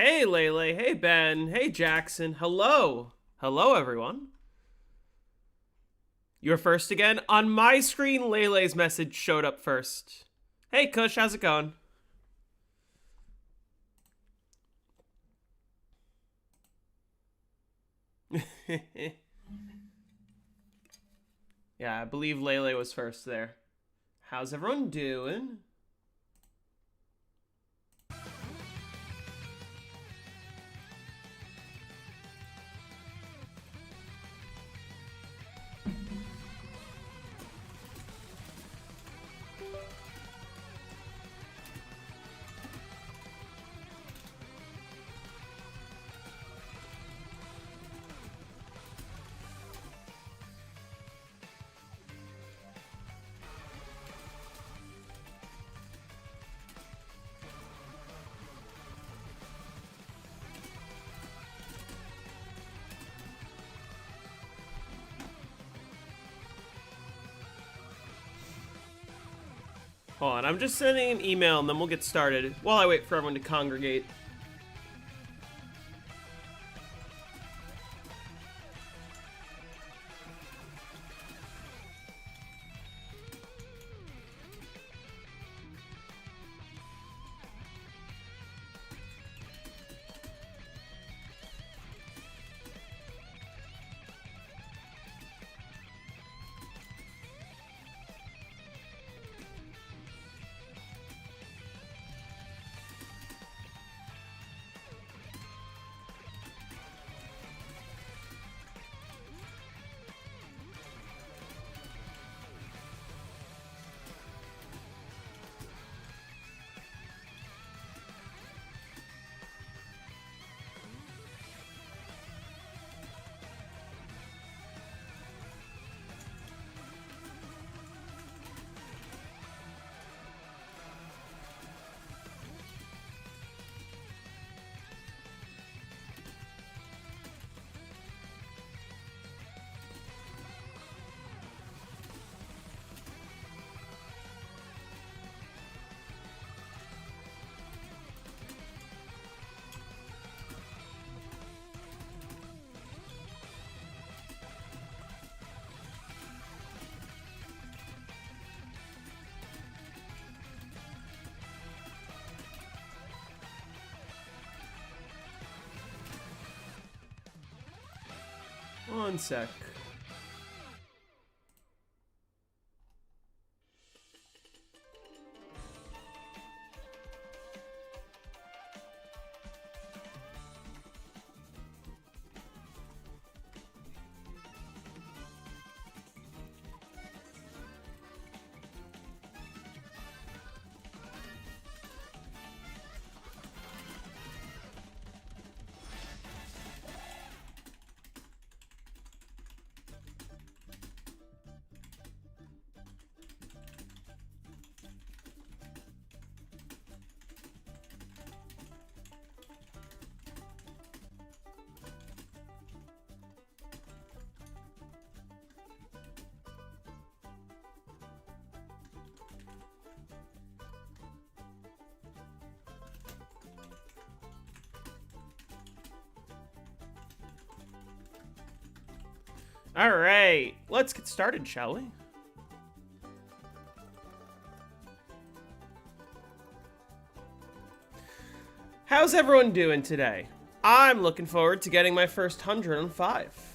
Hey, Lele. Hey, Ben. Hey, Jackson. Hello. Hello, everyone. You're first again? On my screen, Lele's message showed up first. Hey, Kush, how's it going? Yeah, I believe Lele was first there. How's everyone doing? Hold on, I'm just sending an email and then we'll get started while I wait for everyone to congregate. One sec. All right, let's get started, shall we? How's everyone doing today? I'm looking forward to getting my first 105.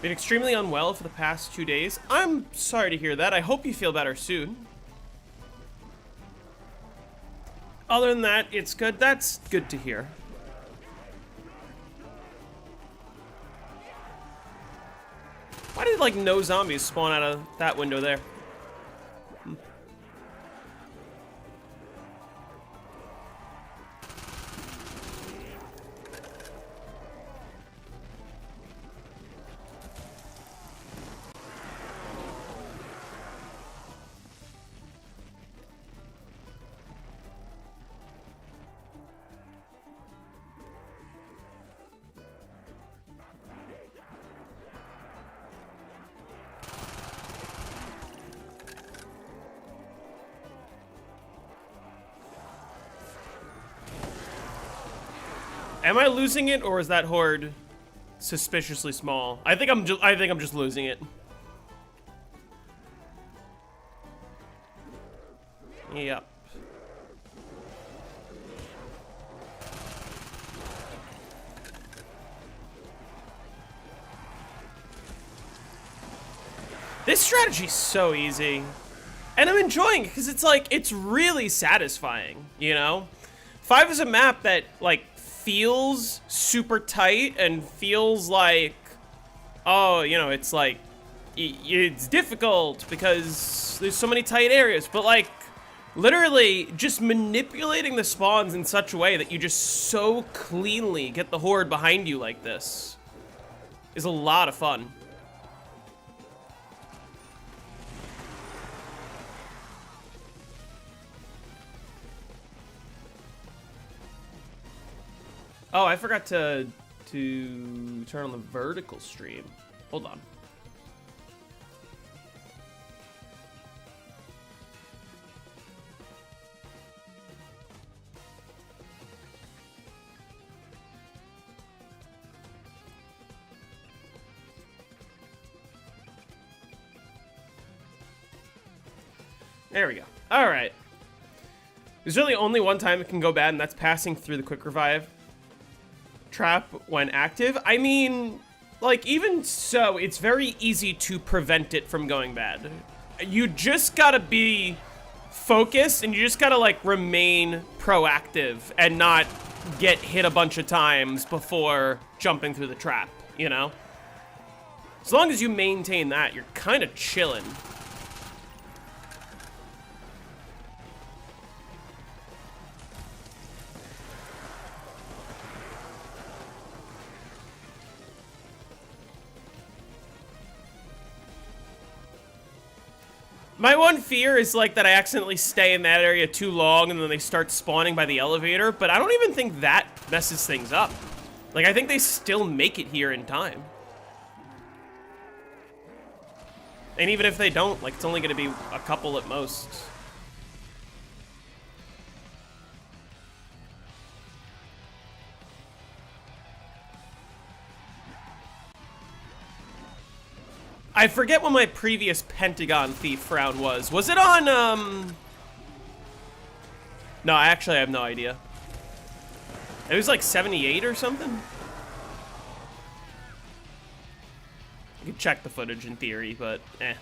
Been extremely unwell for the past 2 days. I'm sorry to hear that. I hope you feel better soon. Other than that, it's good. That's good to hear. Why did, like, no zombies spawn out of that window there? Am I losing it, or is that horde suspiciously small? I think I'm just losing it. Yep. This strategy's so easy. And I'm enjoying it because it's like, it's really satisfying, you know? 5 is a map that, like, feels super tight and feels like, oh, you know, it's like, it's difficult because there's so many tight areas, but like, literally just manipulating the spawns in such a way that you just so cleanly get the horde behind you like this is a lot of fun. Oh, I forgot to turn on the vertical stream. Hold on. There we go. All right. There's really only one time it can go bad, and that's passing through the quick revive trap when active. I mean, like, even so, it's very easy to prevent it from going bad. You just gotta be focused, and you just gotta, like, remain proactive and not get hit a bunch of times before jumping through the trap, you know? As long as you maintain that, you're kind of chilling. My one fear is, like, that I accidentally stay in that area too long and then they start spawning by the elevator, but I don't even think that messes things up. Like, I think they still make it here in time. And even if they don't, like, it's only gonna be a couple at most. I forget what my previous Pentagon thief round was. Was it on, No, I actually have no idea. It was like 78 or something? You could check the footage in theory, but eh.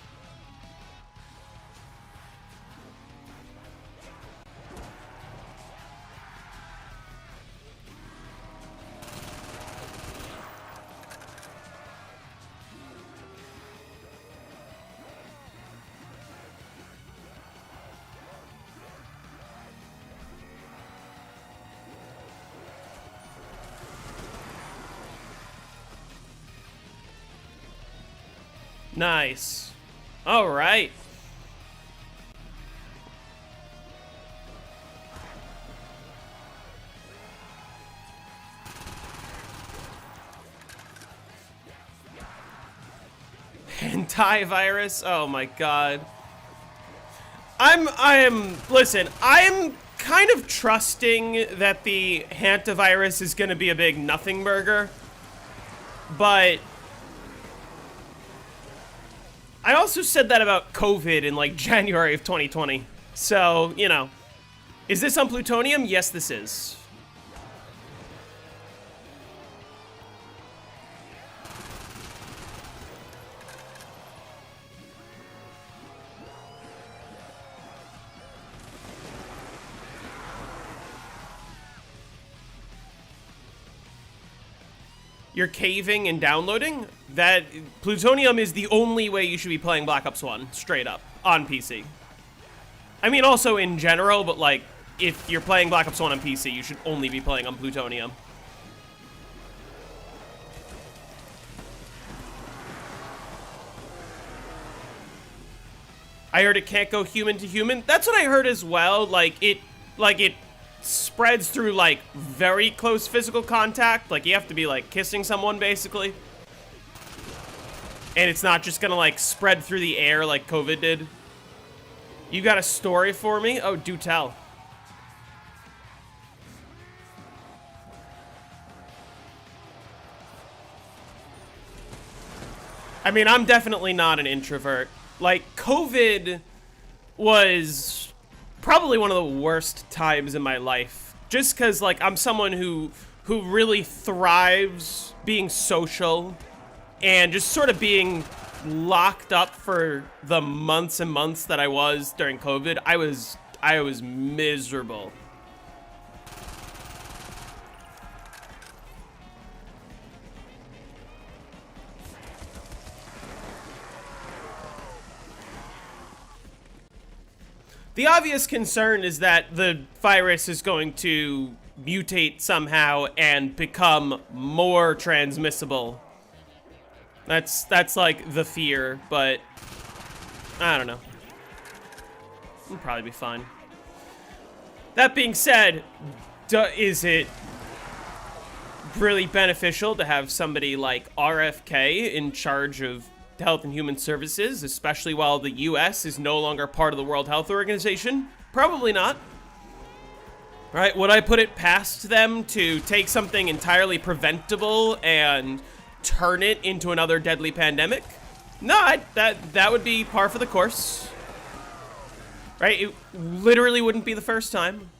Nice. All right. Antivirus. Oh my god. Listen, I'm kind of trusting that the hantavirus is gonna be a big nothing burger, but I also said that about COVID in, like, January of 2020. So, you know. Is this on plutonium? Yes, this is. You're caving and downloading? That plutonium is the only way you should be playing Black Ops 1, straight up, on PC. I mean, also in general, but, like, if you're playing Black Ops 1 on PC, you should only be playing on plutonium. I heard it can't go human to human. That's what I heard as well. Like it spreads through, like, very close physical contact. Like, you have to be, like, kissing someone, basically. And it's not just gonna, like, spread through the air like COVID did. You got a story for me? Oh, do tell. I mean, I'm definitely not an introvert. Like, COVID was probably one of the worst times in my life. Just because, like, I'm someone who really thrives being social and just sort of being locked up for the months and months that I was during COVID. I was miserable. The obvious concern is that the virus is going to mutate somehow and become more transmissible. That's like the fear, but I don't know. It'll probably be fine. That being said, is it really beneficial to have somebody like RFK in charge of Health and Human Services, especially while the US is no longer part of the World Health Organization? Probably not. Right? Would I put it past them to take something entirely preventable and turn it into another deadly pandemic? No, that would be par for the course. Right? It literally wouldn't be the first time.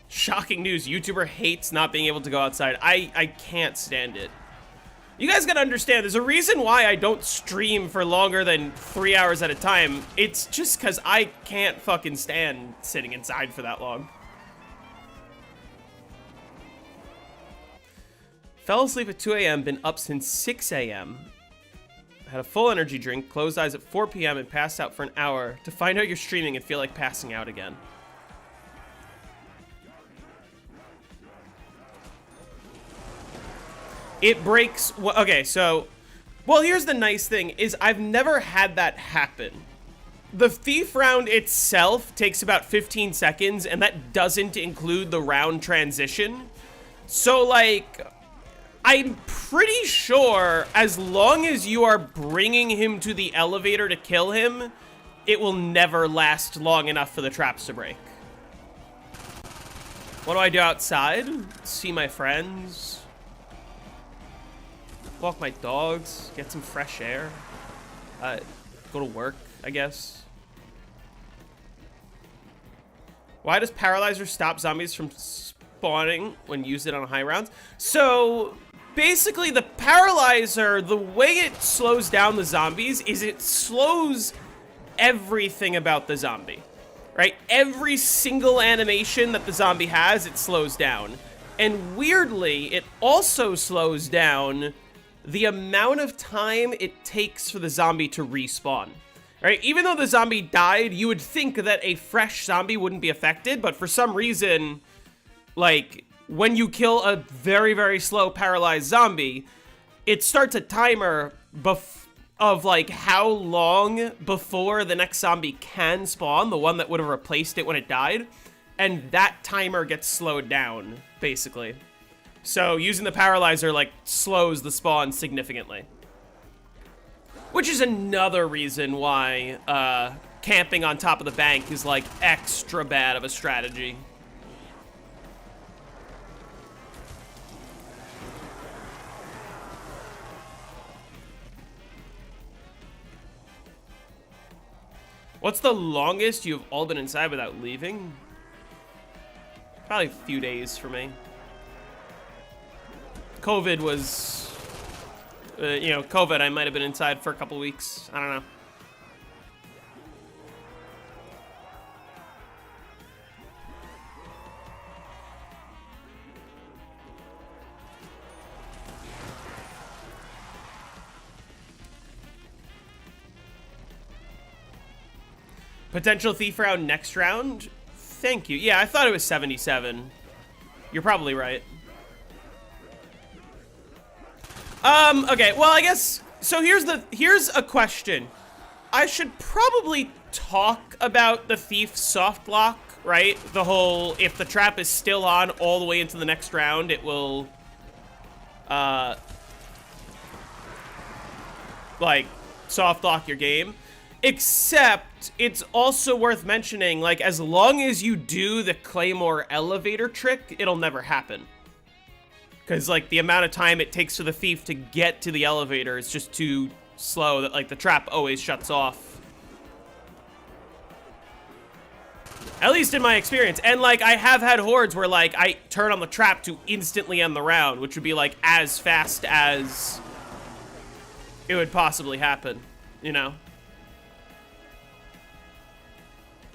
Shocking news. YouTuber hates not being able to go outside. I can't stand it. You guys gotta understand, there's a reason why I don't stream for longer than 3 hours at a time. It's just because I can't fucking stand sitting inside for that long. Fell asleep at 2 a.m., been up since 6 a.m. Had a full energy drink, closed eyes at 4 p.m. and passed out for an hour to find out you're streaming and feel like passing out again. It breaks, okay, so, well, here's the nice thing, is I've never had that happen. The thief round itself takes about 15 seconds, and that doesn't include the round transition. So, like, I'm pretty sure as long as you are bringing him to the elevator to kill him, it will never last long enough for the traps to break. What do I do outside? See my friends. Walk my dogs, get some fresh air, go to work, I guess. Why does Paralyzer stop zombies from spawning when used it on high rounds? So, basically the Paralyzer, the way it slows down the zombies is it slows everything about the zombie, right? Every single animation that the zombie has, it slows down. And weirdly, it also slows down the amount of time it takes for the zombie to respawn, right? Even though the zombie died, you would think that a fresh zombie wouldn't be affected, but for some reason, like, when you kill a very, very slow paralyzed zombie, it starts a timer of, like, how long before the next zombie can spawn, the one that would have replaced it when it died, and that timer gets slowed down, basically. So using the Paralyzer, like, slows the spawn significantly. Which is another reason why camping on top of the bank is, like, extra bad of a strategy. What's the longest you've all been inside without leaving? Probably a few days for me. COVID was, you know, COVID, I might have been inside for a couple weeks. I don't know. Potential thief round next round? Thank you. Yeah, I thought it was 77. You're probably right. Okay, well, I guess, so here's a question. I should probably talk about the thief soft lock, right? The whole, if the trap is still on all the way into the next round, it will, like, soft lock your game. Except, it's also worth mentioning, like, as long as you do the Claymore elevator trick, it'll never happen. Because, like, the amount of time it takes for the thief to get to the elevator is just too slow that, like, the trap always shuts off. At least in my experience. And, like, I have had hordes where, like, I turn on the trap to instantly end the round, which would be, like, as fast as it would possibly happen, you know?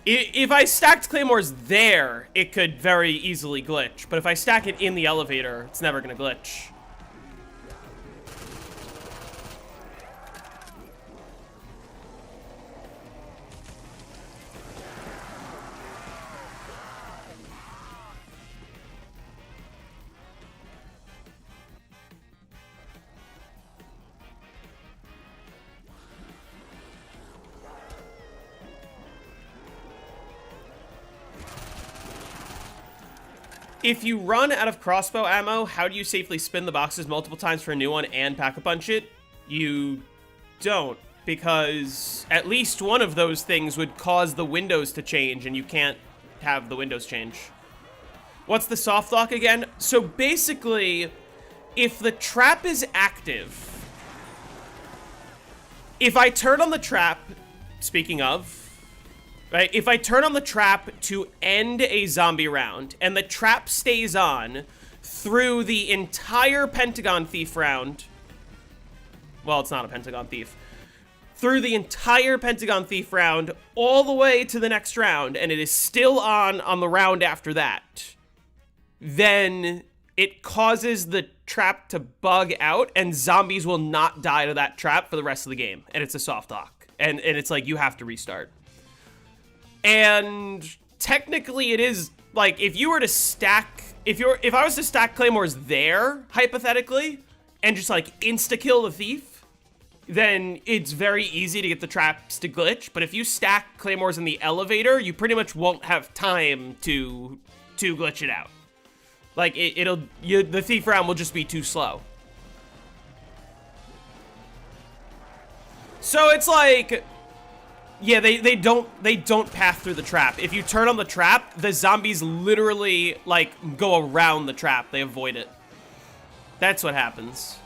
If I stacked claymores there, it could very easily glitch. But if I stack it in the elevator, it's never gonna glitch. If you run out of crossbow ammo, how do you safely spin the boxes multiple times for a new one and pack-a-punch it? You don't, because at least one of those things would cause the windows to change, and you can't have the windows change. What's the soft lock again? So basically, if the trap is active, if I turn on the trap, speaking of, right, if I turn on the trap to end a zombie round, and the trap stays on through the entire Pentagon Thief round, well, it's not a Pentagon Thief, through the entire Pentagon Thief round, all the way to the next round, and it is still on the round after that, then it causes the trap to bug out, and zombies will not die to that trap for the rest of the game, and it's a soft lock, and it's like, you have to restart. And technically it is, like, if you were to stack, if I was to stack claymores there, hypothetically, and just, like, insta-kill the thief, then it's very easy to get the traps to glitch. But if you stack claymores in the elevator, you pretty much won't have time to glitch it out. Like, the thief round will just be too slow. So it's like, yeah, they don't pass through the trap. If you turn on the trap, the zombies literally, like, go around the trap. They avoid it. That's what happens.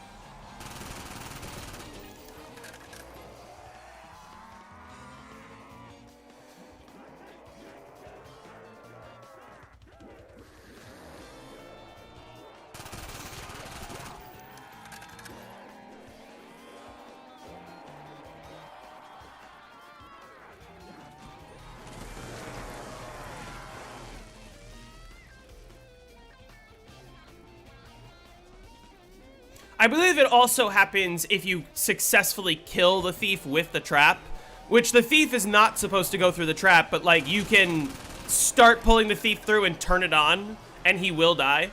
I believe it also happens if you successfully kill the thief with the trap, which the thief is not supposed to go through the trap, but, like, you can start pulling the thief through and turn it on, and he will die.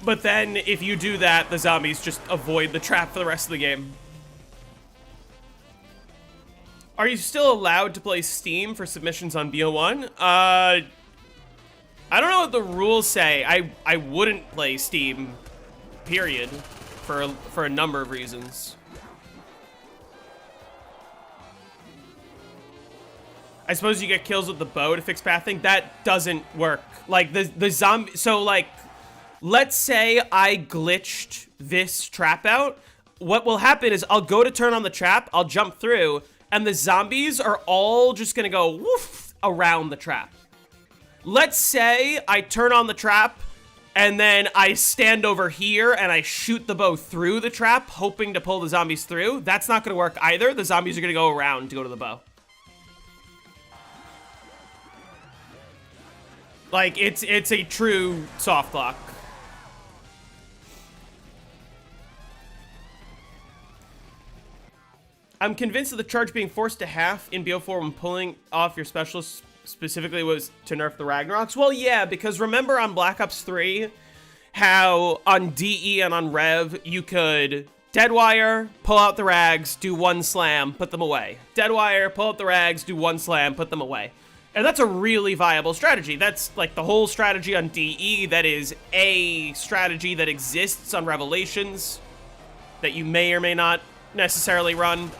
But then, if you do that, the zombies just avoid the trap for the rest of the game. Are you still allowed to play Steam for submissions on BO1? I don't know what the rules say. I wouldn't play Steam, period, for a number of reasons. I suppose you get kills with the bow to fix pathing. That doesn't work. Like, the zombie, so, like, let's say I glitched this trap out. What will happen is I'll go to turn on the trap, I'll jump through, and the zombies are all just gonna go woof around the trap. Let's say I turn on the trap, and then I stand over here and I shoot the bow through the trap, hoping to pull the zombies through. That's not gonna work either. The zombies are gonna go around to go to the bow. Like, it's a true soft lock. I'm convinced that the charge being forced to half in BO4 when pulling off your specialist specifically was to nerf the Ragnaroks. Well, yeah, because remember on Black Ops 3, how on DE and on Rev, you could deadwire, pull out the rags, do one slam, put them away. Deadwire, pull out the rags, do one slam, put them away. And that's a really viable strategy. That's like the whole strategy on DE. That is a strategy that exists on Revelations that you may or may not necessarily run.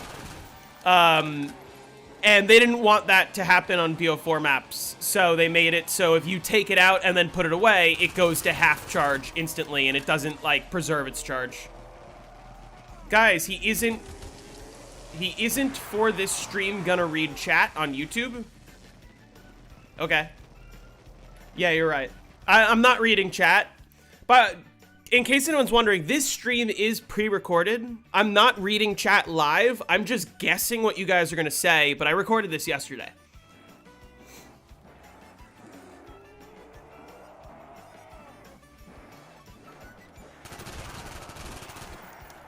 And they didn't want that to happen on BO4 maps, so they made it so if you take it out and then put it away, it goes to half charge instantly, and it doesn't, like, preserve its charge. Guys, he isn't for this stream gonna read chat on YouTube? Okay. Yeah, you're right. I'm not reading chat, but in case anyone's wondering, this stream is pre-recorded. I'm not reading chat live. I'm just guessing what you guys are gonna say, but I recorded this yesterday.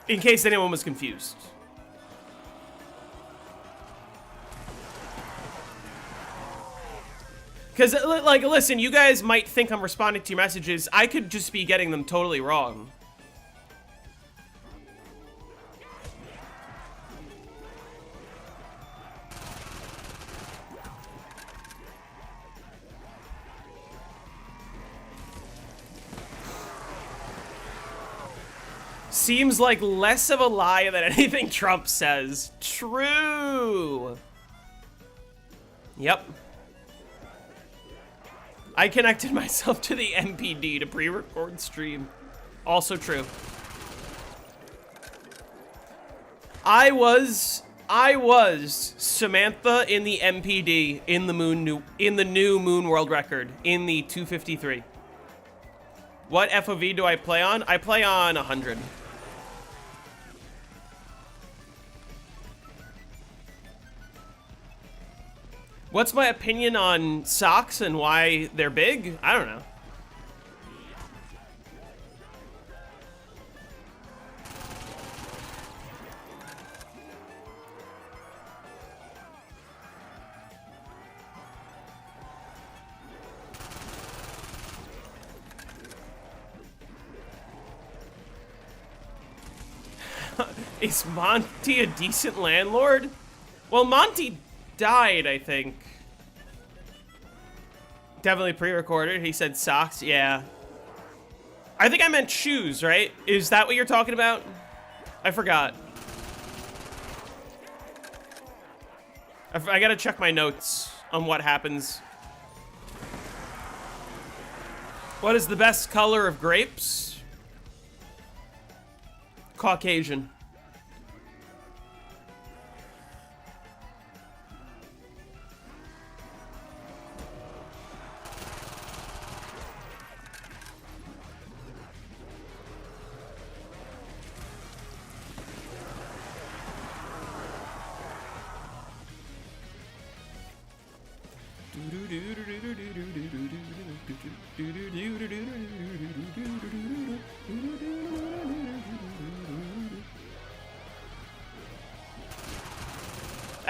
In case anyone was confused. Because, like, listen, you guys might think I'm responding to your messages. I could just be getting them totally wrong. Seems like less of a lie than anything Trump says. True. Yep. I connected myself to the MPD to pre-record stream. Also true. I was Samantha in the MPD in the new Moon World Record in the 253. What FOV do I play on? I play on 100. What's my opinion on socks and why they're big? I don't know. Is Monty a decent landlord? Well, Monty died, I think. Definitely pre-recorded. He said socks. Yeah. I think I meant shoes, right? Is that what you're talking about? I forgot. I gotta check my notes on what happens. What is the best color of grapes? Caucasian.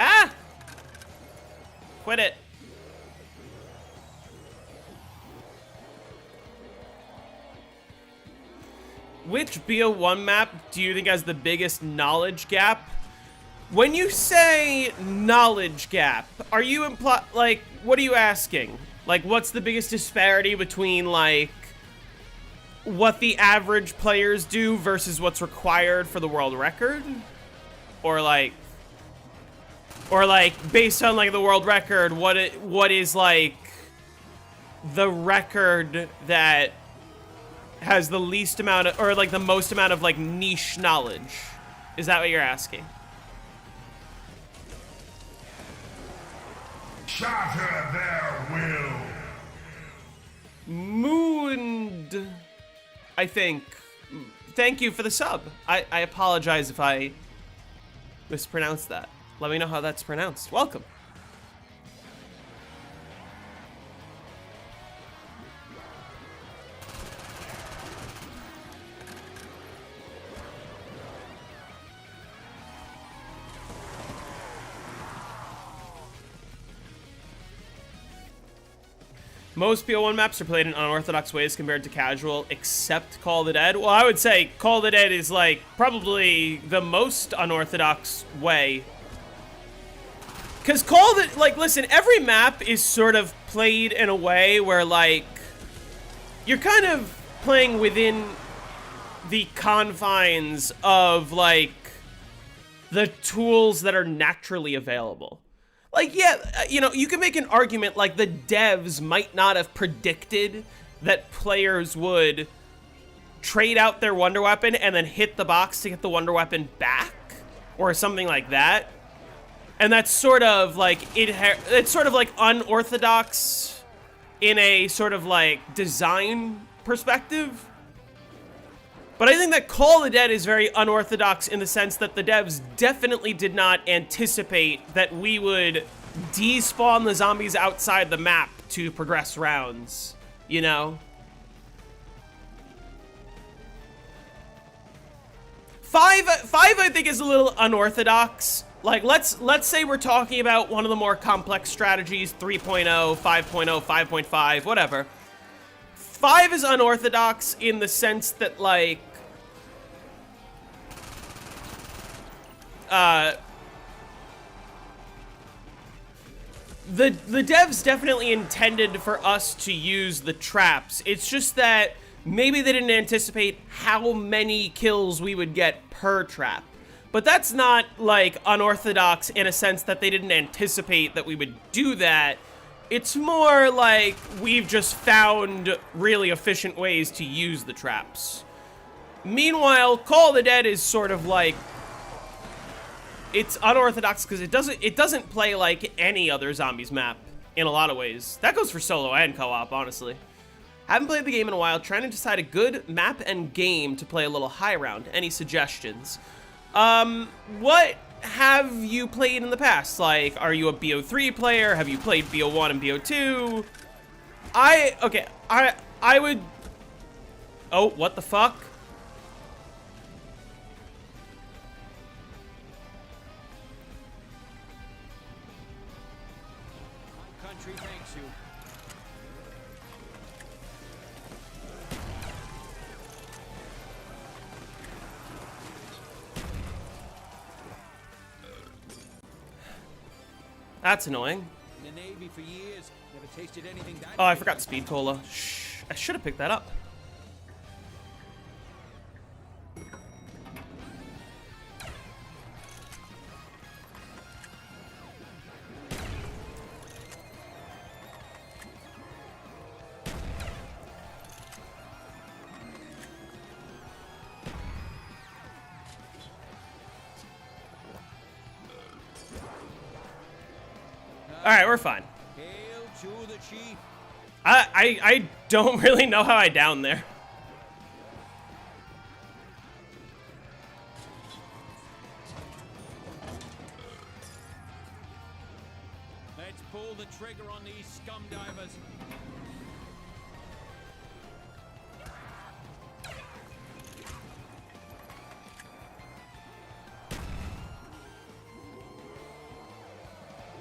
Ah! Quit it. Which BO1 map do you think has the biggest knowledge gap? When you say knowledge gap, are you like, what are you asking? Like, what's the biggest disparity between, like, what the average players do versus what's required for the world record? Or, like, based on, like, the world record, what is, like, the record that has the least amount of, or, like, the most amount of, like, niche knowledge? Is that what you're asking? Shatter their will. Mooned, I think. Thank you for the sub. I apologize if I mispronounced that. Let me know how that's pronounced. Welcome. Most BO1 maps are played in unorthodox ways compared to casual, except Call of the Dead. Well, I would say Call of the Dead is, like, probably the most unorthodox way. Because Call of the... Like, listen, every map is sort of played in a way where, like, you're kind of playing within the confines of, like, the tools that are naturally available. Like, yeah, you know, you can make an argument like the devs might not have predicted that players would trade out their wonder weapon and then hit the box to get the wonder weapon back or something like that. And that's sort of like, it's sort of like unorthodox in a sort of like design perspective. But I think that Call of the Dead is very unorthodox in the sense that the devs definitely did not anticipate that we would despawn the zombies outside the map to progress rounds, you know? Five, I think, is a little unorthodox. Like, let's say we're talking about one of the more complex strategies, 3.0, 5.0, 5.5, whatever. 5 is unorthodox in the sense that, like, the devs definitely intended for us to use the traps. It's just that maybe they didn't anticipate how many kills we would get per trap. But that's not, like, unorthodox in a sense that they didn't anticipate that we would do that. It's more like we've just found really efficient ways to use the traps. Meanwhile, Call of the Dead is sort of like, it's unorthodox because it doesn't play like any other zombies map in a lot of ways. That goes for solo and co-op, honestly. Haven't played the game in a while, trying to decide a good map and game to play a little high round. Any suggestions? What have you played in the past? Like, are you a BO3 player? Have you played BO1 and BO2? I would... Oh, what the fuck? Country thanks you. That's annoying. In the Navy for years, never tasted anything that Oh, I forgot Speed Cola. Shh, I should have picked that up. All right, we're fine. Hail to the chief. I don't really know how I downed there. Let's pull the trigger on these scum divers.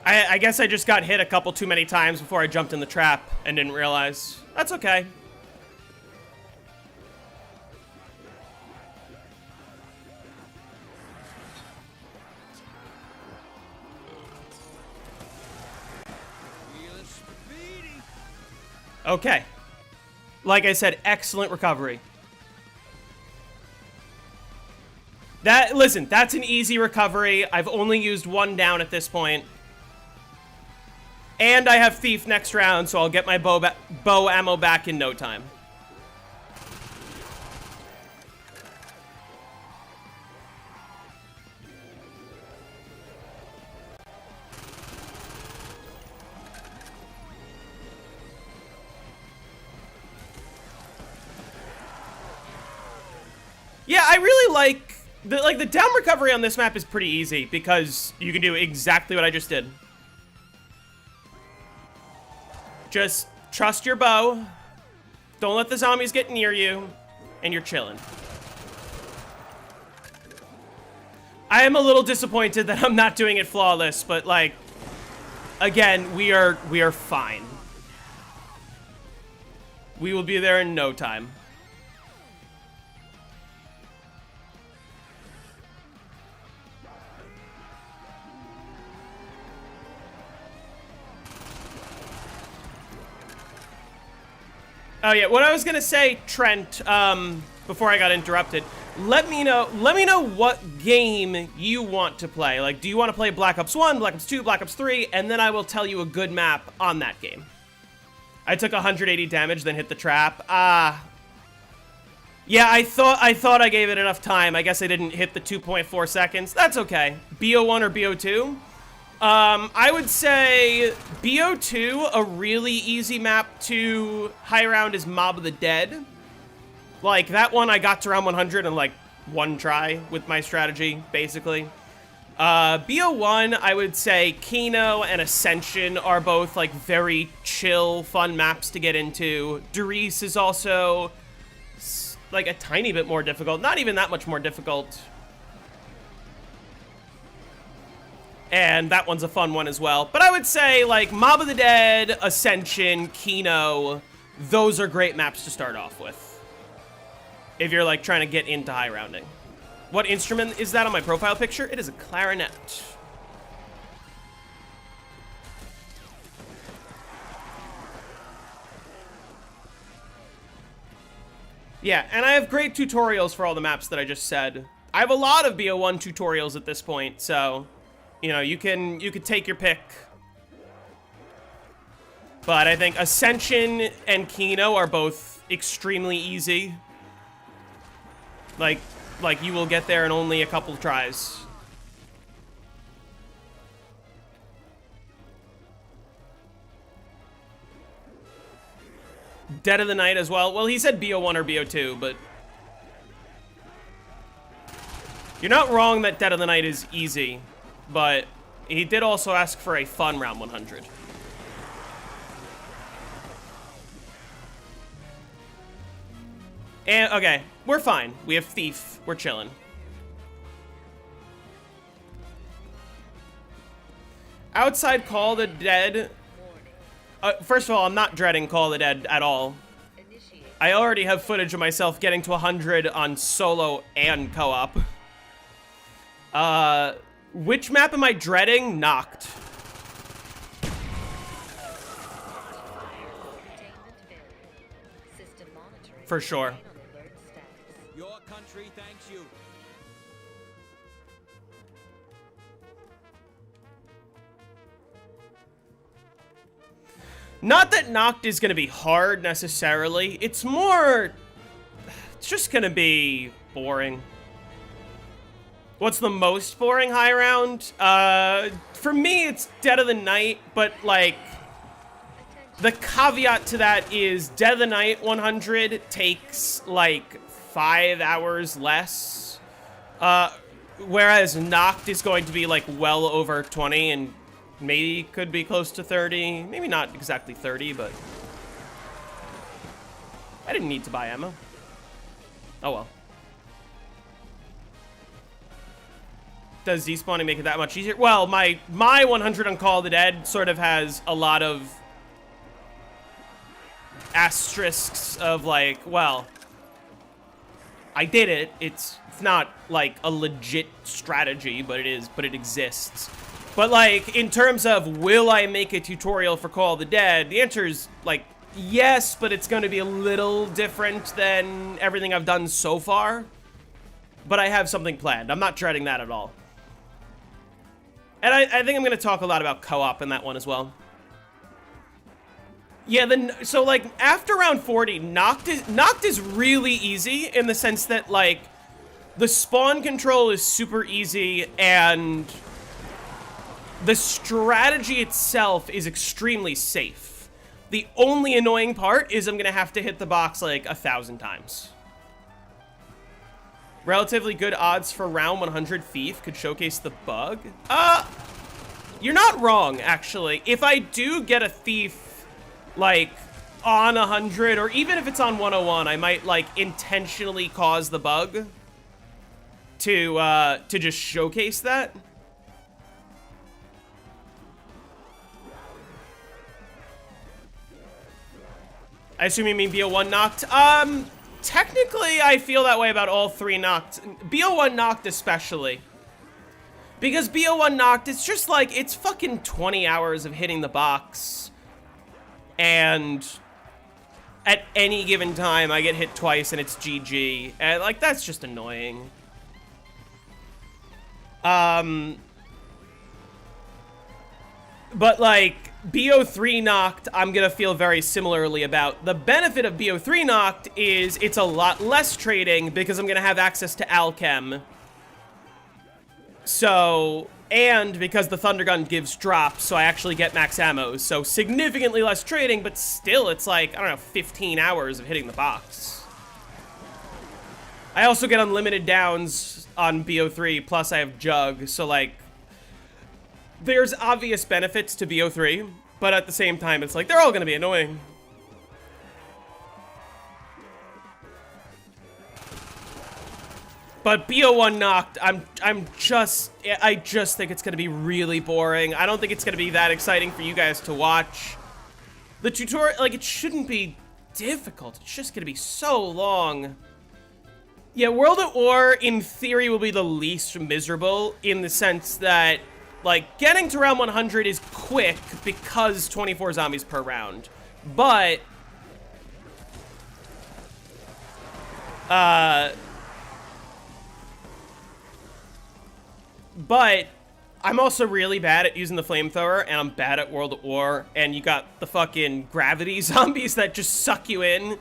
I guess I just got hit a couple too many times before I jumped in the trap and didn't realize. That's okay. Feel speedy. Okay. Like I said, excellent recovery. Listen, that's an easy recovery. I've only used one down at this point. And I have Thief next round, so I'll get my bow ammo back in no time. Yeah, I really like the down recovery on this map is pretty easy because you can do exactly what I just did. Just trust your bow. Don't let the zombies get near you, and you're chilling. I am a little disappointed that I'm not doing it flawless, but like, again, we are fine. We will be there in no time. Oh yeah, what I was gonna say, Trent, before I got interrupted, let me know what game you want to play. Like, do you want to play Black Ops 1, Black Ops 2, Black Ops 3, and then I will tell you a good map on that game. I took 180 damage, then hit the trap. Yeah, I thought I gave it enough time. I guess I didn't hit the 2.4 seconds. That's okay. BO1 or BO2? I would say BO2, a really easy map to high round is Mob of the Dead. Like, that one I got to round 100 in, like, one try with my strategy, basically. BO1, I would say Kino and Ascension are both, like, very chill, fun maps to get into. Derice is also, like, a tiny bit more difficult. Not even that much more difficult. And that one's a fun one as well. But I would say, like, Mob of the Dead, Ascension, Kino, those are great maps to start off with. If you're, like, trying to get into high rounding. What instrument is that on my profile picture? It is a clarinet. Yeah, and I have great tutorials for all the maps that I just said. I have a lot of BO1 tutorials at this point, so, you know, you can take your pick. But I think Ascension and Kino are both extremely easy. Like you will get there in only a couple tries. Dead of the Night as well. Well, he said BO1 or BO2, but you're not wrong that Dead of the Night is easy, but he did also ask for a fun round 100. And, okay, we're fine. We have Thief. We're chilling. Outside Call of the Dead. First of all, I'm not dreading Call of the Dead at all. I already have footage of myself getting to 100 on solo and co-op. Which map am I dreading? Knocked. For sure. Your country thanks you. Not that Knocked is going to be hard necessarily. It's more... It's just going to be boring. What's the most boring high round? For me, it's Dead of the Night, but, like... The caveat to that is Dead of the Night 100 takes, like, 5 hours less. Whereas Knocked is going to be, like, well over 20 and maybe could be close to 30. Maybe not exactly 30, but... I didn't need to buy ammo. Oh, well. Does despawning make it that much easier? Well, my 100 on Call of the Dead sort of has a lot of asterisks of, like, well, I did it. It's not like a legit strategy, but it exists. But, like, in terms of will I make a tutorial for Call of the Dead, the answer is, like, yes, but it's going to be a little different than everything I've done so far. But I have something planned. I'm not dreading that at all. And I think I'm going to talk a lot about co-op in that one as well. Yeah, so, like, after round 40, Knocked is really easy in the sense that, like, the spawn control is super easy and the strategy itself is extremely safe. The only annoying part is I'm going to have to hit the box, like, 1,000 times. Relatively good odds for round 100 Thief could showcase the bug. You're not wrong, actually. If I do get a Thief, like, on 100, or even if it's on 101, I might, like, intentionally cause the bug to just showcase that. I assume you mean BO1 Knocked? Technically, I feel that way about all 3 Knocked. BO1 Knocked especially. Because BO1 Knocked, it's just like, it's fucking 20 hours of hitting the box. And at any given time, I get hit twice and it's GG. And, like, that's just annoying. But, like, BO3 knocked, I'm gonna feel very similarly about. The benefit of BO3 knocked is it's a lot less trading because I'm gonna have access to Alchem. So, and because the Thunder Gun gives drops, so I actually get max ammo. So significantly less trading, but still it's like, I don't know, 15 hours of hitting the box. I also get unlimited downs on BO3, plus I have Jug, so like, there's obvious benefits to BO3, but at the same time, it's like, they're all gonna be annoying. But BO1 knocked, I just think it's gonna be really boring. I don't think it's gonna be that exciting for you guys to watch. The tutorial, like, it shouldn't be difficult. It's just gonna be so long. Yeah, World at War, in theory, will be the least miserable in the sense that, like, getting to round 100 is quick because 24 zombies per round. But, I'm also really bad at using the flamethrower, and I'm bad at World at War, and you got the fucking gravity zombies that just suck you in.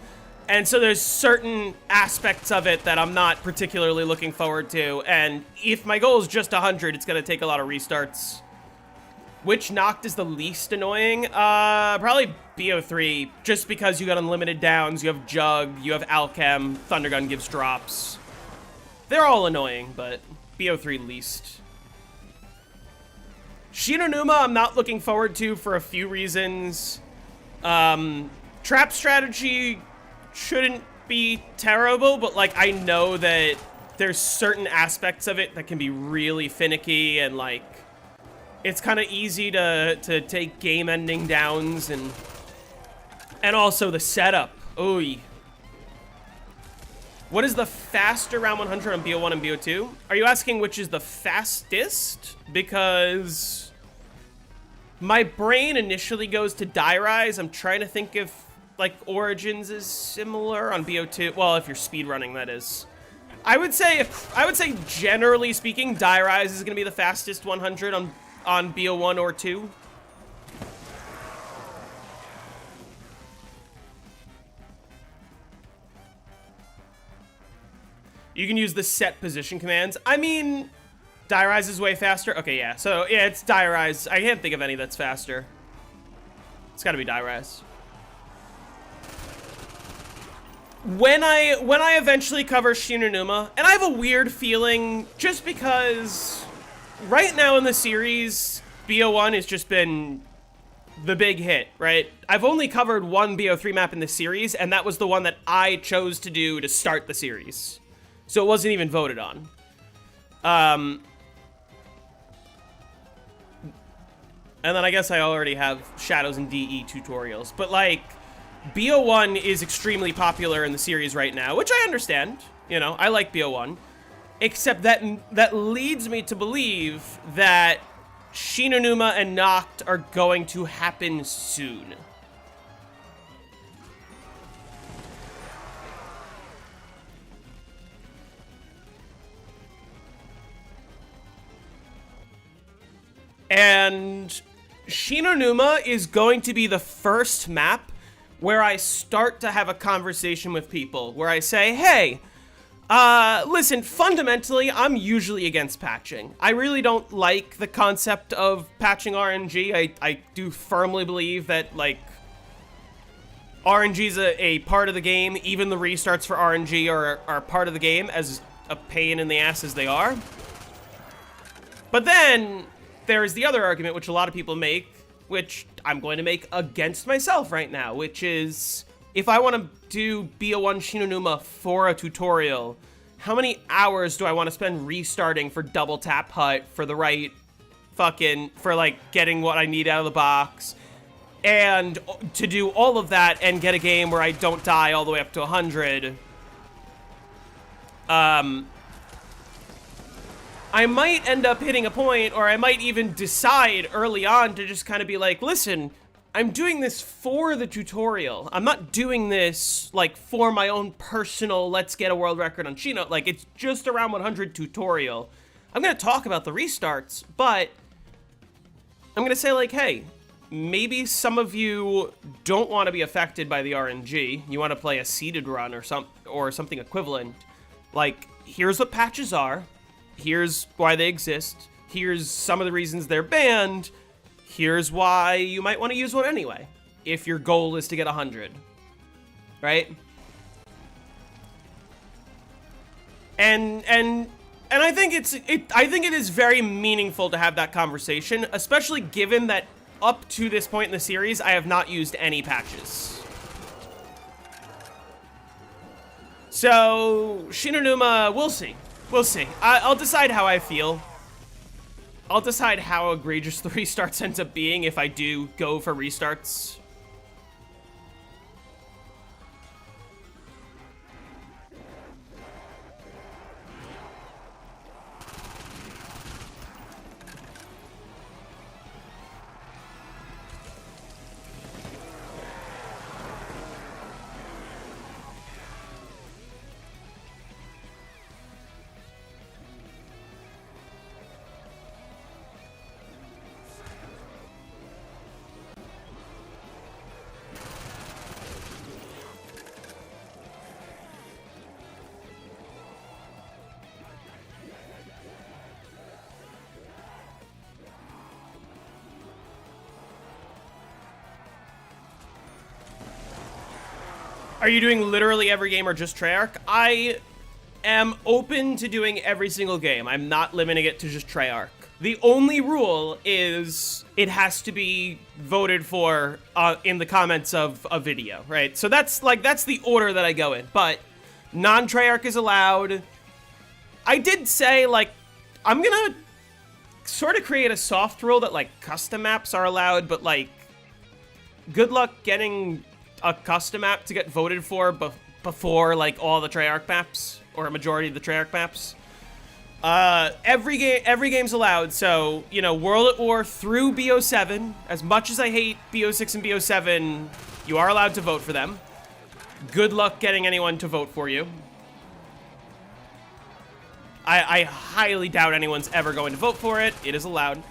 And so there's certain aspects of it that I'm not particularly looking forward to, and if my goal is just 100, it's gonna take a lot of restarts. Which knocked is the least annoying? Probably BO3, just because you got unlimited downs, you have Jug, you have Alchem, Thunder Gun gives drops. They're all annoying, but BO3 least. Shinonuma I'm not looking forward to for a few reasons. Trap strategy shouldn't be terrible, but like I know that there's certain aspects of it that can be really finicky, and like it's kind of easy to take game-ending downs, and also the setup. Oy. What is the faster round 100 on BO1 and BO2? Are you asking which is the fastest? Because my brain initially goes to Die Rise. I'm trying to think if like Origins is similar on BO2. Well, if you're speedrunning, that is. I would say generally speaking, Die Rise is gonna be the fastest 100 on BO1 or 2. You can use the set position commands. I mean, Die Rise is way faster. Okay, yeah. So yeah, it's Die Rise. I can't think of any that's faster. It's gotta be Die Rise. When I eventually cover Shinonuma, and I have a weird feeling, just because right now in the series, BO1 has just been the big hit, right? I've only covered one BO3 map in the series, and that was the one that I chose to do to start the series. So it wasn't even voted on. And then I guess I already have Shadows and DE tutorials, but like, BO1 is extremely popular in the series right now, which I understand. You know, I like BO1. Except that leads me to believe that Shinonuma and Noct are going to happen soon. And Shinonuma is going to be the first map where I start to have a conversation with people, where I say, hey, listen, fundamentally, I'm usually against patching. I really don't like the concept of patching RNG. I do firmly believe that, like, RNG is a part of the game. Even the restarts for RNG are part of the game, as a pain in the ass as they are. But then there is the other argument, which a lot of people make, which I'm going to make against myself right now, which is, if I want to do BO1 Shinonuma for a tutorial, how many hours do I want to spend restarting for double tap hut, for the right fucking, for like getting what I need out of the box, and to do all of that and get a game where I don't die all the way up to 100. I might end up hitting a point, or I might even decide early on to just kind of be like, listen, I'm doing this for the tutorial. I'm not doing this, like, for my own personal let's get a world record on Shino. Like, it's just a round 100 tutorial. I'm gonna talk about the restarts, but I'm gonna say, like, hey, maybe some of you don't want to be affected by the RNG. You want to play a seeded run or something equivalent. Like, here's what patches are. Here's why they exist. Here's some of the reasons they're banned. Here's why you might want to use one anyway, if your goal is to get 100, right? And I think I think it is very meaningful to have that conversation, especially given that up to this point in the series, I have not used any patches. So, Shinonuma, we'll see. We'll see. I'll decide how I feel. I'll decide how egregious the restarts ends up being if I do go for restarts. Are you doing literally every game or just Treyarch? I am open to doing every single game. I'm not limiting it to just Treyarch. The only rule is it has to be voted for in the comments of a video, right? So that's the order that I go in. But non-Treyarch is allowed. I did say, like, I'm gonna sort of create a soft rule that, like, custom maps are allowed, but, like, good luck getting a custom map to get voted for before, like, all the Treyarch maps, or a majority of the Treyarch maps. Every game's allowed, so, you know, World at War through BO7, as much as I hate BO6 and BO7, you are allowed to vote for them. Good luck getting anyone to vote for you. I highly doubt anyone's ever going to vote for it. It is allowed.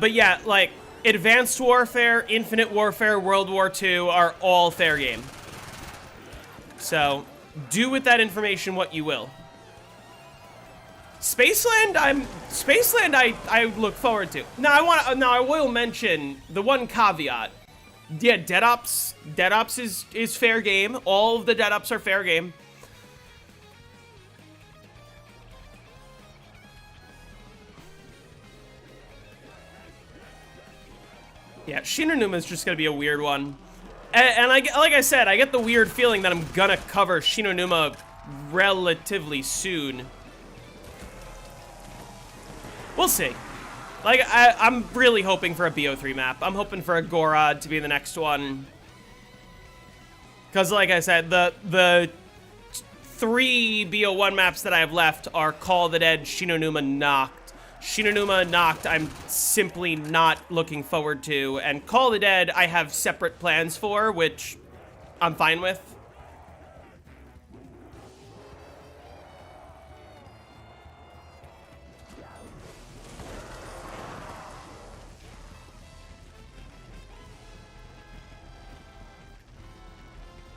But yeah, like, Advanced Warfare, Infinite Warfare, World War II are all fair game. So, do with that information what you will. Spaceland, I look forward to. Now, I will mention the one caveat. Yeah, Dead Ops is fair game. All of the Dead Ops are fair game. Yeah, Shinonuma is just gonna be a weird one. And like I said, I get the weird feeling that I'm gonna cover Shinonuma relatively soon. We'll see. Like, I'm really hoping for a BO3 map. I'm hoping for a Gorod to be the next one. Because, like I said, the 3 BO1 maps that I have left are Call of the Dead, Shinonuma, Noct. Shinonuma, Noct, I'm simply not looking forward to. And Call of the Dead, I have separate plans for, which I'm fine with.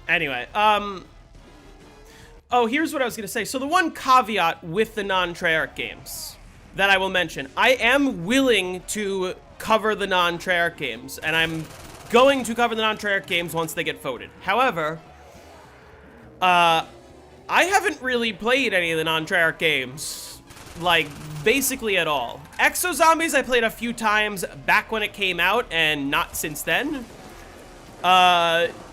Anyway, oh, here's what I was going to say. So the one caveat with the non-Treyarch games that I will mention, I am willing to cover the non-Treyarch games, and I'm going to cover the non-Treyarch games once they get voted. However, I haven't really played any of the non-Treyarch games, like, basically at all. Exo Zombies I played a few times back when it came out, and not since then.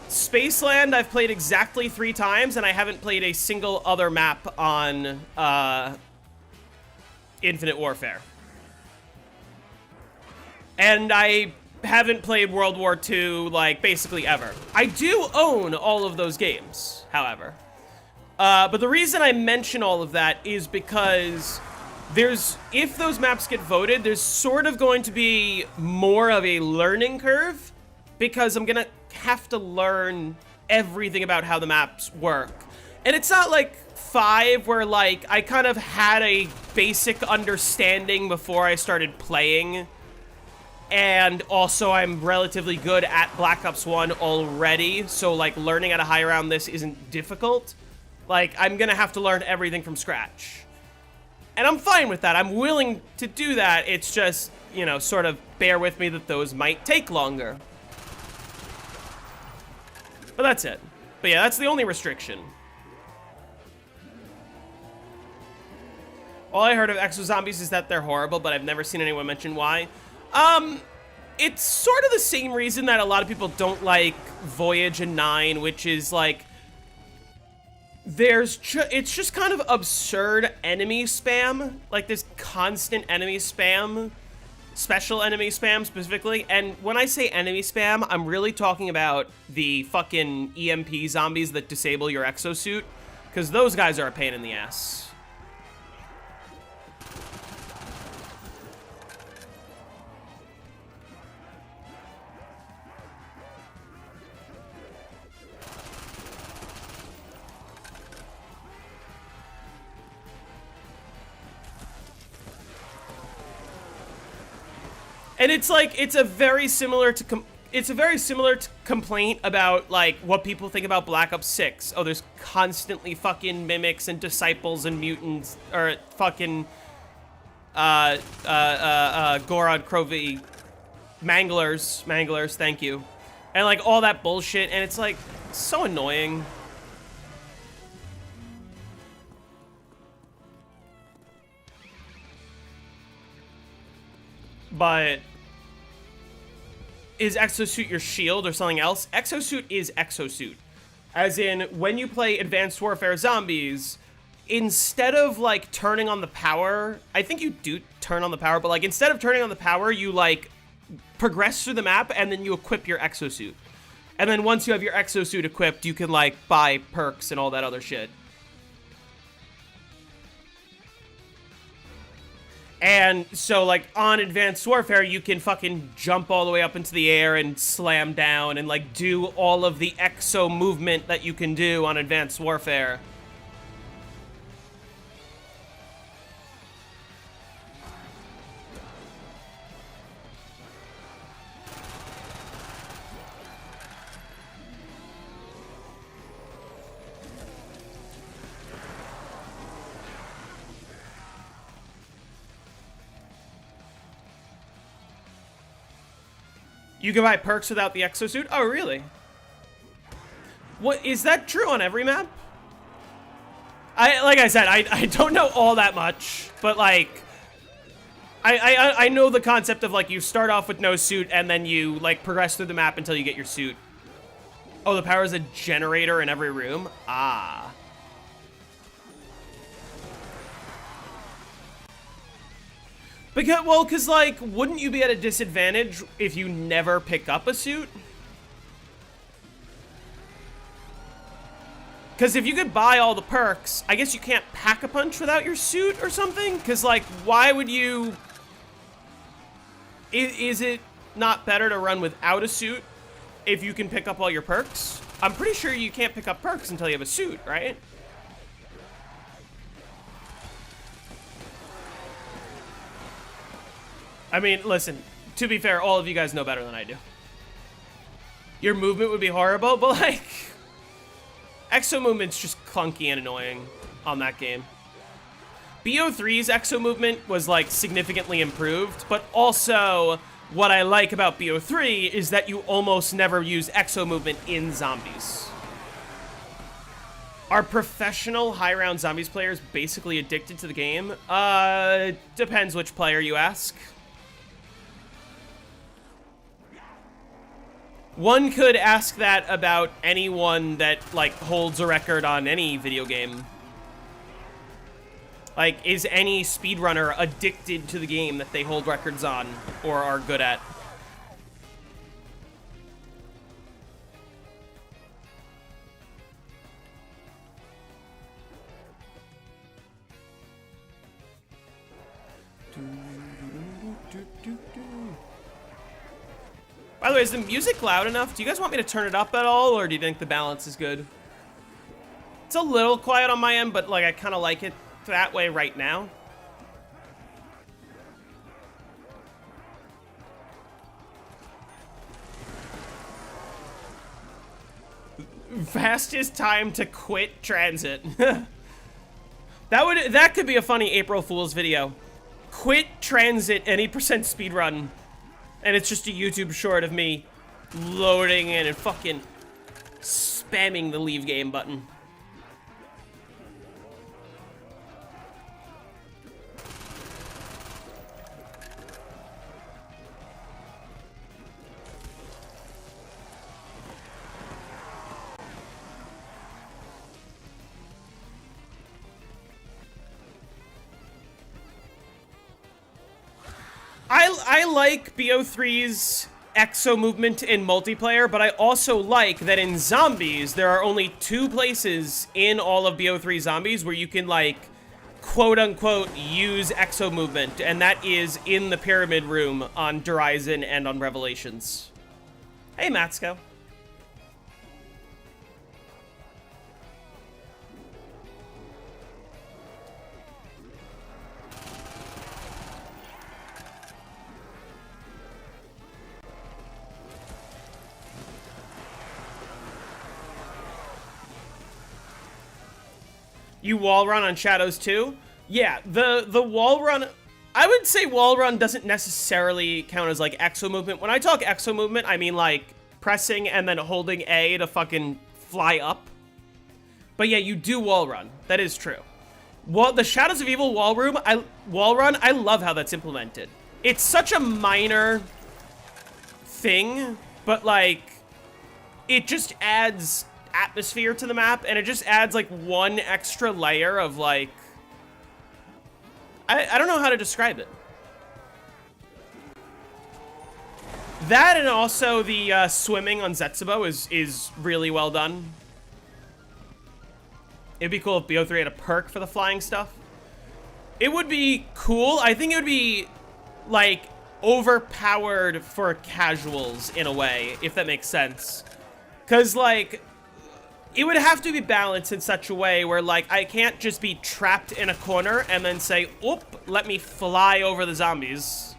Spaceland I've played exactly 3 times, and I haven't played a single other map on Infinite Warfare. And I haven't played World War II, like, basically ever. I do own all of those games, however. But the reason I mention all of that is because if those maps get voted, there's sort of going to be more of a learning curve, because I'm gonna have to learn everything about how the maps work. And it's not like 5 where, like, I kind of had a basic understanding before I started playing, and also I'm relatively good at Black Ops 1 already, so, like, learning how to high round this isn't difficult. Like, I'm gonna have to learn everything from scratch. And I'm fine with that. I'm willing to do that. It's just, you know, sort of bear with me that those might take longer. But that's it. But yeah, that's the only restriction. All I heard of Exo Zombies is that they're horrible, but I've never seen anyone mention why. It's sort of the same reason that a lot of people don't like Voyage and 9, which is like, it's just kind of absurd enemy spam. Like, there's constant enemy spam, special enemy spam specifically. And when I say enemy spam, I'm really talking about the fucking EMP zombies that disable your exosuit, because those guys are a pain in the ass. And it's like, it's a very similar complaint about, like, what people think about Black Ops 6. Oh, there's constantly fucking mimics and disciples and mutants, or fucking, Gorod Krovi, Manglers, thank you. And, like, all that bullshit, and it's, like, so annoying. But is exosuit your shield or something else? Exosuit is exosuit. As in, when you play Advanced Warfare Zombies, instead of, like, turning on the power, I think you do turn on the power, but, like, instead of turning on the power, you, like, progress through the map, and then you equip your exosuit. And then once you have your exosuit equipped, you can, like, buy perks and all that other shit. And so, like, on Advanced Warfare, you can fucking jump all the way up into the air and slam down and, like, do all of the exo movement that you can do on Advanced Warfare. You can buy perks without the exosuit? Oh, really? What, is that true on every map? Like I said, I don't know all that much, but, like, I know the concept of, like, you start off with no suit and then you, like, progress through the map until you get your suit. Oh, the power is a generator in every room? Ah. Because, well, because, like, wouldn't you be at a disadvantage if you never pick up a suit? Because if you could buy all the perks, I guess you can't pack a punch without your suit or something? Because, like, why would you... Is it not better to run without a suit if you can pick up all your perks? I'm pretty sure you can't pick up perks until you have a suit, right? I mean, listen, to be fair, all of you guys know better than I do. Your movement would be horrible, but, like, exo movement's just clunky and annoying on that game. BO3's exo movement was, like, significantly improved, but also what I like about BO3 is that you almost never use exo movement in zombies. Are professional high-round zombies players basically addicted to the game? Depends which player you ask. One could ask that about anyone that, like, holds a record on any video game. Like, is any speedrunner addicted to the game that they hold records on or are good at? By the way, is the music loud enough? Do you guys want me to turn it up at all, or do you think the balance is good? It's a little quiet on my end, but like I kind of like it that way right now. Fastest time to quit transit. That could be a funny April Fool's video. Quit transit any percent speedrun. And it's just a YouTube short of me loading in and fucking spamming the leave game button. I like BO3's exo movement in multiplayer, but I also like that in zombies, there are only 2 places in all of BO3 zombies where you can, like, quote-unquote, use exo movement, and that is in the Pyramid Room on Horizon and on Revelations. Hey, Matsko. You wall run on Shadows too? Yeah, the wall run, I would say wall run doesn't necessarily count as like exo movement. When I talk exo movement, I mean like pressing and then holding A to fucking fly up. But yeah, you do wall run. That is true. The Shadows of Evil wall run, I love how that's implemented. It's such a minor thing, but like it just adds atmosphere to the map, and it just adds like one extra layer of like I don't know how to describe it. That and also the swimming on Zetsubo is really well done. It'd be cool if BO3 had a perk for the flying stuff. It would be cool. I think it would be like overpowered for casuals in a way, if that makes sense. Cause like it would have to be balanced in such a way where, like, I can't just be trapped in a corner and then say, oop, let me fly over the zombies.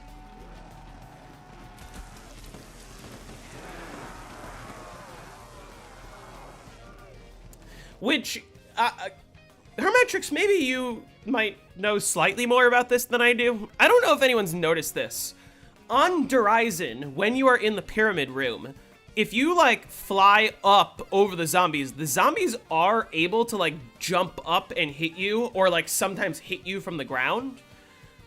Which, Hermetrix, maybe you might know slightly more about this than I do. I don't know if anyone's noticed this. On Horizon, when you are in the Pyramid Room, if you, like, fly up over the zombies are able to, like, jump up and hit you, or, like, sometimes hit you from the ground.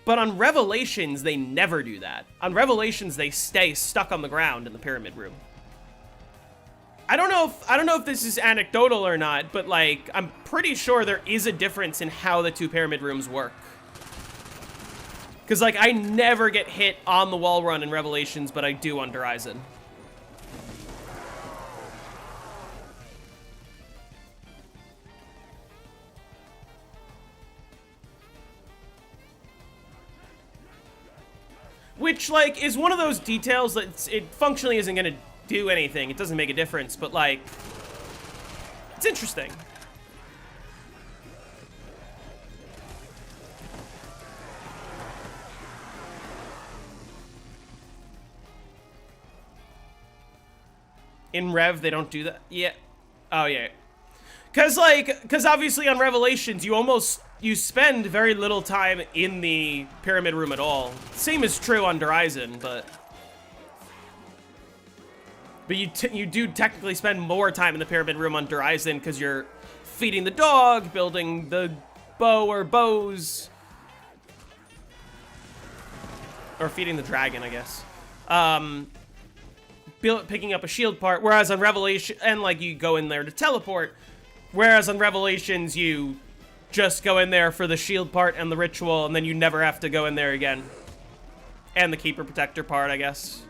But on Revelations, they never do that. On Revelations, they stay stuck on the ground in the Pyramid Room. I don't know if this is anecdotal or not, but, like, I'm pretty sure there is a difference in how the 2 Pyramid Rooms work. Because, like, I never get hit on the wall run in Revelations, but I do on Horizon. Which, like, is one of those details that it functionally isn't going to do anything. It doesn't make a difference, but, like, it's interesting. In Rev, they don't do that? Yeah. Oh, yeah. Because obviously on Revelations, you spend very little time in the Pyramid Room at all. Same is true on Horizon, but you do technically spend more time in the Pyramid Room on Horizon because you're feeding the dog, building the bow or bows, or feeding the dragon, I guess. Picking up a shield part, whereas on Revelation, and like you go in there to teleport, whereas on Revelations you just go in there for the shield part and the ritual, and then you never have to go in there again. And the Keeper Protector part, I guess.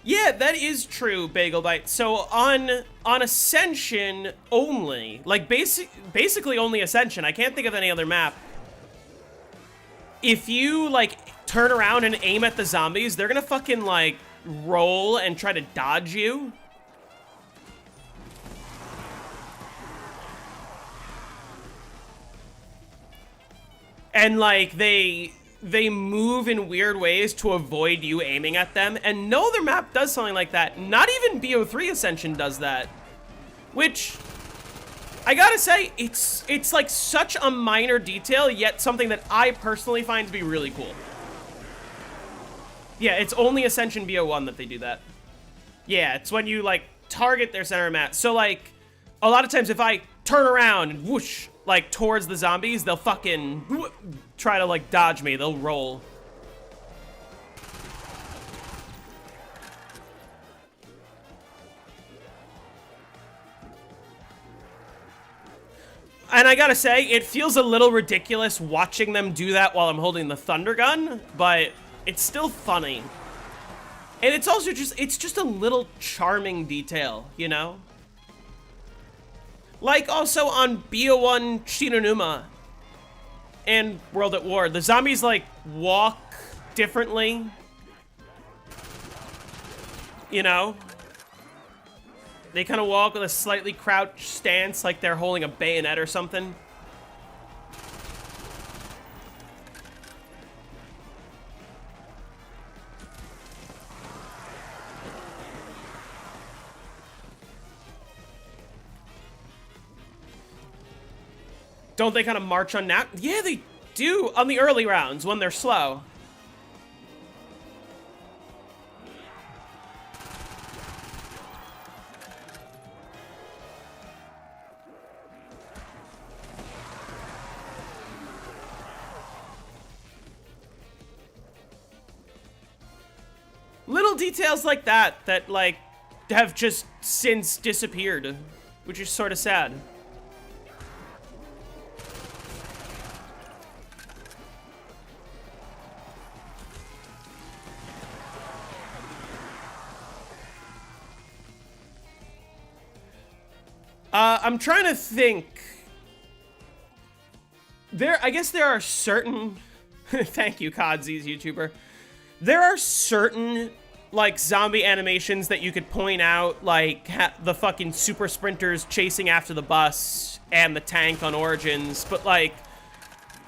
Yeah, that is true, Bagel Bite. So on Ascension only, like basically only Ascension. I can't think of any other map. If you like turn around and aim at the zombies, they're gonna fucking like roll and try to dodge you. And like they move in weird ways to avoid you aiming at them, and no other map does something like that. Not even BO3 Ascension does that, which I gotta say, it's like such a minor detail, yet something that I personally find to be really cool. Yeah, it's only Ascension BO1 that they do that. Yeah, it's when you like target their center map. So like a lot of times if I turn around and whoosh like towards the zombies, they'll fucking try to like dodge me. They'll roll. And I gotta say, it feels a little ridiculous watching them do that while I'm holding the thunder gun, but it's still funny. And it's also just a little charming detail, you know? Like also on BO1 Shinonuma and World at War, the zombies like walk differently. You know? They kind of walk with a slightly crouched stance, like they're holding a bayonet or something. Don't they kind of march on now? Yeah, they do on the early rounds when they're slow. Little details like that like have just since disappeared, which is sort of sad. I'm trying to think. I guess there are certain... Thank you, Kodzy's YouTuber. There are certain, like, zombie animations that you could point out, like, the fucking super sprinters chasing after the bus and the tank on Origins, but, like,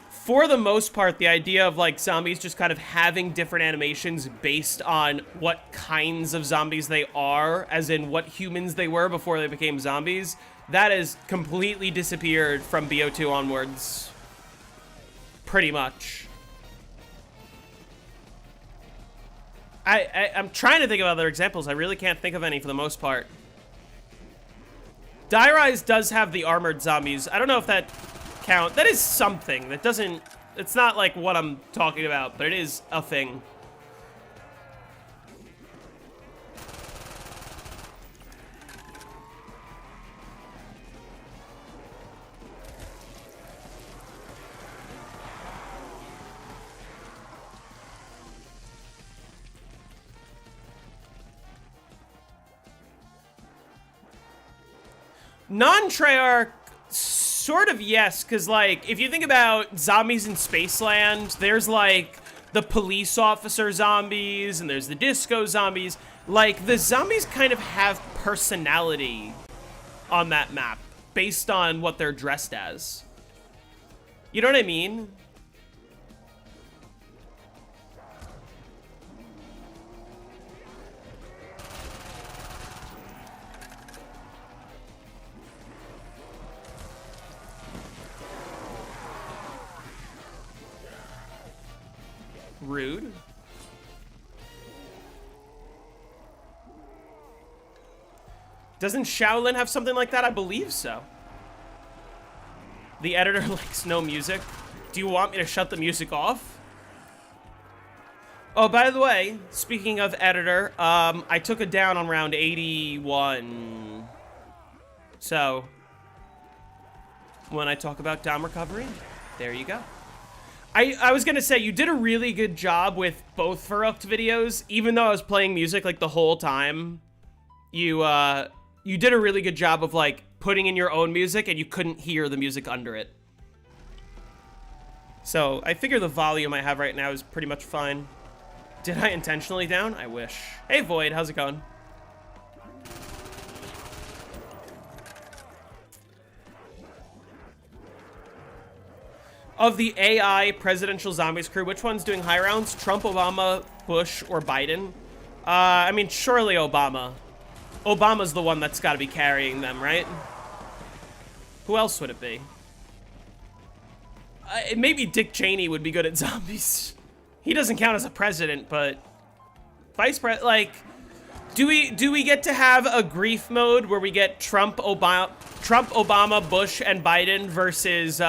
for the most part, the idea of, like, zombies just kind of having different animations based on what kinds of zombies they are, as in what humans they were before they became zombies, that has completely disappeared from BO2 onwards. Pretty much. I'm trying to think of other examples. I really can't think of any for the most part. Die Rise does have the armored zombies. I don't know if that count. That is something. That doesn't... It's not like what I'm talking about, but it is a thing. Non-Treyarch, sort of yes, because, like, if you think about zombies in Spaceland, there's, like, the police officer zombies, and there's the disco zombies. Like, the zombies kind of have personality on that map, based on what they're dressed as. You know what I mean? Rude. Doesn't Shaolin have something like that? I believe so. The editor likes no music. Do you want me to shut the music off? Oh, by the way, speaking of editor, I took it down on round 81. So, when I talk about Dom recovery, there you go. I was gonna say, you did a really good job with both Verrucht videos, even though I was playing music, like, the whole time. You did a really good job of, like, putting in your own music, and you couldn't hear the music under it. So, I figure the volume I have right now is pretty much fine. Did I intentionally down? I wish. Hey, Void, how's it going? Of the AI presidential zombies crew, which one's doing high rounds? Trump, Obama, Bush, or Biden? I mean, surely Obama. Obama's the one that's got to be carrying them, right? Who else would it be? Maybe Dick Cheney would be good at zombies. He doesn't count as a president, but vice president, like, do we get to have a grief mode where we get Trump, Obama, Bush, and Biden versus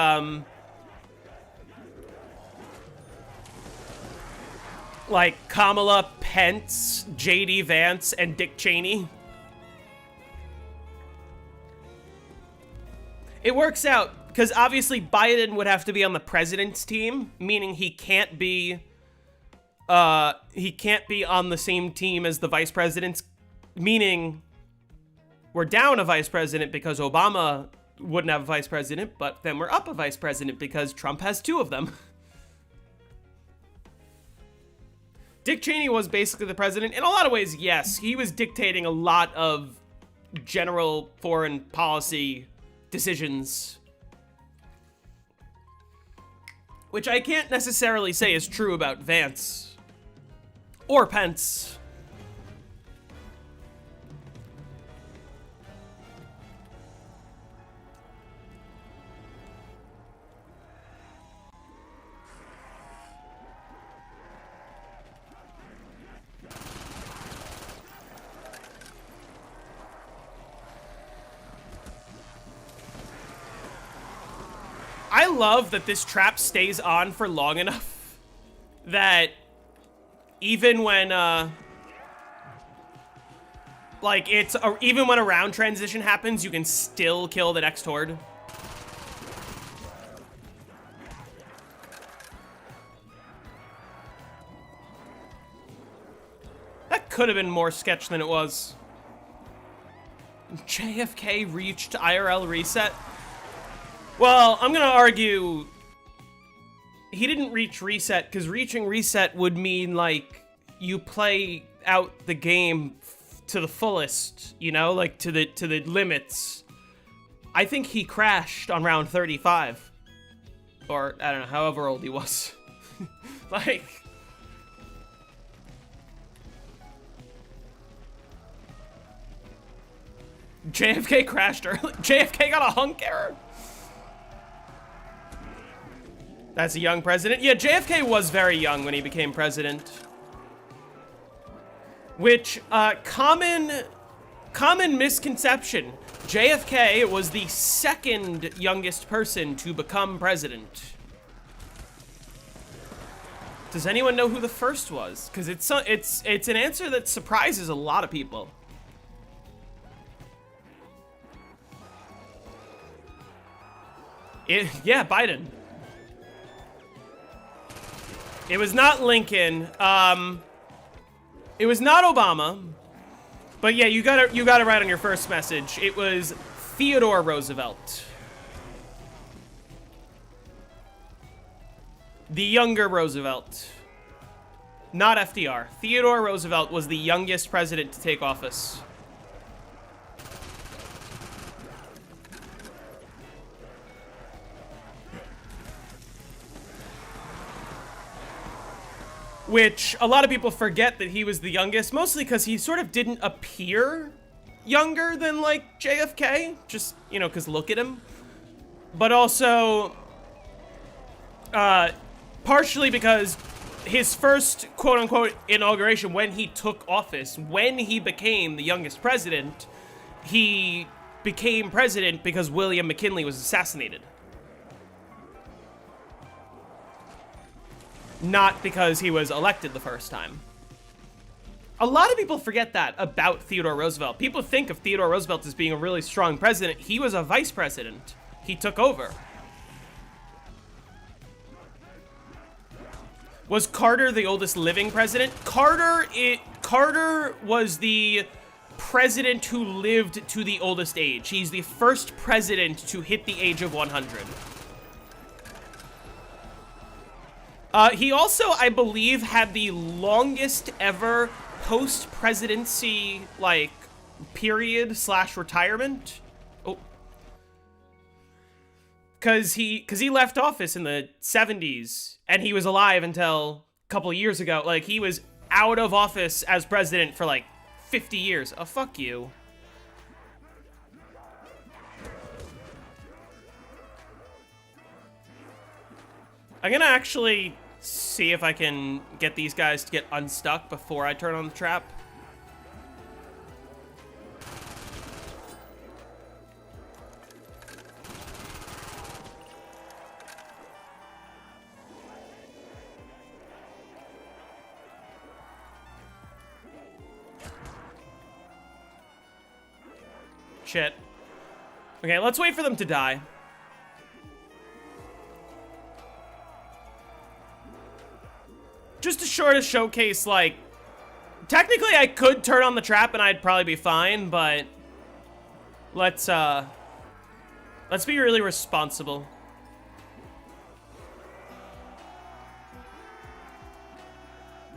like Kamala, Pence, JD Vance, and Dick Cheney? It works out, because obviously Biden would have to be on the president's team, meaning he can't be on the same team as the vice presidents, meaning we're down a vice president because Obama wouldn't have a vice president, but then we're up a vice president because Trump has 2 of them. Dick Cheney was basically the president. In a lot of ways, yes. He was dictating a lot of general foreign policy decisions, which I can't necessarily say is true about Vance or Pence. I love that this trap stays on for long enough that even when, like, even when a round transition happens, you can still kill the next horde. That could have been more sketch than it was. JFK reached IRL reset. Well, I'm gonna argue he didn't reach reset, because reaching reset would mean, like, you play out the game to the fullest, you know, like to the limits. I think he crashed on round 35, or I don't know, however old he was. Like, JFK crashed early. JFK got a hunk error. That's a young president. Yeah, JFK was very young when he became president. Which, common misconception. JFK was the second youngest person to become president. Does anyone know who the first was? Because it's an answer that surprises a lot of people. Yeah, Biden. It was not Lincoln. It was not Obama. But yeah, you got it right on your first message. It was Theodore Roosevelt. The younger Roosevelt. Not FDR. Theodore Roosevelt was the youngest president to take office. Which, a lot of people forget that he was the youngest, mostly because he sort of didn't appear younger than, like, JFK. Just, you know, because look at him. But also, partially because his first, quote-unquote, inauguration, when he took office, when he became the youngest president, he became president because William McKinley was assassinated. Not because he was elected the first time. A lot of people forget that about Theodore Roosevelt. People think of Theodore Roosevelt as being a really strong president. He was a vice president. He took over. Was Carter the oldest living president? Carter was the president who lived to the oldest age. He's the first president to hit the age of 100. He also, I believe, had the longest ever post-presidency, like, period / retirement. Oh. Cause he left office in the 70s, and he was alive until a couple years ago. Like, he was out of office as president for, like, 50 years. Oh, fuck you. I'm gonna actually see if I can get these guys to get unstuck before I turn on the trap. Shit. Okay, let's wait for them to die. Just to showcase, like, technically I could turn on the trap and I'd probably be fine, but let's be really responsible.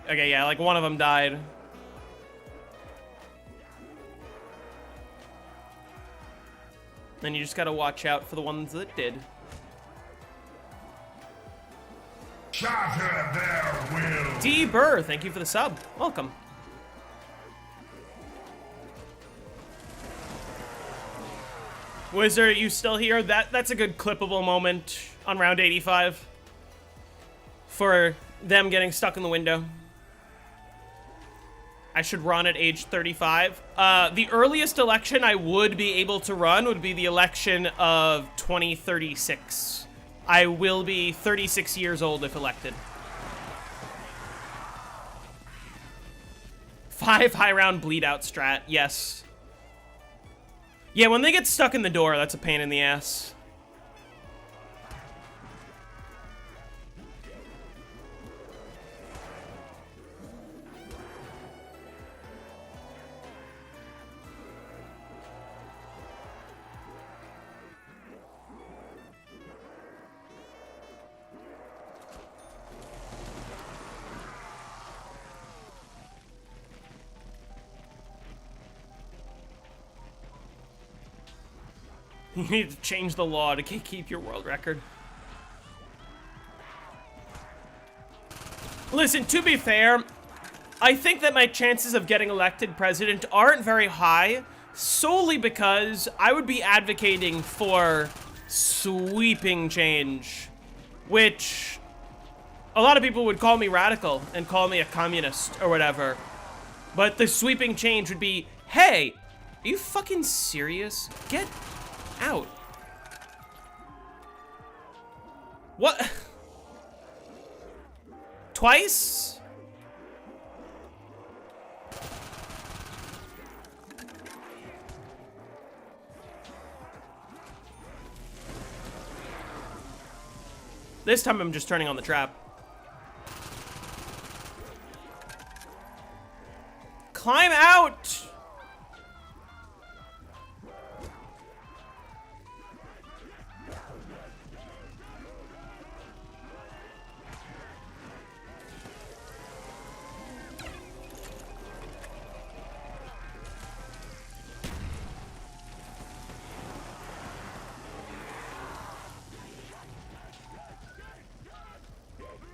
Okay, yeah, like one of them died. Then you just gotta watch out for the ones that did. Shatter their will. D. Burr, thank you for the sub. Welcome. Wizard, you still here? That's a good clippable moment on round 85 for them getting stuck in the window. I should run at age 35. The earliest election I would be able to run would be the election of 2036. I will be 36 years old if elected. 5 high round bleed out strat, yes. Yeah, when they get stuck in the door, that's a pain in the ass. You need to change the law to keep your world record. Listen, to be fair, I think that my chances of getting elected president aren't very high, solely because I would be advocating for sweeping change, which a lot of people would call me radical and call me a communist or whatever. But the sweeping change would be, hey, are you fucking serious? Get out. What? Twice? This time I'm just turning on the trap. Climb out!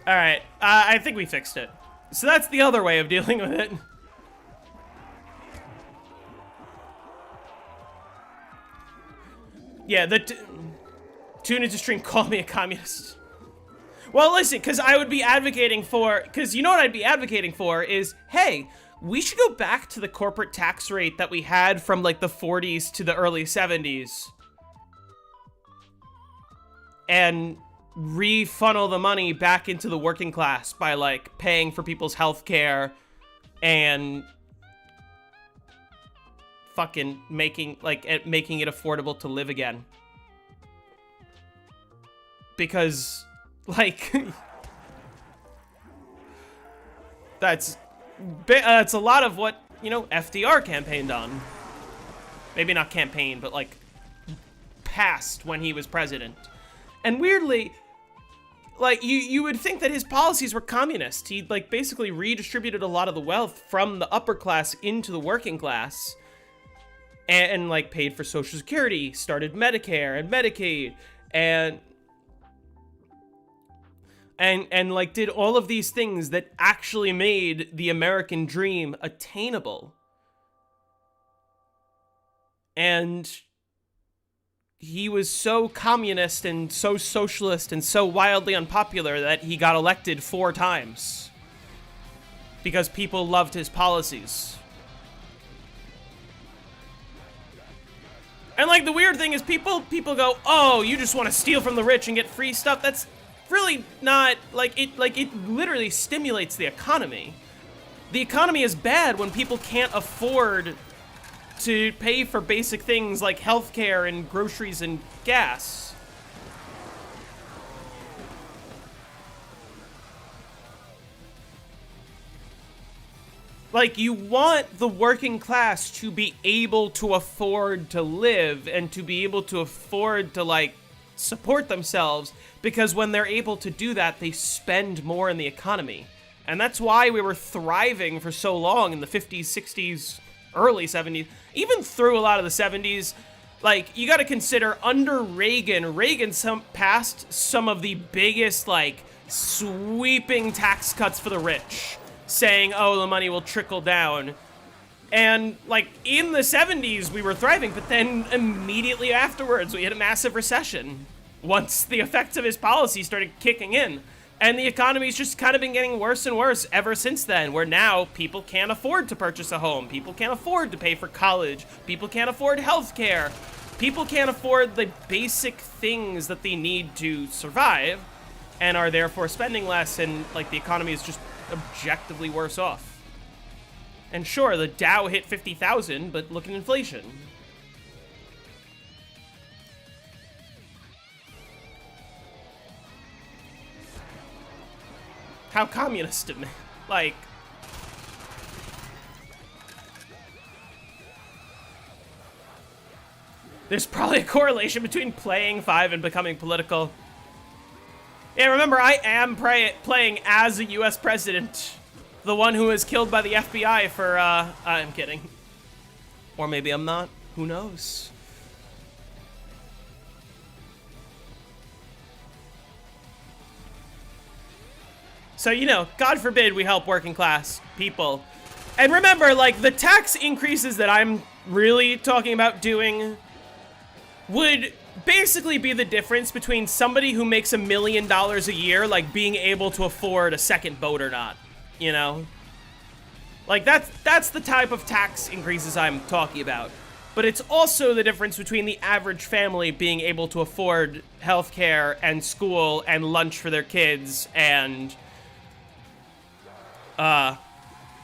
Alright, I think we fixed it. So that's the other way of dealing with it. Yeah, tune into stream, call me a communist. Well, listen, because I would be advocating for, because you know what I'd be advocating for is, hey, we should go back to the corporate tax rate that we had from like the 40s to the early 70s. And refunnel the money back into the working class by like paying for people's health care and fucking making it affordable to live again. Because like That's a lot of what, you know, FDR campaigned on. Maybe not campaigned, but like passed when he was president. And weirdly, like you would think that his policies were communist. He like basically redistributed a lot of the wealth from the upper class into the working class, and like paid for Social Security, started Medicare and Medicaid, and like did all of these things that actually made the American dream attainable. And he was so communist and so socialist and so wildly unpopular that he got elected 4 times because people loved his policies. And like the weird thing is people go, "Oh, you just want to steal from the rich and get free stuff." That's really not it literally stimulates the economy. The economy is bad when people can't afford to pay for basic things like healthcare and groceries and gas. Like, you want the working class to be able to afford to live and to be able to afford to, like, support themselves, because when they're able to do that, they spend more in the economy. And that's why we were thriving for so long in the 50s, 60s, early 70s, even through a lot of the 70s. Like, you gotta consider, under Reagan passed some of the biggest, like, sweeping tax cuts for the rich, saying, oh, the money will trickle down. And, like, in the 70s, we were thriving, but then immediately afterwards, we hit a massive recession once the effects of his policy started kicking in. And the economy's just kind of been getting worse and worse ever since then, where now people can't afford to purchase a home. People can't afford to pay for college. People can't afford healthcare. People can't afford the basic things that they need to survive, and are therefore spending less, and, like, the economy is just objectively worse off. And sure, the Dow hit 50,000, but look at inflation. How communist of me. Like, there's probably a correlation between playing 5 and becoming political. Yeah, remember, I am playing as a US president. The one who was killed by the FBI for, I'm kidding. Or maybe I'm not. Who knows? So, you know, God forbid we help working class people. And remember, like, the tax increases that I'm really talking about doing would basically be the difference between somebody who makes $1 million a year, like, being able to afford a second boat or not, you know? Like, that's the type of tax increases I'm talking about. But it's also the difference between the average family being able to afford healthcare and school and lunch for their kids and,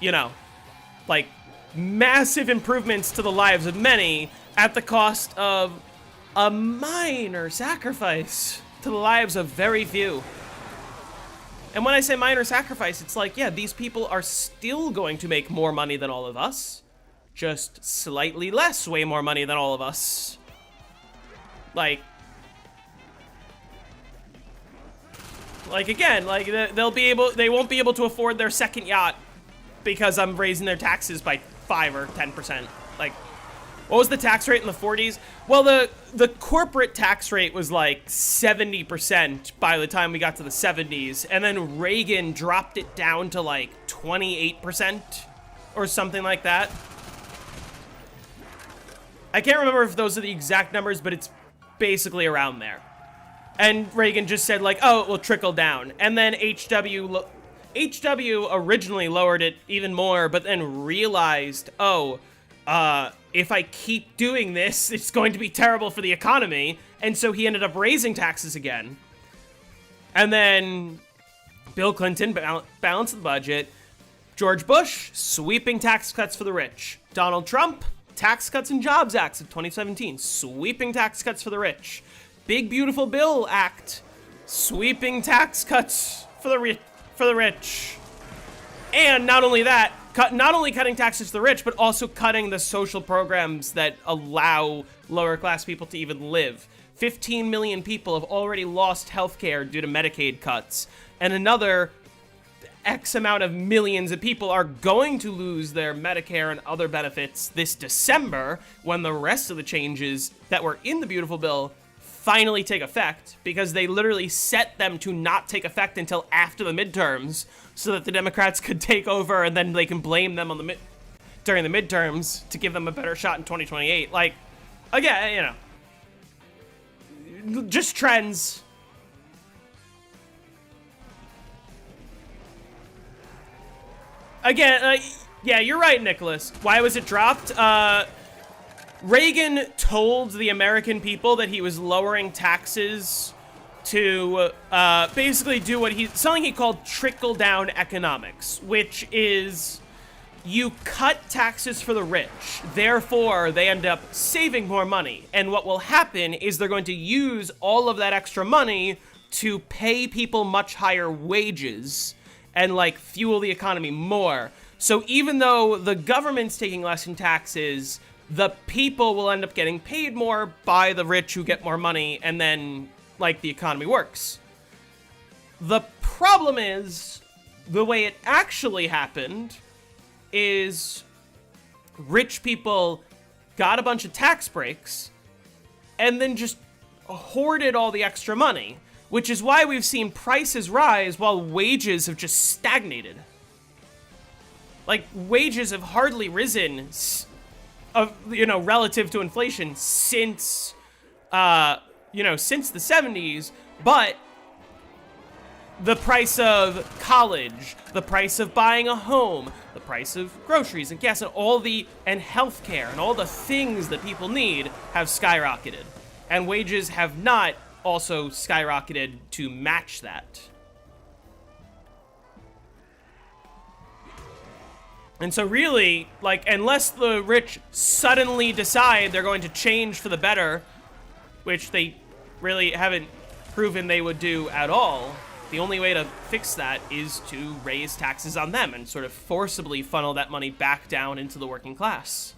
you know, like, massive improvements to the lives of many at the cost of a minor sacrifice to the lives of very few. And when I say minor sacrifice, it's like, yeah, these people are still going to make more money than all of us, just slightly less, way more money than all of us. Like again, like, they won't be able to afford their second yacht because I'm raising their taxes by 5 or 10%. Like, what was the tax rate in the 40s? Well, the corporate tax rate was like 70% by the time we got to the 70s, and then Reagan dropped it down to like 28% or something like that. I can't remember if those are the exact numbers, but it's basically around there. And Reagan just said, like, oh, it will trickle down. And then HW originally lowered it even more, but then realized, oh, if I keep doing this, it's going to be terrible for the economy. And so he ended up raising taxes again. And then Bill Clinton balanced the budget. George Bush, sweeping tax cuts for the rich. Donald Trump, Tax Cuts and Jobs Act of 2017, sweeping tax cuts for the rich. Big Beautiful Bill Act, sweeping tax cuts for the rich. And not only that, not only cutting taxes to the rich, but also cutting the social programs that allow lower class people to even live. 15 million people have already lost healthcare due to Medicaid cuts, and another X amount of millions of people are going to lose their Medicare and other benefits this December when the rest of the changes that were in the beautiful bill finally take effect, because they literally set them to not take effect until after the midterms so that the Democrats could take over and then they can blame them on during the midterms to give them a better shot in 2028. Like, again, you know, just trends. Again, yeah, you're right, Nicholas. Why was it dropped? Reagan told the American people that he was lowering taxes to basically do something he called trickle-down economics, which is you cut taxes for the rich, therefore they end up saving more money. And what will happen is they're going to use all of that extra money to pay people much higher wages and, like, fuel the economy more. So even though the government's taking less in taxes, the people will end up getting paid more by the rich who get more money, and then, like, the economy works. The problem is, the way it actually happened is rich people got a bunch of tax breaks and then just hoarded all the extra money, which is why we've seen prices rise while wages have just stagnated. Like, wages have hardly risen, relative to inflation since, since the 70s, but the price of college, the price of buying a home, the price of groceries and gas and healthcare and all the things that people need have skyrocketed. And wages have not also skyrocketed to match that. And so really, like, unless the rich suddenly decide they're going to change for the better, which they really haven't proven they would do at all, the only way to fix that is to raise taxes on them and sort of forcibly funnel that money back down into the working class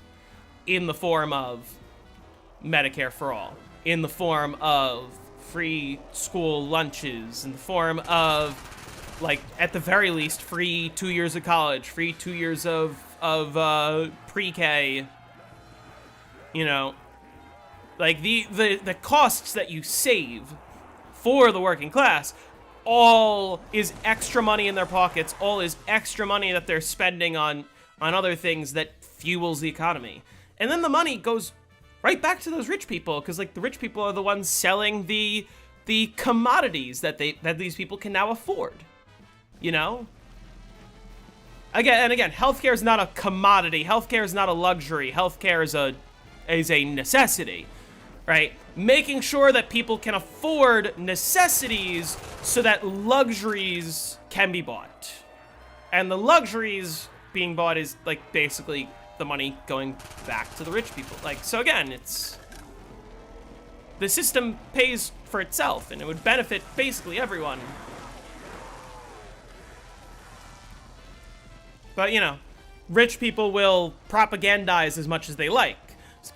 in the form of Medicare for all, in the form of free school lunches, in the form of, like, at the very least, free 2 years of college, free 2 years of pre-K, you know, like the costs that you save for the working class all is extra money in their pockets, all is extra money that they're spending on other things that fuels the economy. And then the money goes right back to those rich people, because, like, the rich people are the ones selling the commodities that these people can now afford. You know? Again, healthcare is not a commodity. Healthcare is not a luxury. Healthcare is a necessity, right? Making sure that people can afford necessities so that luxuries can be bought. And the luxuries being bought is, like, basically the money going back to the rich people. Like, so again, the system pays for itself, and it would benefit basically everyone. But, you know, rich people will propagandize as much as they like.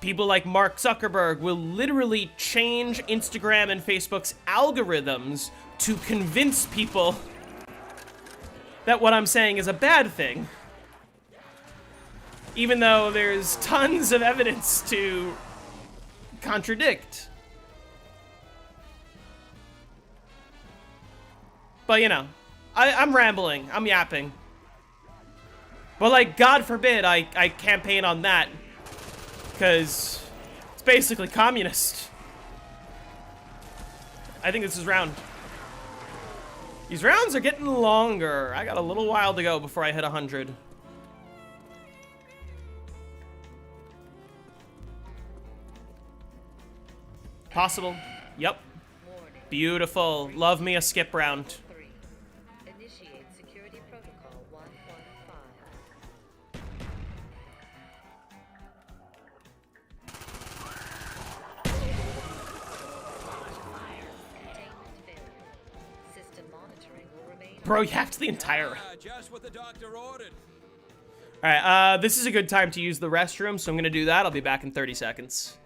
People like Mark Zuckerberg will literally change Instagram and Facebook's algorithms to convince people that what I'm saying is a bad thing. Even though there's tons of evidence to contradict. But, you know, I'm rambling. I'm yapping. But, like, God forbid I campaign on that. Because it's basically communist. I think this is round. These rounds are getting longer. I got a little while to go before I hit 100. Possible. Yep. Beautiful. Love me a skip round. Initiate security protocol 115. Containment failure. System monitoring will remain Bro, you have to the entire... Just what the doctor ordered. Alright, this is a good time to use the restroom, so I'm gonna do that. I'll be back in 30 seconds.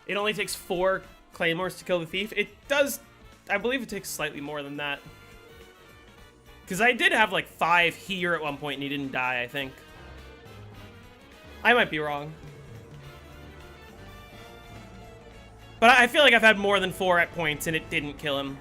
It only takes 4 claymores to kill the thief. It does, I believe it takes slightly more than that. Because I did have like 5 here at one point and he didn't die, I think. I might be wrong. But I feel like I've had more than 4 at points and it didn't kill him.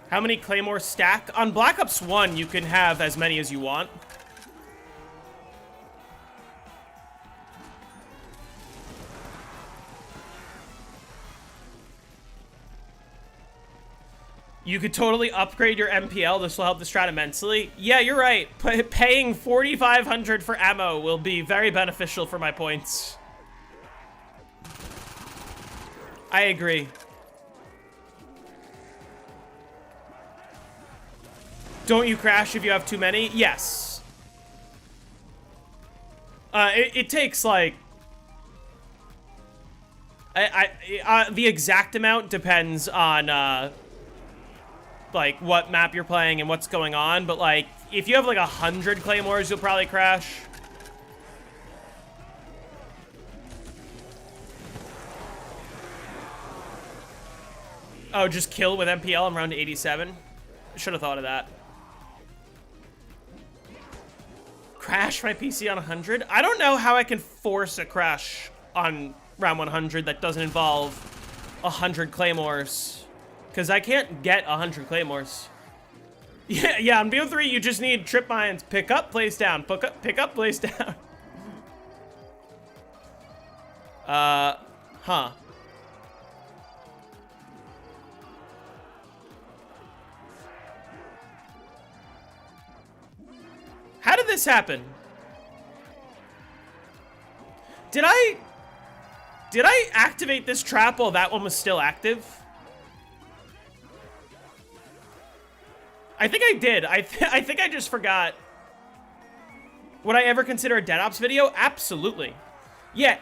How many claymores stack? On Black Ops 1, you can have as many as you want. You could totally upgrade your MPL. This will help the strat immensely. Yeah, you're right. Paying 4,500 for ammo will be very beneficial for my points. I agree. Don't you crash if you have too many? Yes. It takes like... the exact amount depends on like what map you're playing and what's going on, but like if you have like 100 claymores, you'll probably crash. Oh, just kill with MPL. I'm around 87. Should have thought of that. Crash my PC on 100? I don't know how I can force a crash on round 100 that doesn't involve 100 claymores. Because I can't get 100 claymores. Yeah, on BO3 you just need trip mines. Pick up, place down. Pick up, place down. Huh. How did this happen? Did I activate this trap while that one was still active? I think I did. I think I just forgot. Would I ever consider a Dead Ops video? Absolutely. Yeah,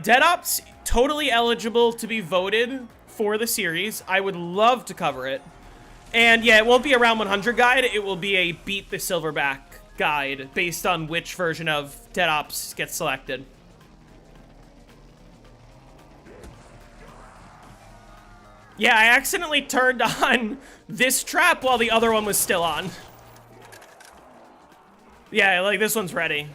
Dead Ops, totally eligible to be voted for the series. I would love to cover it. And yeah, it won't be a round 100 guide. It will be a beat the silverback guide based on which version of Dead Ops gets selected. Yeah, I accidentally turned on this trap while the other one was still on. Yeah, like this one's ready.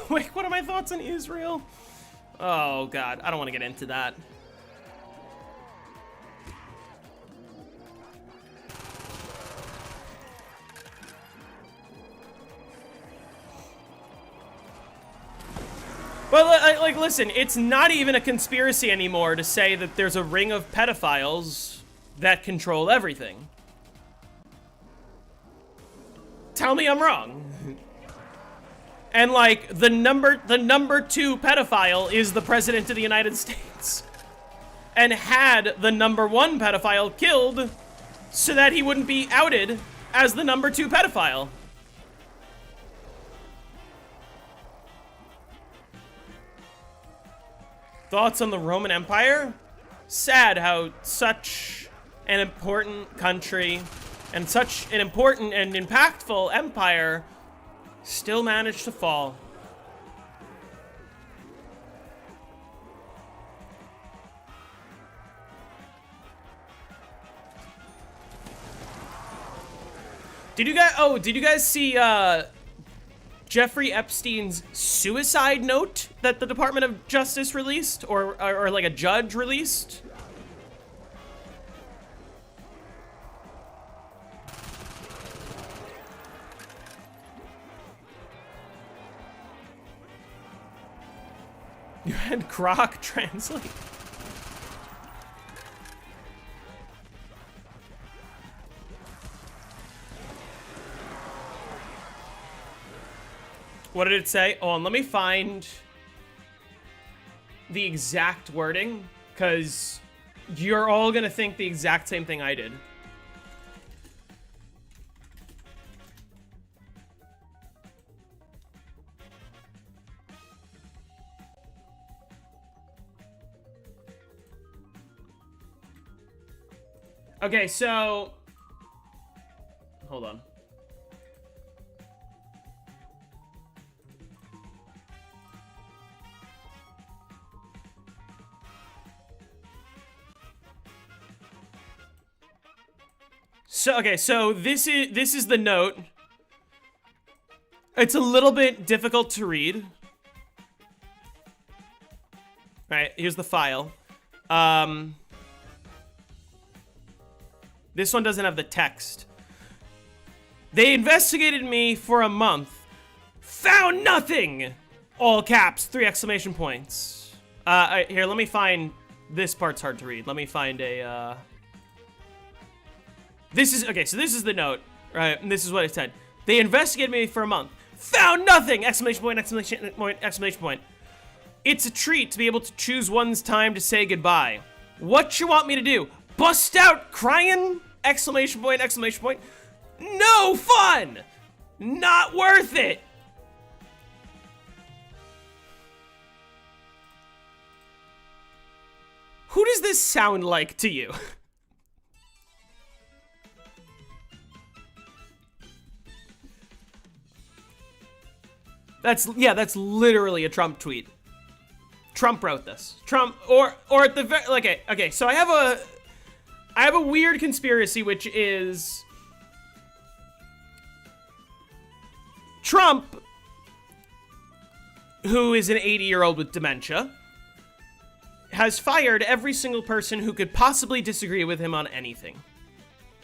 Wait, what are my thoughts on Israel? Oh god, I don't want to get into that. Well, like, listen, it's not even a conspiracy anymore to say that there's a ring of pedophiles that control everything. Tell me I'm wrong. And like the number 2 pedophile is the president of the United States. And had the number 1 pedophile killed so that he wouldn't be outed as the number 2 pedophile. Thoughts on the Roman Empire? Sad how such an important country and such an important and impactful empire still managed to fall. Did you guys see Jeffrey Epstein's suicide note that the Department of Justice released, or like a judge released? You had Grok translate? What did it say? Oh, and let me find the exact wording, because you're all gonna think the exact same thing I did. Okay, so hold on. So okay, so this is the note. It's a little bit difficult to read. All right, here's the file. This one doesn't have the text. They investigated me for a month. Found nothing! All caps, 3 exclamation points. Here, let me find... This part's hard to read. Let me find a, This is... Okay, so this is the note, right? And this is what it said. They investigated me for a month. Found nothing! Exclamation point, exclamation point, exclamation point. It's a treat to be able to choose one's time to say goodbye. What you want me to do? Bust out crying? Exclamation point, exclamation point. No fun! Not worth it! Who does this sound like to you? That's literally a Trump tweet. Trump wrote this. Trump, or at the very, okay, so I have a weird conspiracy, which is Trump, who is an 80-year-old with dementia, has fired every single person who could possibly disagree with him on anything,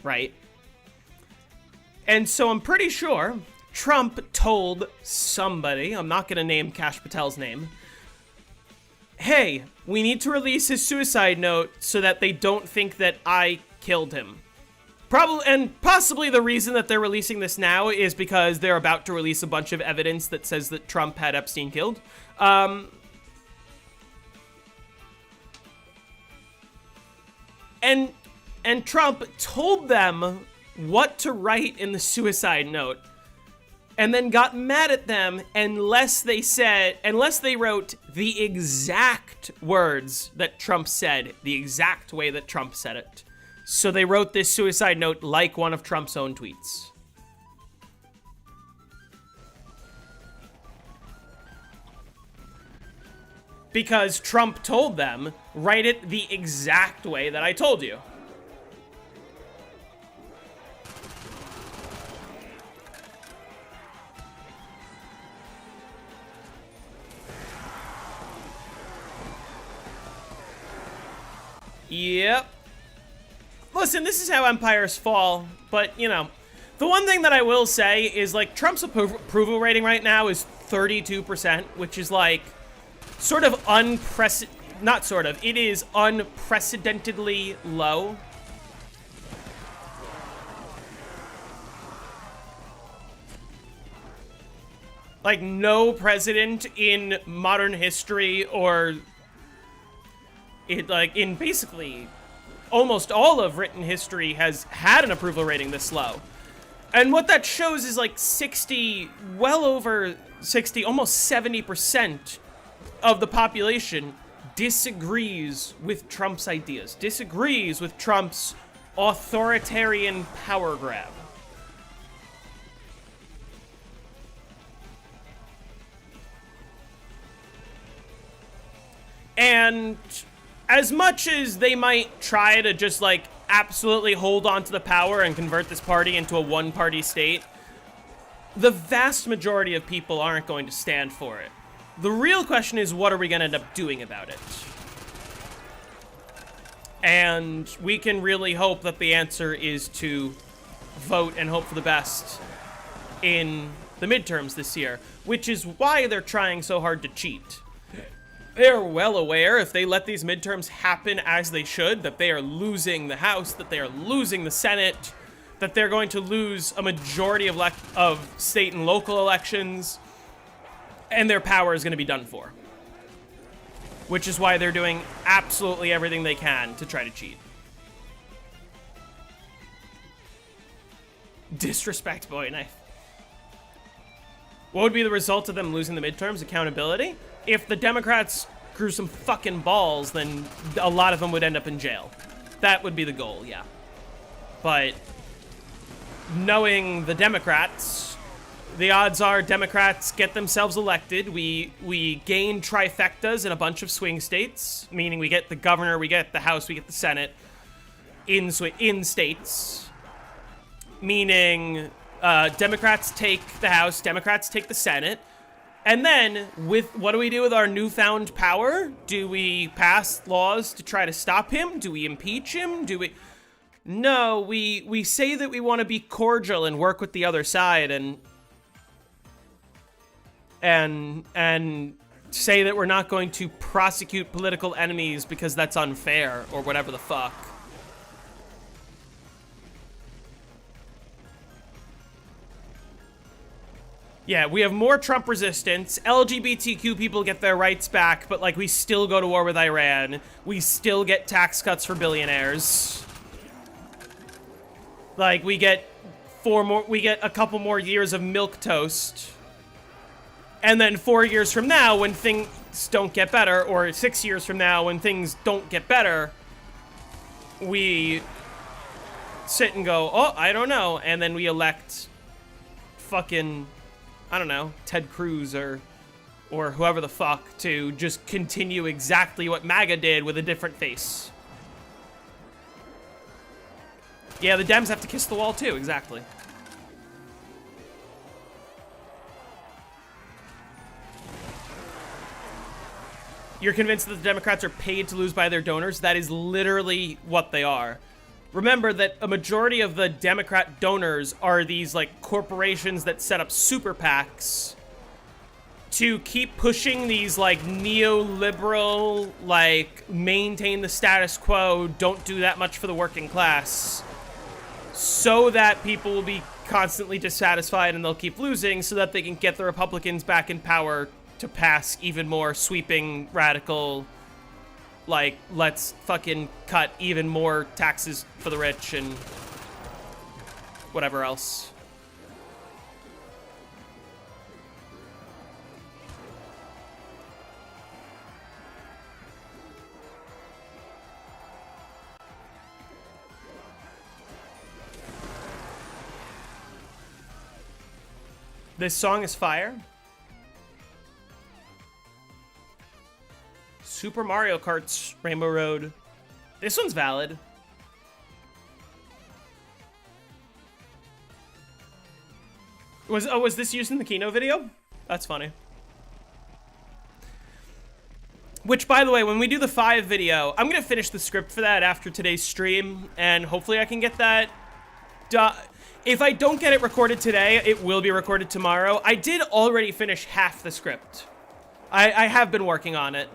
right? And so I'm pretty sure Trump told somebody, I'm not gonna name Kash Patel's name, hey, we need to release his suicide note so that they don't think that I killed him. Possibly the reason that they're releasing this now is because they're about to release a bunch of evidence that says that Trump had Epstein killed. And Trump told them what to write in the suicide note, and then got mad at them unless they wrote the exact words that Trump said, the exact way that Trump said it. So they wrote this suicide note like one of Trump's own tweets. Because Trump told them, write it the exact way that I told you. Yep. Listen, this is how empires fall, but, you know, the one thing that I will say is, like, Trump's approval rating right now is 32%, which is, like, sort of it is unprecedentedly low. Like, no president in modern history or in basically almost all of written history has had an approval rating this low. And what that shows is like 60, well over 60, almost 70% of the population disagrees with Trump's ideas, disagrees with Trump's authoritarian power grab. And as much as they might try to just like absolutely hold on to the power and convert this party into a one-party state, the vast majority of people aren't going to stand for it. The real question is, what are we going to end up doing about it? And we can really hope that the answer is to vote and hope for the best in the midterms this year, which is why they're trying so hard to cheat. They're well aware, if they let these midterms happen as they should, that they are losing the House, that they are losing the Senate, that they're going to lose a majority of state and local elections, and their power is going to be done for. Which is why they're doing absolutely everything they can to try to cheat. Disrespect, boy knife. What would be the result of them losing the midterms? Accountability? If the Democrats grew some fucking balls, then a lot of them would end up in jail. That would be the goal, yeah. But knowing the Democrats, the odds are Democrats get themselves elected. We gain trifectas in a bunch of swing states, meaning we get the governor, we get the House, we get the Senate in states. Meaning Democrats take the House, Democrats take the Senate. And then, what do we do with our newfound power? Do we pass laws to try to stop him? Do we impeach him? No, we say that we want to be cordial and work with the other side and say that we're not going to prosecute political enemies because that's unfair or whatever the fuck. Yeah, we have more Trump resistance. LGBTQ people get their rights back, but like we still go to war with Iran. We still get tax cuts for billionaires. Like we get a couple more years of milquetoast. And then 4 years from now, when things don't get better, or 6 years from now, when things don't get better, we sit and go, oh, I don't know. And then we elect fucking, I don't know, Ted Cruz or whoever the fuck to just continue exactly what MAGA did with a different face. Yeah, the Dems have to kiss the wall too, exactly. You're convinced that the Democrats are paid to lose by their donors? That is literally what they are. Remember that a majority of the Democrat donors are these, like, corporations that set up super PACs to keep pushing these, like, neoliberal, like, maintain the status quo, don't do that much for the working class, so that people will be constantly dissatisfied and they'll keep losing so that they can get the Republicans back in power to pass even more sweeping, radical, like, let's fucking cut even more taxes for the rich and whatever else. This song is fire. Super Mario Kart's Rainbow Road. This one's valid. Was this used in the Kino video? That's funny. Which, by the way, when we do the 5 video, I'm gonna finish the script for that after today's stream, and hopefully I can get that done. If I don't get it recorded today, it will be recorded tomorrow. I did already finish half the script. I have been working on it.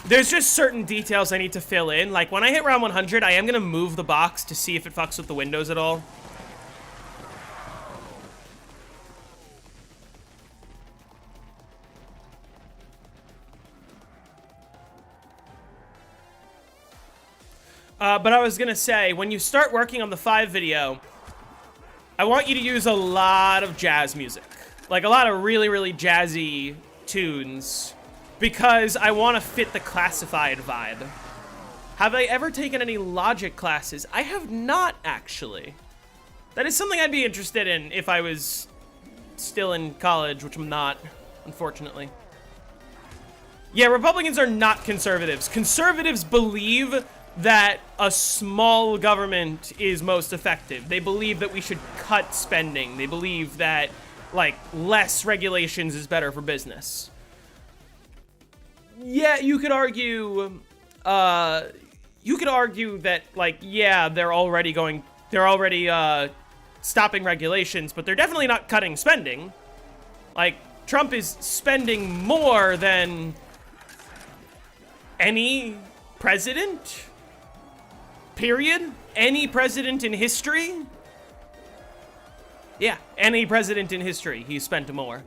There's just certain details I need to fill in. Like, when I hit round 100, I am going to move the box to see if it fucks with the windows at all. But I was gonna say, when you start working on the 5 video, I want you to use a lot of jazz music. Like a lot of really, really jazzy tunes. Because I want to fit the classified vibe. Have I ever taken any logic classes? I have not, actually. That is something I'd be interested in if I was still in college, which I'm not, unfortunately. Yeah, Republicans are not conservatives. Conservatives believe that a small government is most effective. They believe that we should cut spending. They believe that, like, less regulations is better for business. Yeah, you could argue that, like, yeah, they're already stopping regulations, but they're definitely not cutting spending. Like, Trump is spending more than any president, period. Any president in history. Yeah, any president in history, he's spent more.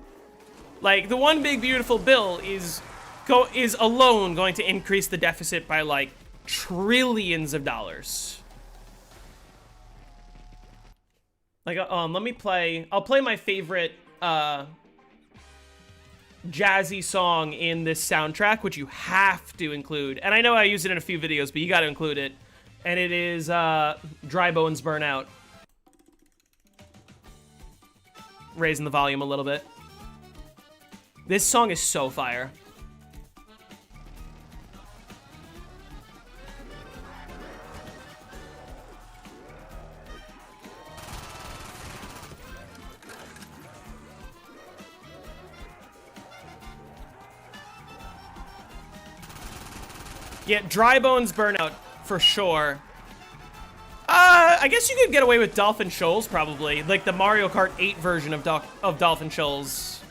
Like, the one big beautiful bill is alone going to increase the deficit by, like, trillions of dollars. Like, let me play, I'll play my favorite, jazzy song in this soundtrack, which you have to include. And I know I use it in a few videos, but you gotta include it. And it is, Dry Bones Burn Out. Raising the volume a little bit. This song is so fire. Yeah, Dry Bones Burnout, for sure. I guess you could get away with Dolphin Shoals, probably. Like the Mario Kart 8 version of Dolphin Shoals.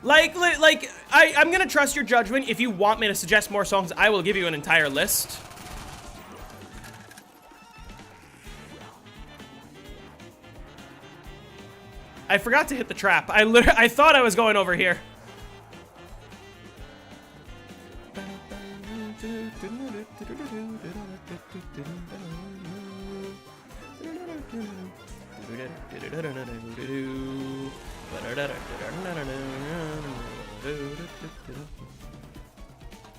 I'm gonna trust your judgment. If you want me to suggest more songs, I will give you an entire list. I forgot to hit the trap. I thought I was going over here.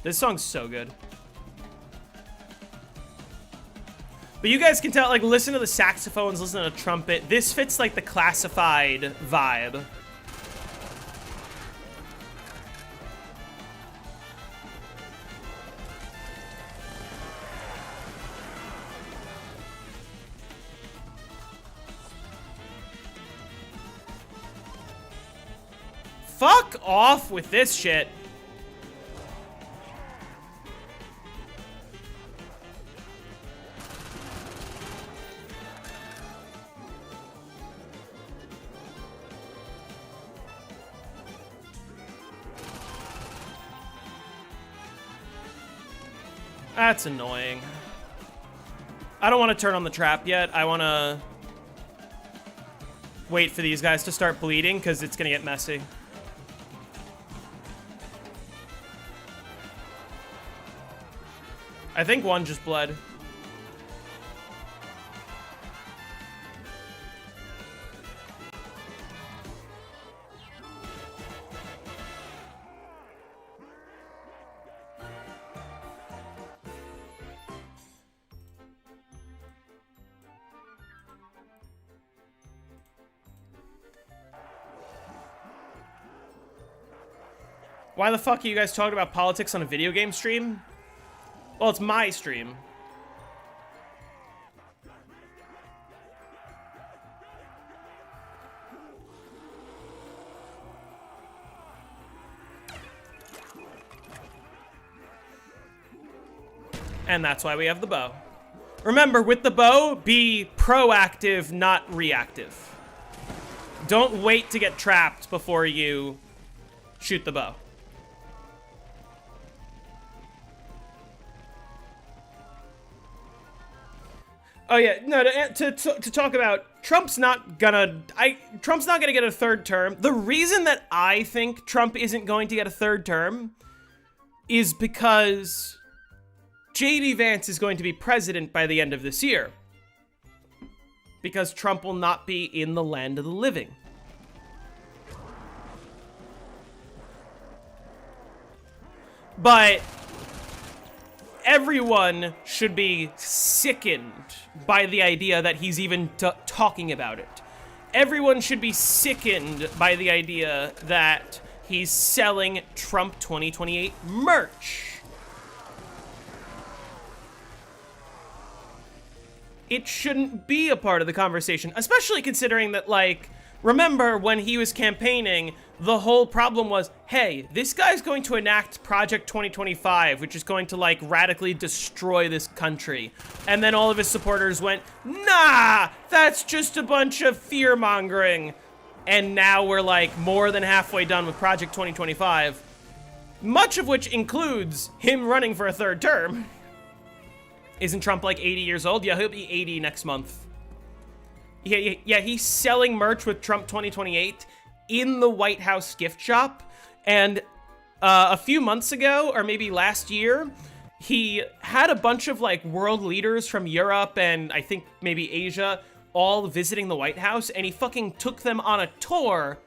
This song's so good. But you guys can tell, like, listen to the saxophones, listen to the trumpet. This fits, like, the classified vibe. Fuck off with this shit. That's annoying. I don't want to turn on the trap yet. I want to wait for these guys to start bleeding because it's going to get messy. I think one just bled. Why the fuck are you guys talking about politics on a video game stream? Well, it's my stream. And that's why we have the bow. Remember, with the bow, be proactive, not reactive. Don't wait to get trapped before you shoot the bow. Oh yeah, no. To talk about Trump's not gonna get a third term. The reason that I think Trump isn't going to get a third term is because J.D. Vance is going to be president by the end of this year. Because Trump will not be in the land of the living. But everyone should be sickened by the idea that he's even talking about it. Everyone should be sickened by the idea that he's selling Trump 2028 merch. It shouldn't be a part of the conversation, especially considering that, like, remember when he was campaigning, the whole problem was, hey, this guy's going to enact Project 2025, which is going to, like, radically destroy this country. And then all of his supporters went, nah, that's just a bunch of fear-mongering. And now we're, like, more than halfway done with Project 2025, much of which includes him running for a third term. Isn't Trump like 80 years old? Yeah, he'll be 80 next month. Yeah, he's selling merch with Trump 2028 in the White House gift shop. And a few months ago, or maybe last year, he had a bunch of like world leaders from Europe and I think maybe Asia all visiting the White House. And he fucking took them on a tour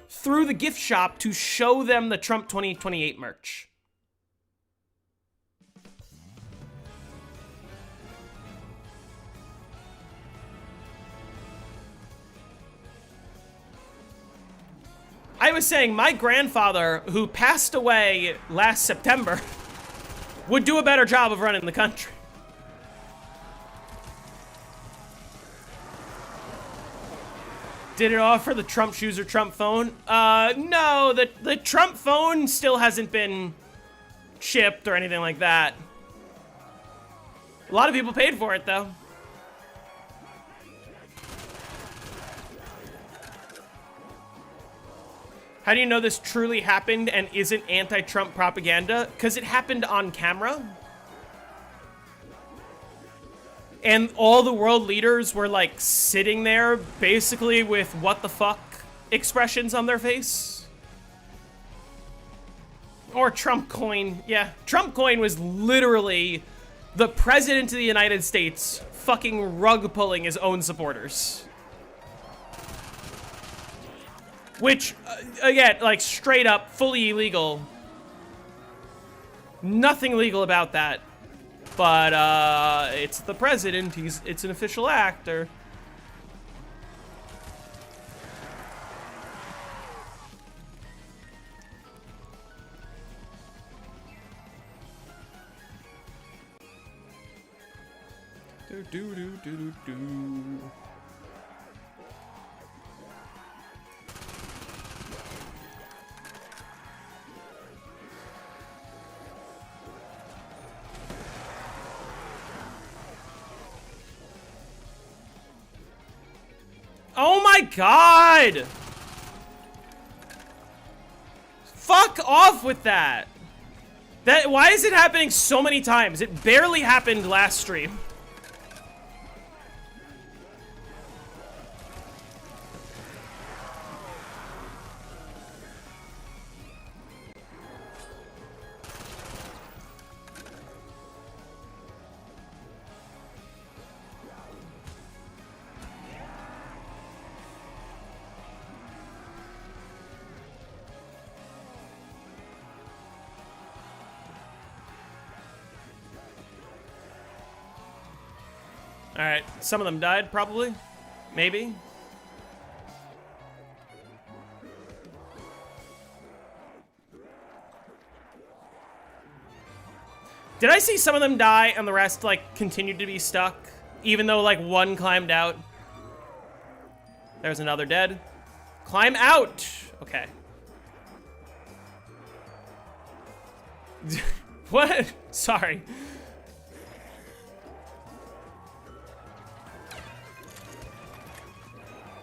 through the gift shop to show them the Trump 2028 merch. I was saying my grandfather, who passed away last September, would do a better job of running the country. Did it offer the Trump shoes or Trump phone? No, the Trump phone still hasn't been shipped or anything like that. A lot of people paid for it, though. How do you know this truly happened and isn't anti-Trump propaganda? Because it happened on camera. And all the world leaders were like sitting there basically with what the fuck expressions on their face. Or Trump coin. Yeah, Trump coin was literally the president of the United States fucking rug pulling his own supporters. Which, again, like, straight up, fully illegal. Nothing legal about that. But, it's the president. It's an official act, or... Do-do-do-do-do-do. Oh my god! Fuck off with that! Why is it happening so many times? It barely happened last stream. Alright, some of them died, probably. Maybe. Did I see some of them die and the rest, like, continued to be stuck? Even though, like, one climbed out? There's another dead. Climb out! Okay. What? Sorry.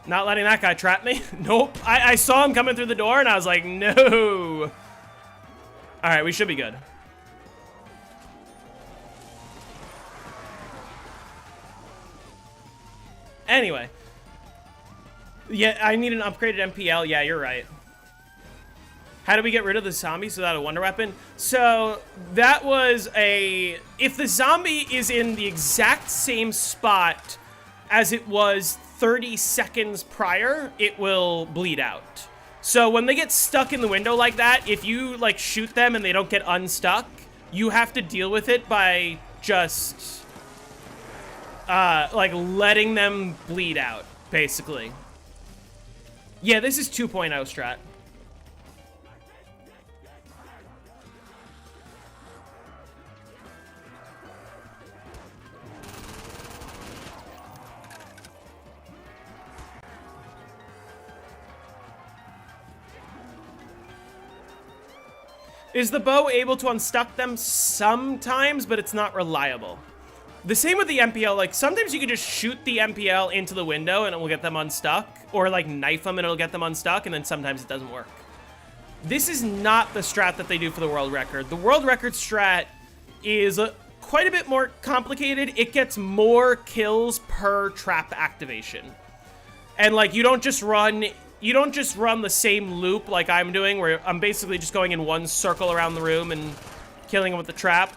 Not letting that guy trap me. Nope. I saw him coming through the door and I was like, no. All right, we should be good. Anyway. Yeah, I need an upgraded MPL. Yeah, you're right. How do we get rid of the zombies without a wonder weapon? So that was a... If the zombie is in the exact same spot as it was 30 seconds prior, it will bleed out. So when they get stuck in the window like that, if you like shoot them and they don't get unstuck, you have to deal with it by just like letting them bleed out, basically. Yeah, this is 2.0 strat. Is the bow able to unstuck them? Sometimes, but it's not reliable. The same with the MPL, like sometimes you can just shoot the MPL into the window and it will get them unstuck, or like knife them and it'll get them unstuck, and then sometimes it doesn't work. This is not the strat that they do for the world record. The world record strat is quite a bit more complicated. It gets more kills per trap activation. And like you don't just run the same loop like I'm doing, where I'm basically just going in one circle around the room and killing them with the trap.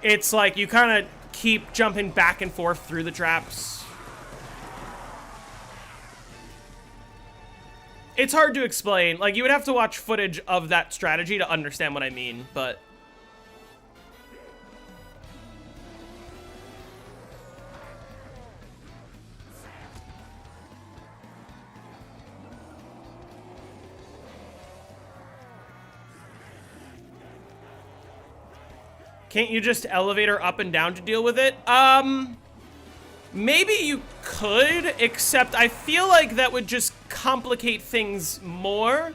It's like you kind of keep jumping back and forth through the traps. It's hard to explain. Like, you would have to watch footage of that strategy to understand what I mean, but... Can't you just elevator up and down to deal with it? Maybe you could, except I feel like that would just complicate things more.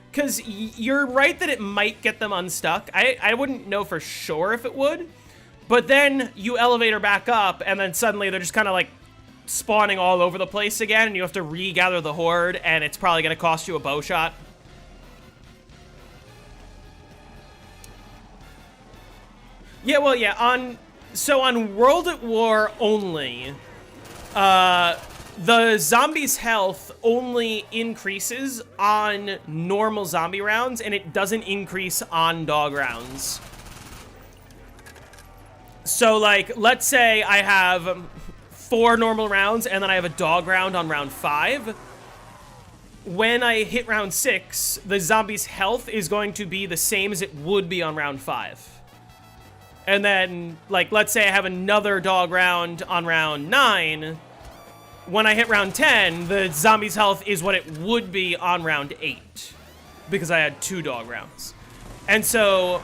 Because you're right that it might get them unstuck. I wouldn't know for sure if it would. But then you elevator back up, and then suddenly they're just kind of like spawning all over the place again, and you have to regather the horde, and it's probably going to cost you a bow shot. Yeah, well, yeah, on World at War only, the zombies' health only increases on normal zombie rounds, and it doesn't increase on dog rounds. So, like, let's say I have 4 normal rounds, and then I have a dog round on round 5. When I hit round 6, the zombies' health is going to be the same as it would be on round 5. And then, like, let's say I have another dog round on round 9. When I hit round 10, the zombie's health is what it would be on round 8. Because I had 2 dog rounds. And so,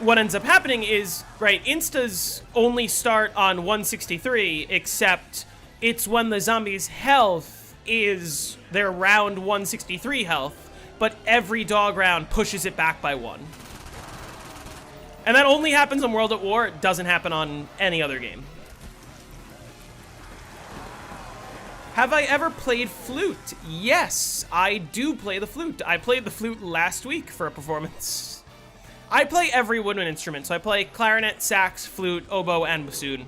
what ends up happening is, right, instas only start on 163, except it's when the zombie's health is their round 163 health, but every dog round pushes it back by 1. And that only happens on World at War. It doesn't happen on any other game. Have I ever played flute? Yes, I do play the flute. I played the flute last week for a performance. I play every woodwind instrument, so I play clarinet, sax, flute, oboe, and bassoon.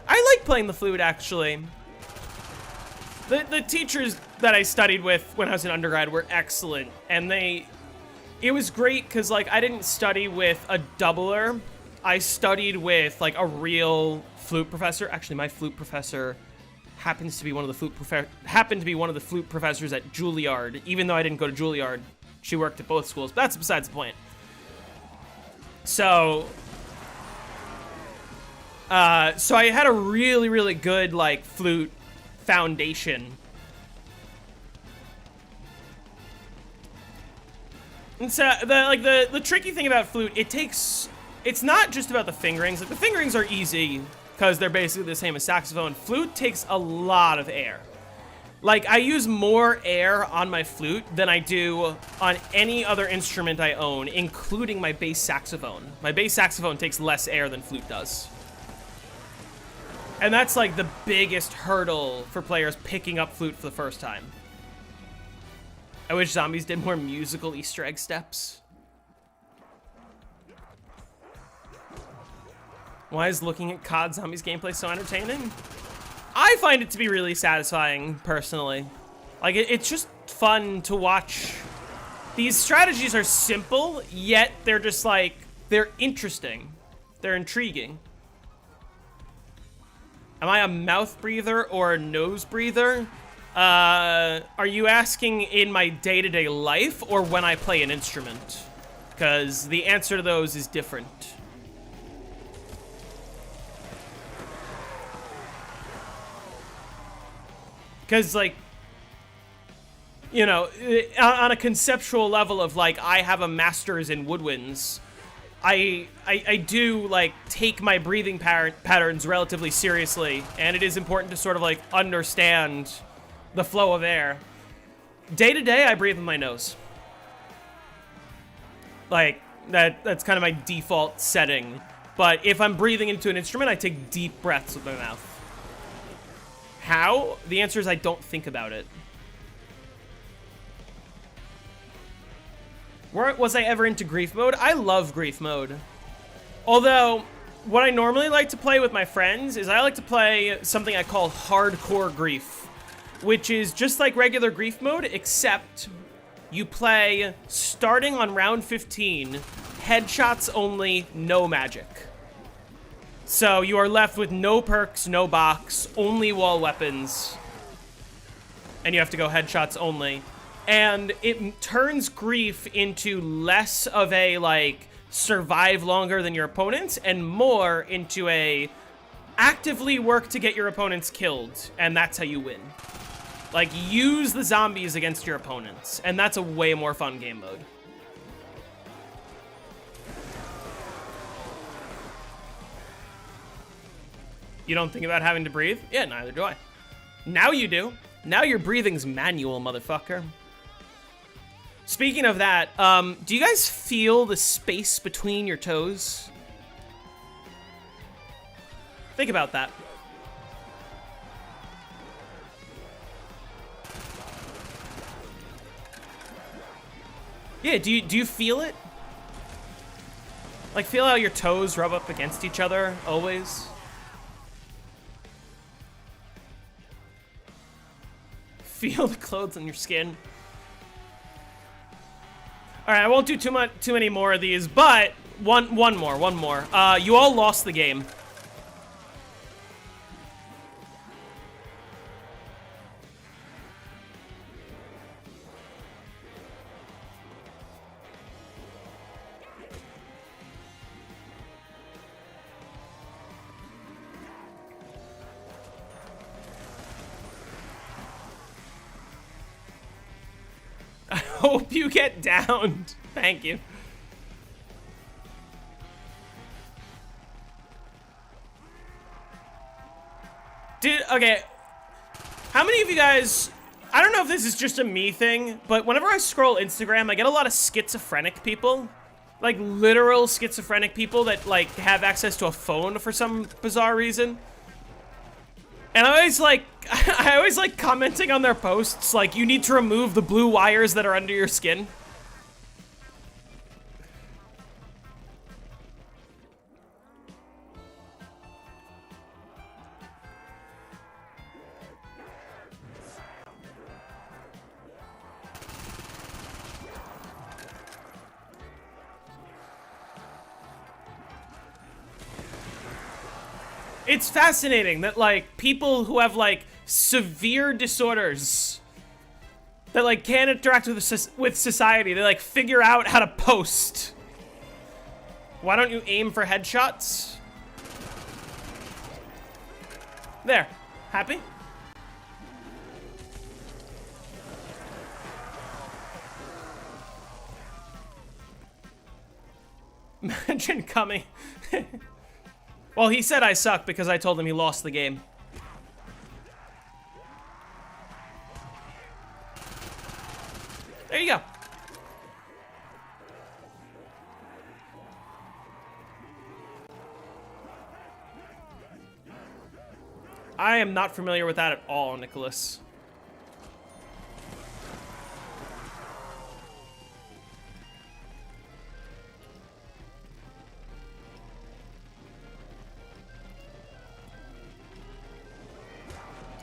I like playing the flute, actually. The teachers that I studied with when I was in undergrad were excellent, and it was great because, like, I didn't study with a doubler. I studied with, like, a real flute professor. Actually, my flute professor happens to be one of the flute professors at Juilliard. Even though I didn't go to Juilliard, she worked at both schools. But that's besides the point. So I had a really, really good, like, flute foundation. And so, the tricky thing about flute, it's not just about the fingerings. Like, the fingerings are easy, because they're basically the same as saxophone. Flute takes a lot of air. Like, I use more air on my flute than I do on any other instrument I own, including my bass saxophone. My bass saxophone takes less air than flute does. And that's, like, the biggest hurdle for players picking up flute for the first time. I wish zombies did more musical Easter egg steps. Why is looking at COD Zombies gameplay so entertaining? I find it to be really satisfying, personally. Like, it's just fun to watch. These strategies are simple, yet they're just like, they're interesting. They're intriguing. Am I a mouth breather or a nose breather? Are you asking in my day-to-day life or when I play an instrument? Because the answer to those is different. Because, like, you know, on a conceptual level of, like, I have a master's in woodwinds, I do, like, take my breathing patterns relatively seriously, and it is important to sort of, like, understand the flow of air. Day to day, I breathe with my nose. Like, that's kind of my default setting. But if I'm breathing into an instrument, I take deep breaths with my mouth. How? The answer is I don't think about it. Was I ever into grief mode? I love grief mode. Although, what I normally like to play with my friends is I like to play something I call hardcore grief, which is just like regular grief mode, except you play starting on round 15, headshots only, no magic. So you are left with no perks, no box, only wall weapons, and you have to go headshots only. And it turns grief into less of a, like, survive longer than your opponents and more into a actively work to get your opponents killed, and that's how you win. Like, use the zombies against your opponents, and that's a way more fun game mode. You don't think about having to breathe? Yeah, neither do I. Now you do. Now your breathing's manual, motherfucker. Speaking of that, do you guys feel the space between your toes? Think about that. Yeah, do you feel it? Like, feel how your toes rub up against each other, always? Feel the clothes on your skin. All right, I won't do too many more of these, but one more. You all lost the game. Hope you get downed. Thank you. Dude, okay. How many of you guys... I don't know if this is just a me thing, but whenever I scroll Instagram, I get a lot of schizophrenic people. Like, literal schizophrenic people that, like, have access to a phone for some bizarre reason. And I always like commenting on their posts, like, you need to remove the blue wires that are under your skin. It's fascinating that, like, people who have, like, severe disorders that, like, can't interact with society, they, like, figure out how to post. Why don't you aim for headshots? There. Happy? Imagine coming. Well, he said I suck because I told him he lost the game. There you go. I am not familiar with that at all, Nicholas.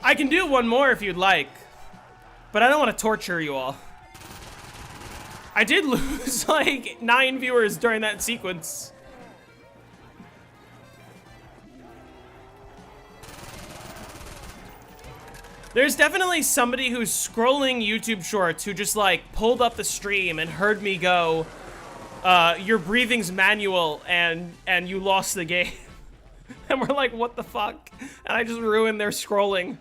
I can do one more if you'd like, but I don't want to torture you all. I did lose like 9 viewers during that sequence. There's definitely somebody who's scrolling YouTube shorts who just like pulled up the stream and heard me go, your breathing's manual and you lost the game. And we're like, what the fuck? And I just ruined their scrolling.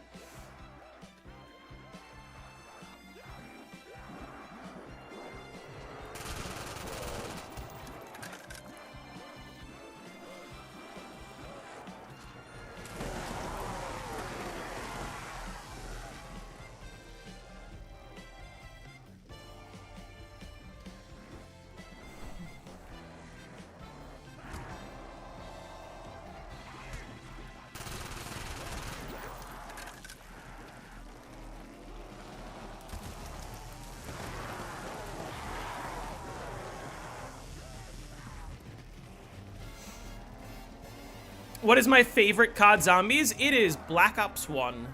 What is my favorite COD Zombies? It is Black Ops 1.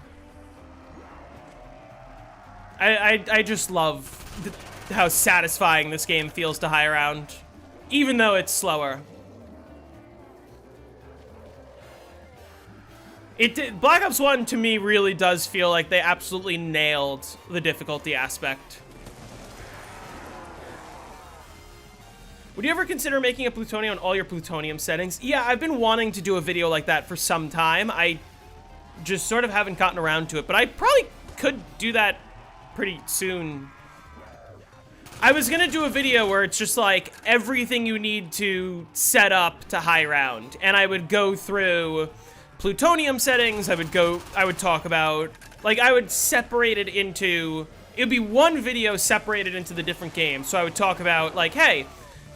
I just love how satisfying this game feels to high round, even though it's slower. Black Ops 1 to me really does feel like they absolutely nailed the difficulty aspect. Would you ever consider making a plutonium on all your plutonium settings? Yeah, I've been wanting to do a video like that for some time. I just sort of haven't gotten around to it, but I probably could do that pretty soon. I was gonna do a video where it's just like everything you need to set up to high round, and I would go through plutonium settings. I would talk about, like, I would separate it into, it would be one video separated into the different games. So I would talk about, like, hey,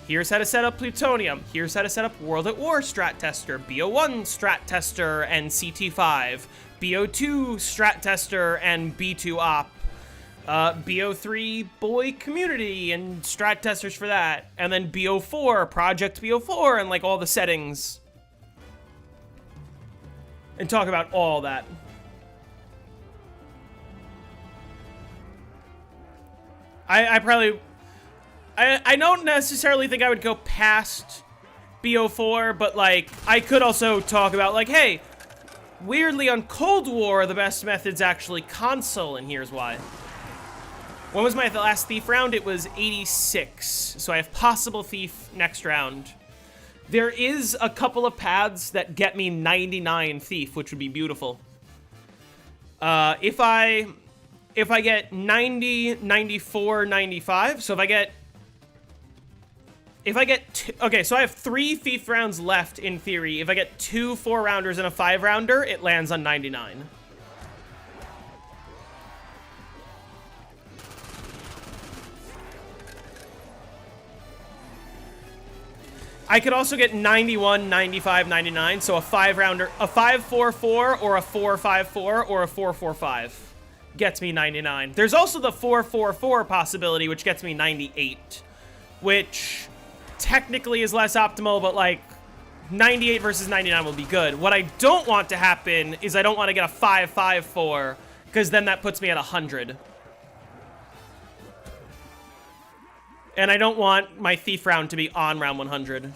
here's how to set up plutonium. Here's how to set up World at War strat tester, BO1 strat tester, and CT5, BO2 strat tester, and B2 op, BO3 boy community and strat testers for that, and then BO4 project BO4 and like all the settings, and talk about all that. I don't necessarily think I would go past BO4, but, like, I could also talk about, like, hey, weirdly on Cold War, the best method's actually console, and here's why. When was my last Thief round? It was 86, so I have possible Thief next round. There is a couple of paths that get me 99 Thief, which would be beautiful. If I get 90, 94, 95, so if I get okay, so I have 3 Thief rounds left in theory. If I get 2 4-rounders and a 5-rounder, it lands on 99. I could also get 91, 95, 99, so a 5-rounder, a 5-4-4 or a 4-5-4 or a 4-4-5 gets me 99. There's also the 4-4-4 possibility, which gets me 98, which technically is less optimal, but like 98 versus 99 will be good. What I don't want to happen is I don't want to get a 5-5-4, because then that puts me at 100. And I don't want my Thief round to be on round 100.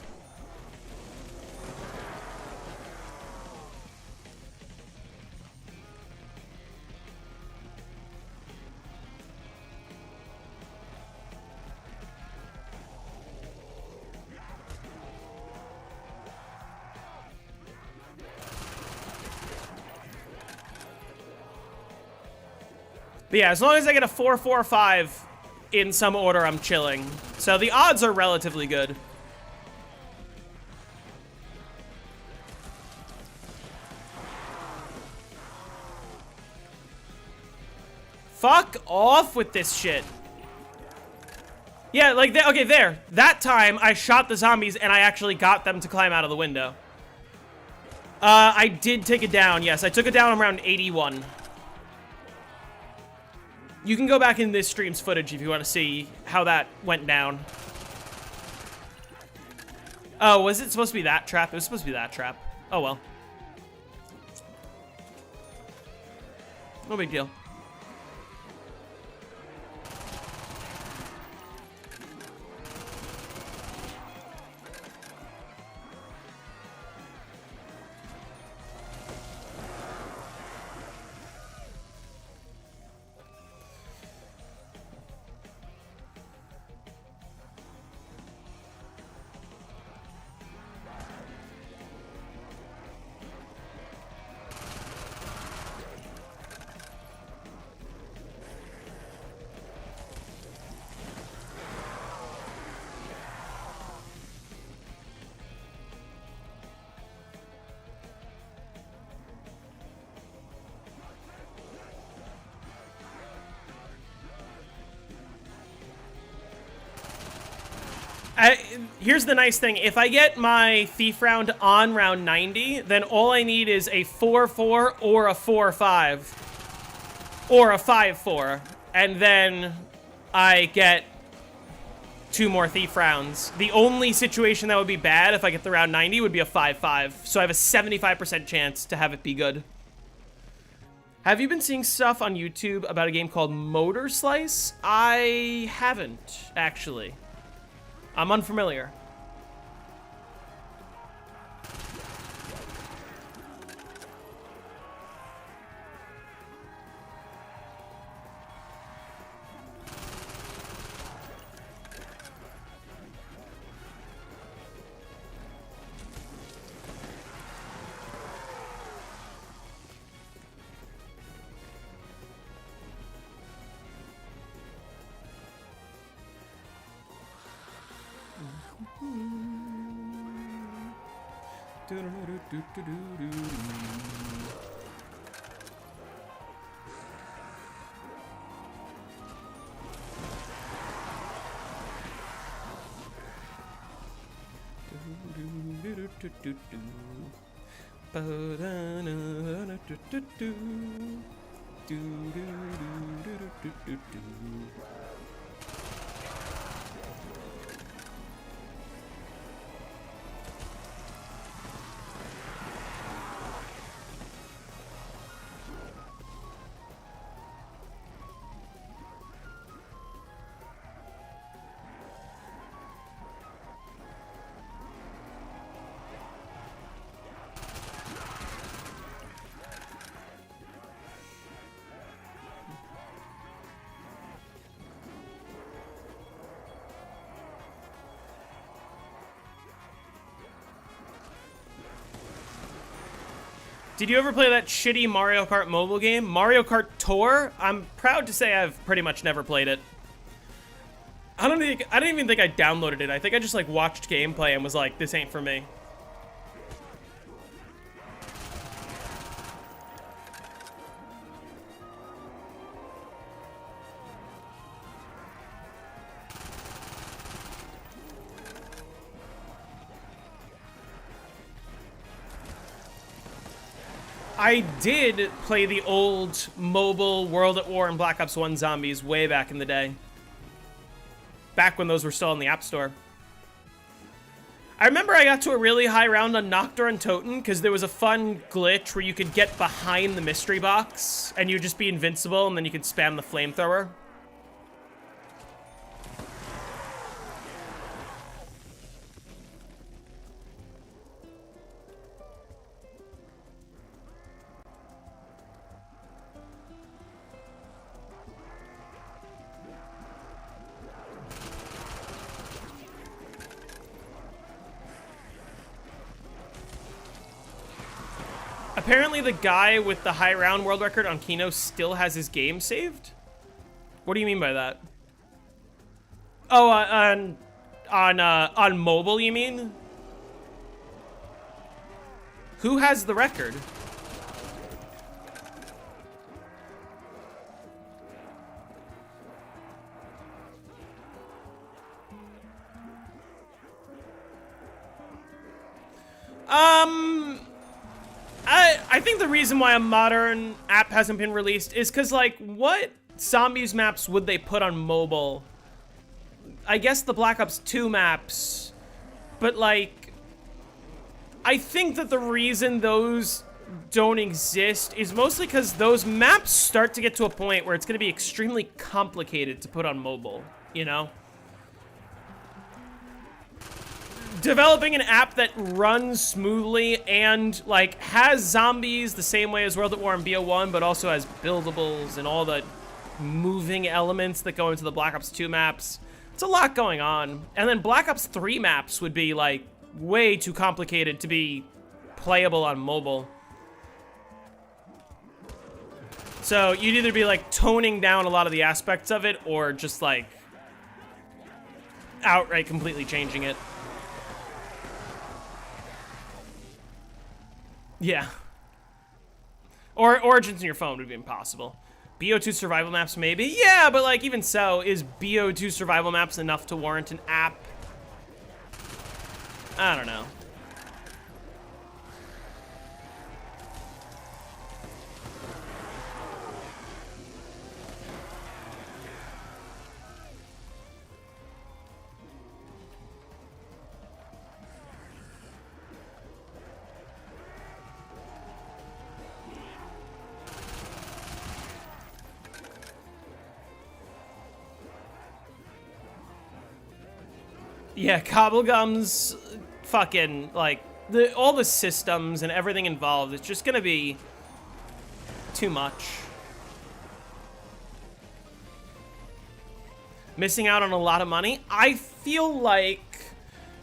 But yeah, as long as I get a 4-4-5 in some order, I'm chilling. So the odds are relatively good. Fuck off with this shit. Yeah, like, okay, there. That time, I shot the zombies and I actually got them to climb out of the window. I did take it down, yes. I took it down around 81. You can go back in this stream's footage if you want to see how that went down. Oh, was it supposed to be that trap? It was supposed to be that trap. Oh, well. No big deal. Here's the nice thing. If I get my thief round on round 90, then all I need is a 4-4 or a 4-5 or a 5-4, and then I get 2 more thief rounds. The only situation that would be bad if I get the round 90 would be a 5-5, so I have a 75% chance to have it be good. Have you been seeing stuff on YouTube about a game called Motor Slice? I haven't, actually. I'm unfamiliar. Did you ever play that shitty Mario Kart mobile game? Mario Kart Tour? I'm proud to say I've pretty much never played it. I don't even think I downloaded it. I think I just like watched gameplay and was like, this ain't for me. I did play the old mobile World at War and Black Ops 1 zombies way back in the day. Back when those were still in the App Store. I remember I got to a really high round on Noctur and Toten because there was a fun glitch where you could get behind the mystery box and you'd just be invincible and then you could spam the flamethrower. Apparently the guy with the high round world record on Kino still has his game saved? What do you mean by that? Oh, on mobile, you mean? Who has the record? I think the reason why a modern app hasn't been released is because, like, what zombies maps would they put on mobile? I guess the Black Ops 2 maps, but, like, I think that the reason those don't exist is mostly because those maps start to get to a point where it's going to be extremely complicated to put on mobile, you know? Developing an app that runs smoothly and, like, has zombies the same way as World at War and BO1, but also has buildables and all the moving elements that go into the Black Ops 2 maps. It's a lot going on. And then Black Ops 3 maps would be, like, way too complicated to be playable on mobile. So you'd either be, like, toning down a lot of the aspects of it or just, like, outright completely changing it. Yeah. Or Origins in your phone would be impossible. BO2 survival maps, maybe? Yeah, but, like, even so, is BO2 survival maps enough to warrant an app? I don't know. Yeah, Cobblegum's fucking, like, all the systems and everything involved, it's just gonna be too much. Missing out on a lot of money? I feel like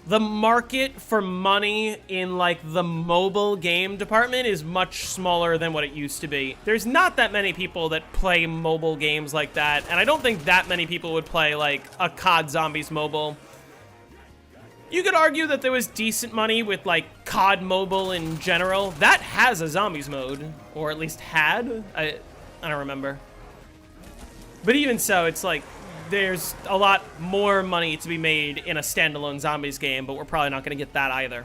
the market for money in, like, the mobile game department is much smaller than what it used to be. There's not that many people that play mobile games like that, and I don't think that many people would play, like, a COD Zombies mobile. You could argue that there was decent money with, like, COD Mobile in general. That has a Zombies mode, or at least had. I don't remember. But even so, it's like, there's a lot more money to be made in a standalone Zombies game, but we're probably not going to get that either.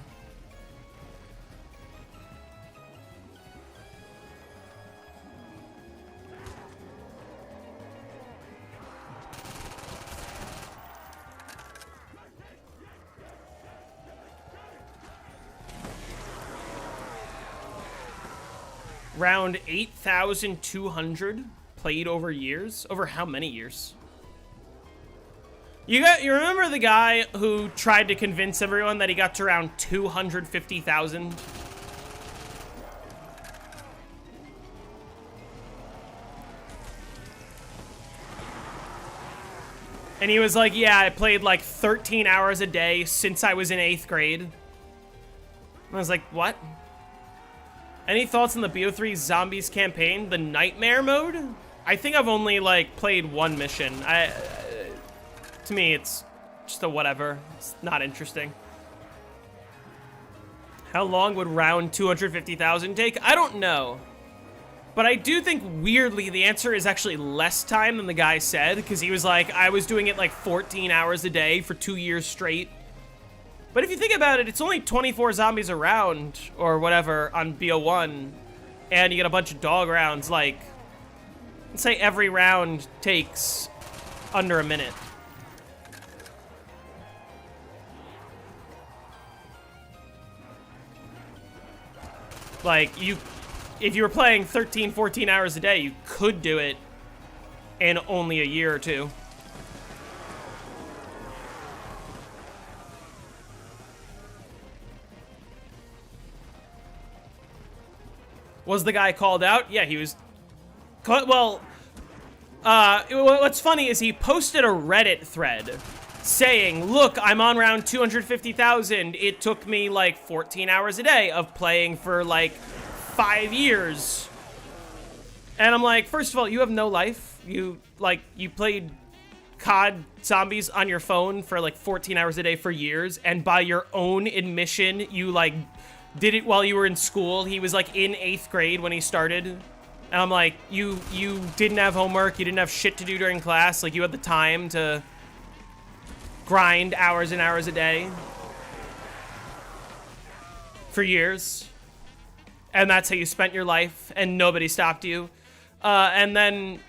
Round 8,200 played over years? Over how many years? You remember the guy who tried to convince everyone that he got to around 250,000? And he was like, yeah, I played like 13 hours a day since I was in 8th grade. And I was like, what? Any thoughts on the BO3 Zombies campaign, the Nightmare mode? I think I've only, like, played one mission. To me, it's just a whatever. It's not interesting. How long would round 250,000 take? I don't know. But I do think, weirdly, the answer is actually less time than the guy said, because he was like, I was doing it, like, 14 hours a day for 2 years straight. But if you think about it, it's only 24 zombies a round, or whatever, on BO1, and you get a bunch of dog rounds, like, let's say every round takes under a minute. Like, if you were playing 13, 14 hours a day, you could do it in only a year or two. Was the guy called out? Yeah, he was. Well, what's funny is he posted a Reddit thread saying, look, I'm on round 250,000. It took me like 14 hours a day of playing for like 5 years. And I'm like, first of all, you have no life. You played COD Zombies on your phone for like 14 hours a day for years. And by your own admission, you like did it while you were in school. He was like in 8th grade when he started. And I'm like, you didn't have homework. You didn't have shit to do during class. Like, you had the time to grind hours and hours a day for years. And that's how you spent your life, and nobody stopped you. And then,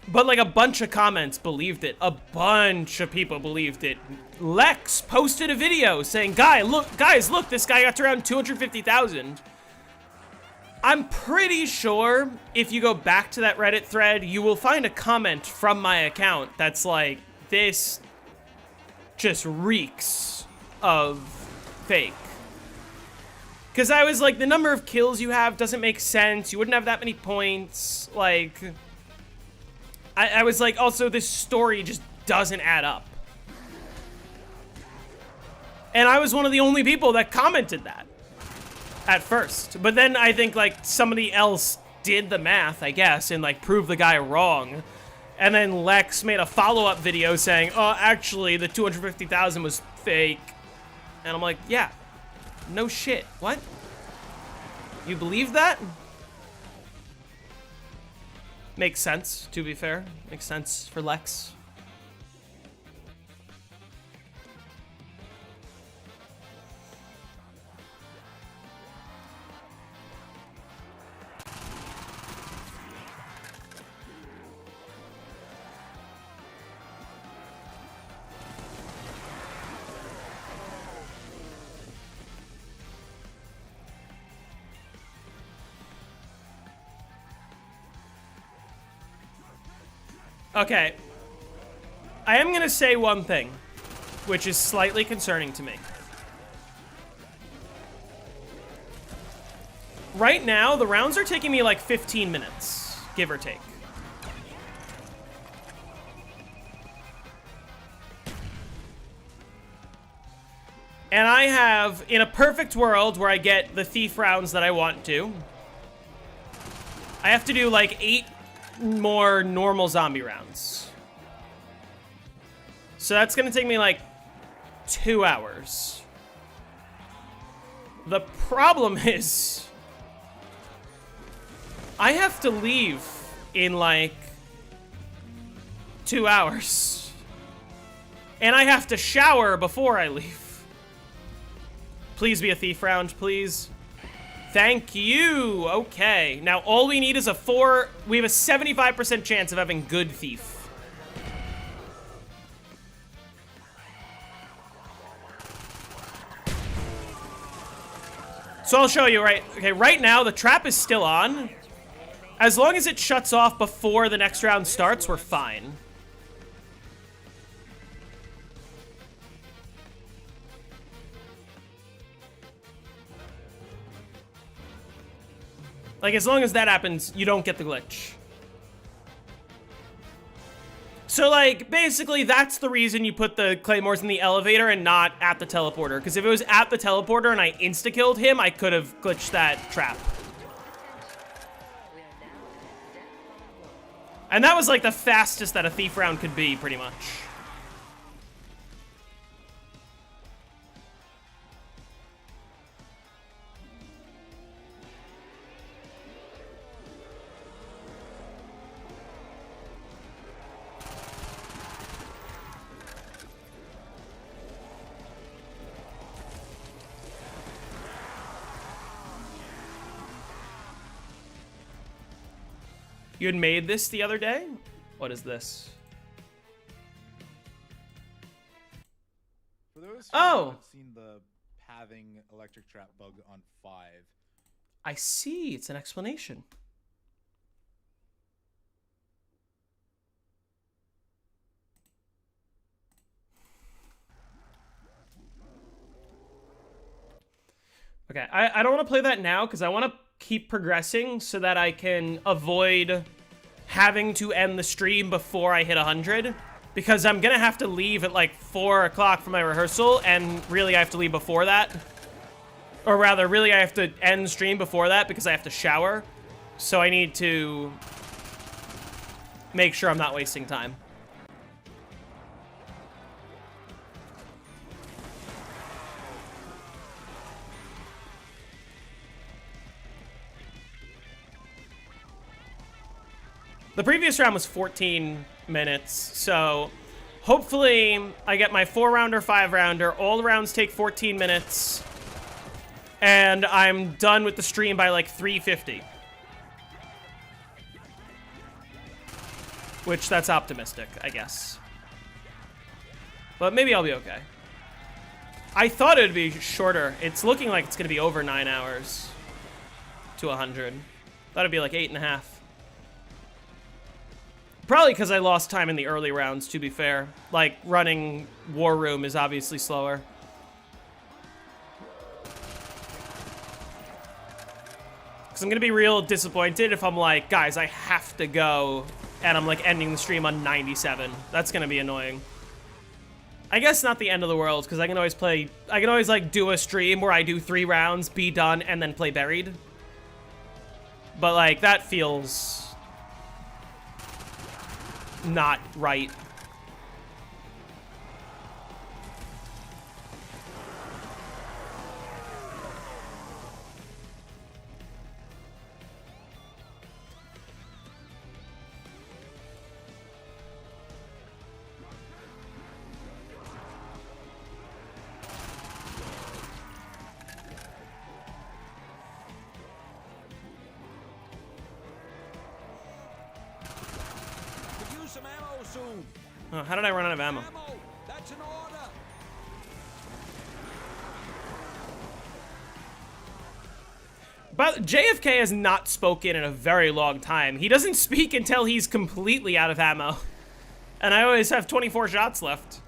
but like a bunch of comments believed it. A bunch of people believed it. Lex posted a video saying, guys, look, this guy got to around 250,000. I'm pretty sure if you go back to that Reddit thread, you will find a comment from my account that's like, this just reeks of fake. Because I was like, the number of kills you have doesn't make sense. You wouldn't have that many points. Like, I was like, also, this story just doesn't add up. And I was one of the only people that commented that at first. But then I think, like, somebody else did the math, I guess, and, like, proved the guy wrong. And then Lex made a follow-up video saying, oh, actually, the 250,000 was fake. And I'm like, yeah. No shit. What? You believe that? Makes sense, to be fair. Makes sense for Lex. Okay. I am gonna say one thing, which is slightly concerning to me. Right now, the rounds are taking me like 15 minutes, give or take. And I have, in a perfect world where I get the thief rounds that I want to, I have to do like 8 more normal zombie rounds. So that's gonna take me like 2 hours. The problem is I have to leave in like 2 hours. And I have to shower before I leave. Please be a thief round, please. Thank you. Okay. Now all we need is we have a 75% chance of having good thief. So I'll show you, right? Okay, right now the trap is still on. As long as it shuts off before the next round starts, we're fine. Like, as long as that happens, you don't get the glitch. So, like, basically, that's the reason you put the claymores in the elevator and not at the teleporter. Because if it was at the teleporter and I insta-killed him, I could have glitched that trap. And that was, like, the fastest that a thief round could be, pretty much. You had made this the other day? What is this? For those who haven't seen the pathing electric trap bug on 5. I see. It's an explanation. Okay, I don't want to play that now because I want to keep progressing so that I can avoid having to end the stream before I hit 100, because I'm gonna have to leave at like 4 o'clock for my rehearsal, and really I have to leave before that, or rather really I have to end stream before that because I have to shower, so I need to make sure I'm not wasting time. The previous round was 14 minutes, so hopefully I get my 4-rounder, 5-rounder. All the rounds take 14 minutes, and I'm done with the stream by like 3:50. Which, that's optimistic, I guess. But maybe I'll be okay. I thought it would be shorter. It's looking like it's going to be over 9 hours. to 100. That'd be like 8.5. Probably because I lost time in the early rounds, to be fair. Like, running War Room is obviously slower. Because I'm going to be real disappointed if I'm like, guys, I have to go, and I'm like ending the stream on 97. That's going to be annoying. I guess not the end of the world, because I can always like do a stream where I do 3 rounds, be done, and then play Buried. But like, that feels not right. Could use some ammo soon. Oh, how did I run out of ammo? Ammo! That's an order! But JFK has not spoken in a very long time. He doesn't speak until he's completely out of ammo. And I always have 24 shots left.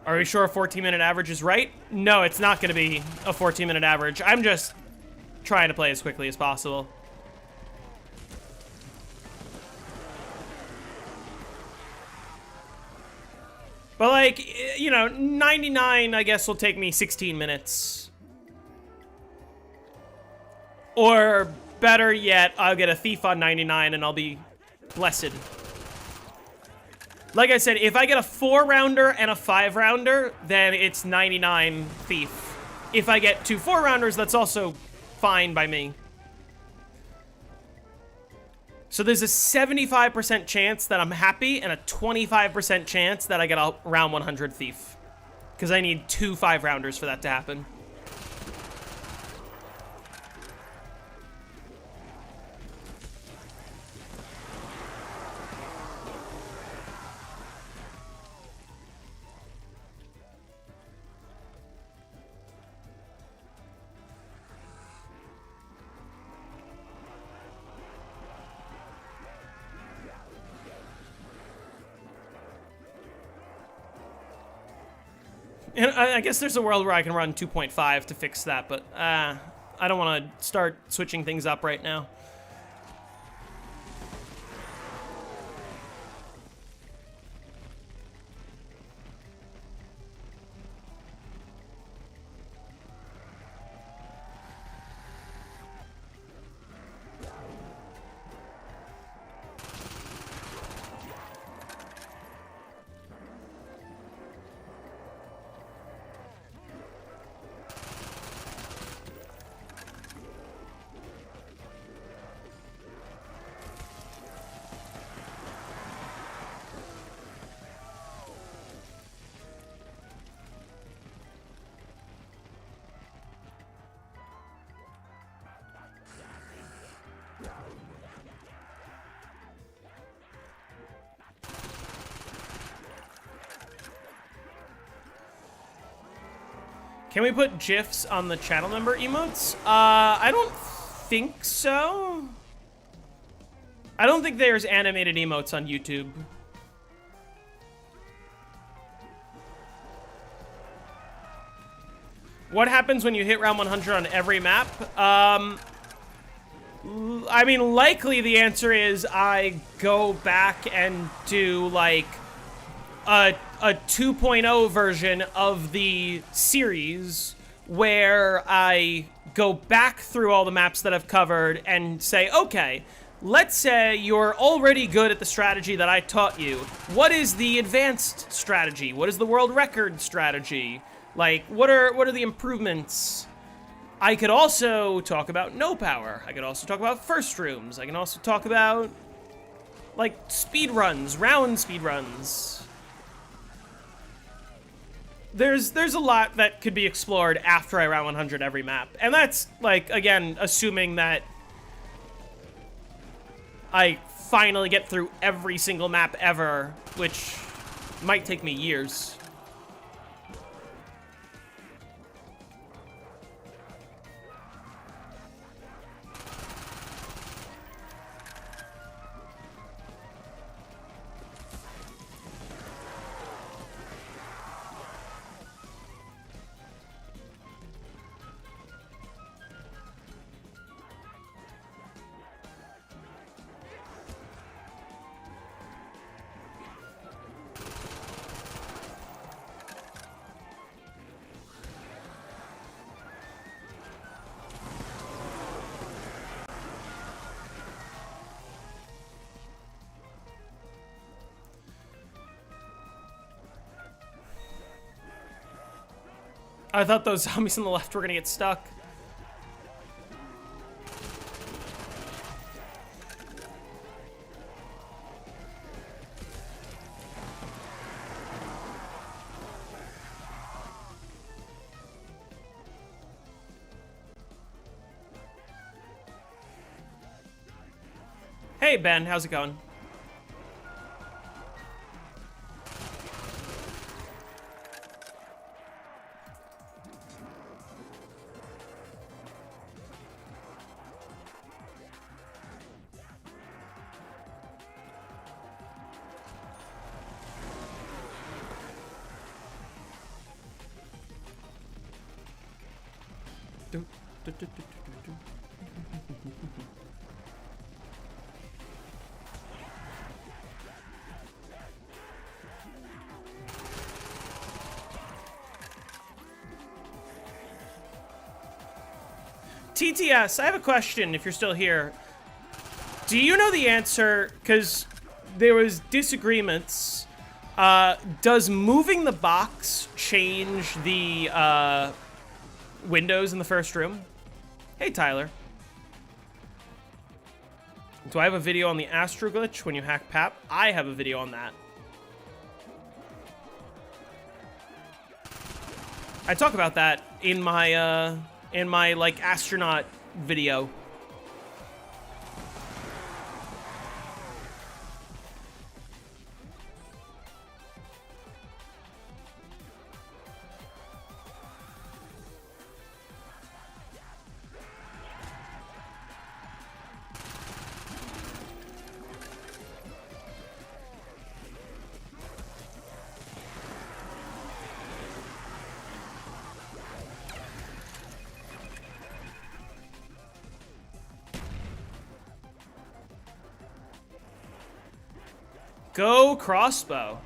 Are we sure a 14-minute average is right? No, it's not going to be a 14-minute average. I'm just trying to play as quickly as possible. But like, you know, 99, I guess, will take me 16 minutes. Or better yet, I'll get a Thief on 99 and I'll be blessed. Like I said, if I get a 4-rounder and a 5-rounder, then it's 99 Thief. If I get 2 4-rounders, that's also fine by me. So there's a 75% chance that I'm happy and a 25% chance that I get a round 100 Thief. Because I need 2 5-rounders for that to happen. And I guess there's a world where I can run 2.5 to fix that, but I don't want to start switching things up right now. Can we put GIFs on the channel member emotes? I don't think so. I don't think there's animated emotes on YouTube. What happens when you hit round 100 on every map? I mean, likely the answer is I go back and do, like, a 2.0 version of the series where I go back through all the maps that I've covered and say, okay, let's say you're already good at the strategy that I taught you. What is the advanced strategy? What is the world record strategy? Like, what are the improvements? I could also talk about no power. I could also talk about first rooms. I can also talk about, like, speed runs, round speed runs. There's a lot that could be explored after I round 100 every map. And that's, like, again, assuming that I finally get through every single map ever, which Might take me years. I thought those zombies on the left were gonna get stuck. Hey Ben, how's it going? TTS, I have a question if you're still here. Do you know the answer? Because there was disagreements. Does moving the box change the windows in the first room? Hey, Tyler. Do I have a video on the Astro glitch when you hack PAP? I have a video on that. I talk about that in my like astronaut video. Go crossbow.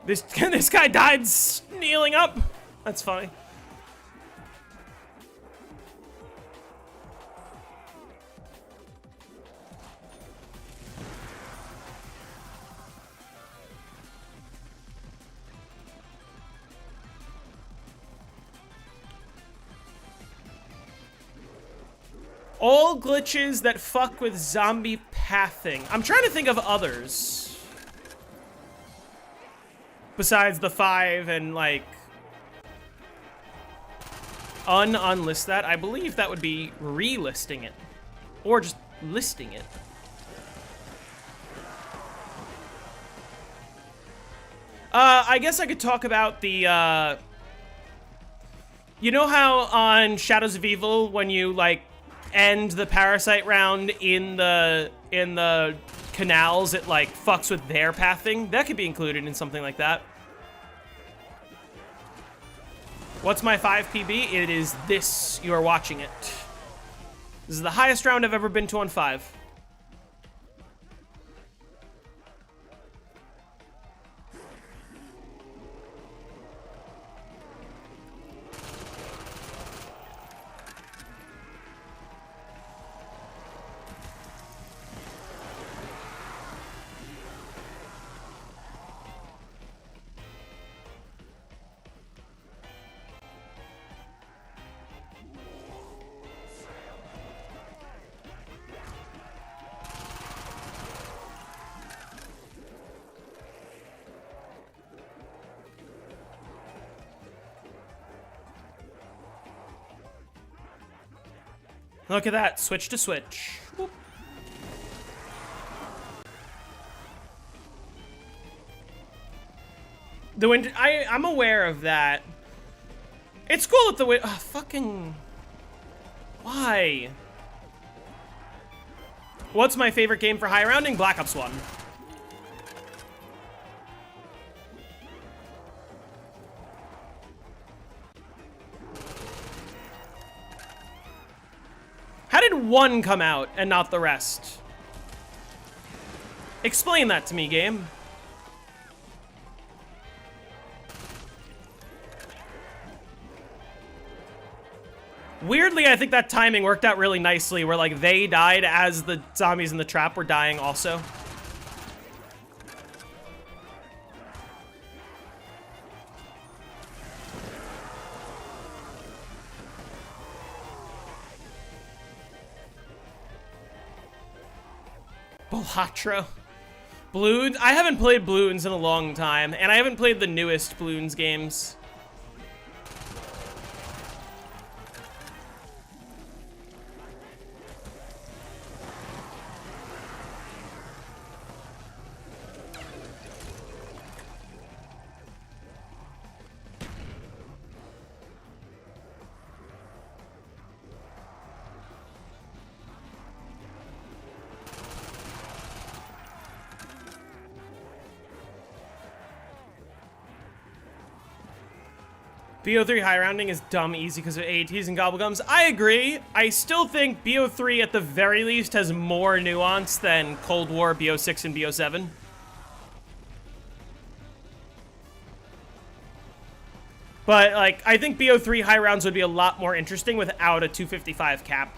This guy died kneeling up. That's funny. All glitches that fuck with zombie pathing. I'm trying to think of others. Besides the 5 and like... unlist that. I believe that would be relisting it. Or just listing it. I guess I could talk about the, you know how on Shadows of Evil, when you, like, end the parasite round in the canals, it like fucks with their pathing? That could be included in something like that. What's my 5 PB? It is this. You are watching it. This is the highest round I've ever been to on 5. Look at that. Switch to switch. Whoop. The wind. I'm aware of that. It's cool that the wind. Oh, fucking. Why? What's my favorite game for high rounding? Black Ops 1. How did one come out and not the rest? Explain that to me, game. Weirdly, I think that timing worked out really nicely, where like they died as the zombies in the trap were dying also. Balatro. Bloons? I haven't played Bloons in a long time, and I haven't played the newest Bloons games. BO3 high rounding is dumb easy because of AATs and gobblegums. I agree. I still think BO3 at the very least has more nuance than Cold War, BO6, and BO7. But, like, I think BO3 high rounds would be a lot more interesting without a 255 cap.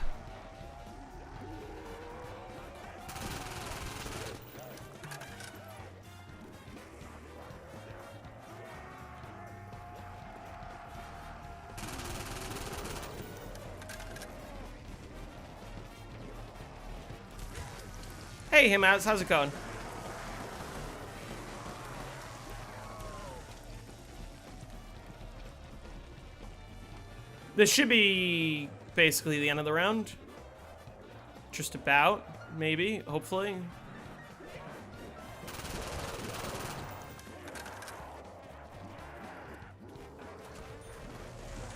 Hey, Himaz, how's it going? This should be basically the end of the round. Just about, maybe, hopefully.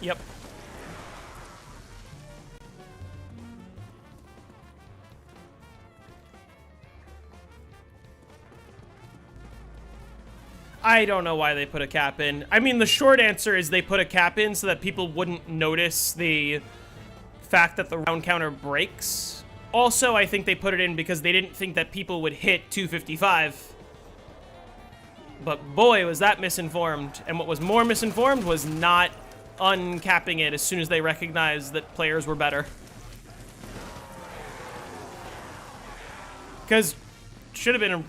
Yep. I don't know why they put a cap in. I mean, the short answer is they put a cap in so that people wouldn't notice the fact that the round counter breaks. Also, I think they put it in because they didn't think that people would hit 255. But boy, was that misinformed. And what was more misinformed was not uncapping it as soon as they recognized that players were better. Because should have been a...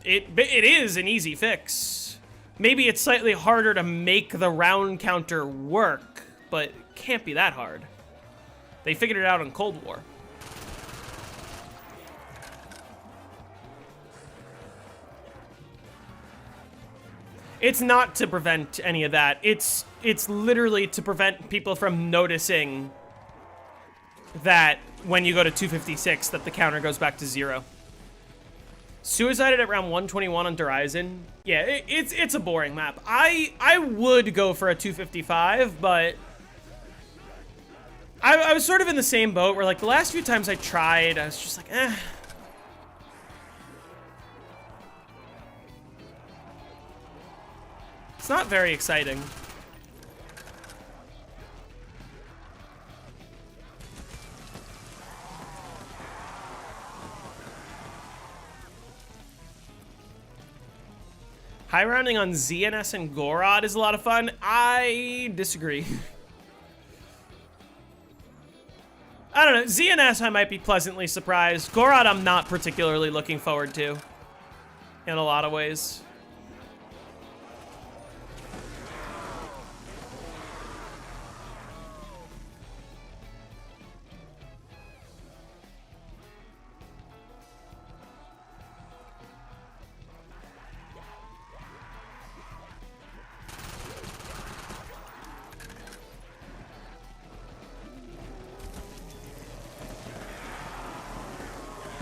It is an easy fix. Maybe it's slightly harder to make the round counter work, but it can't be that hard. They figured it out in Cold War. It's not to prevent any of that. It's literally to prevent people from noticing that when you go to 256 that the counter goes back to 0. Suicided at round 121 on Horizon. Yeah, it's a boring map. I would go for a 255, but I was sort of in the same boat where, like, the last few times I tried, I was just like, eh. It's not very exciting. High rounding on ZNS and Gorod is a lot of fun. I disagree. I don't know. ZNS I might be pleasantly surprised. Gorod I'm not particularly looking forward to in a lot of ways.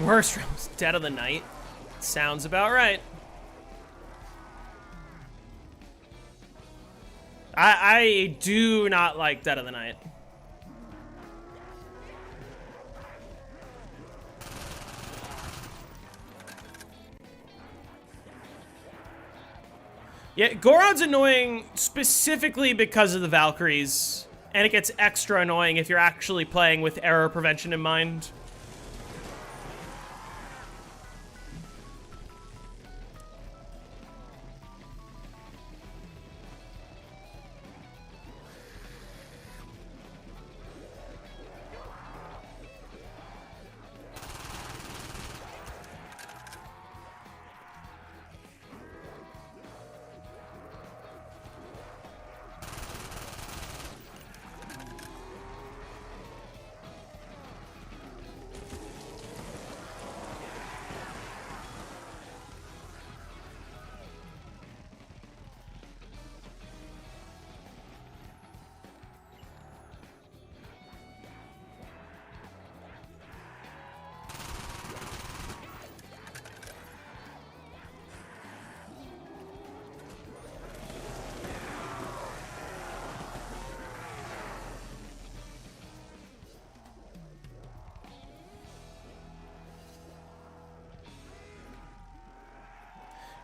Worst rounds, Dead of the Night. Sounds about right. I do not like Dead of the Night. Yeah, Goron's annoying specifically because of the Valkyries, and it gets extra annoying if you're actually playing with error prevention in mind.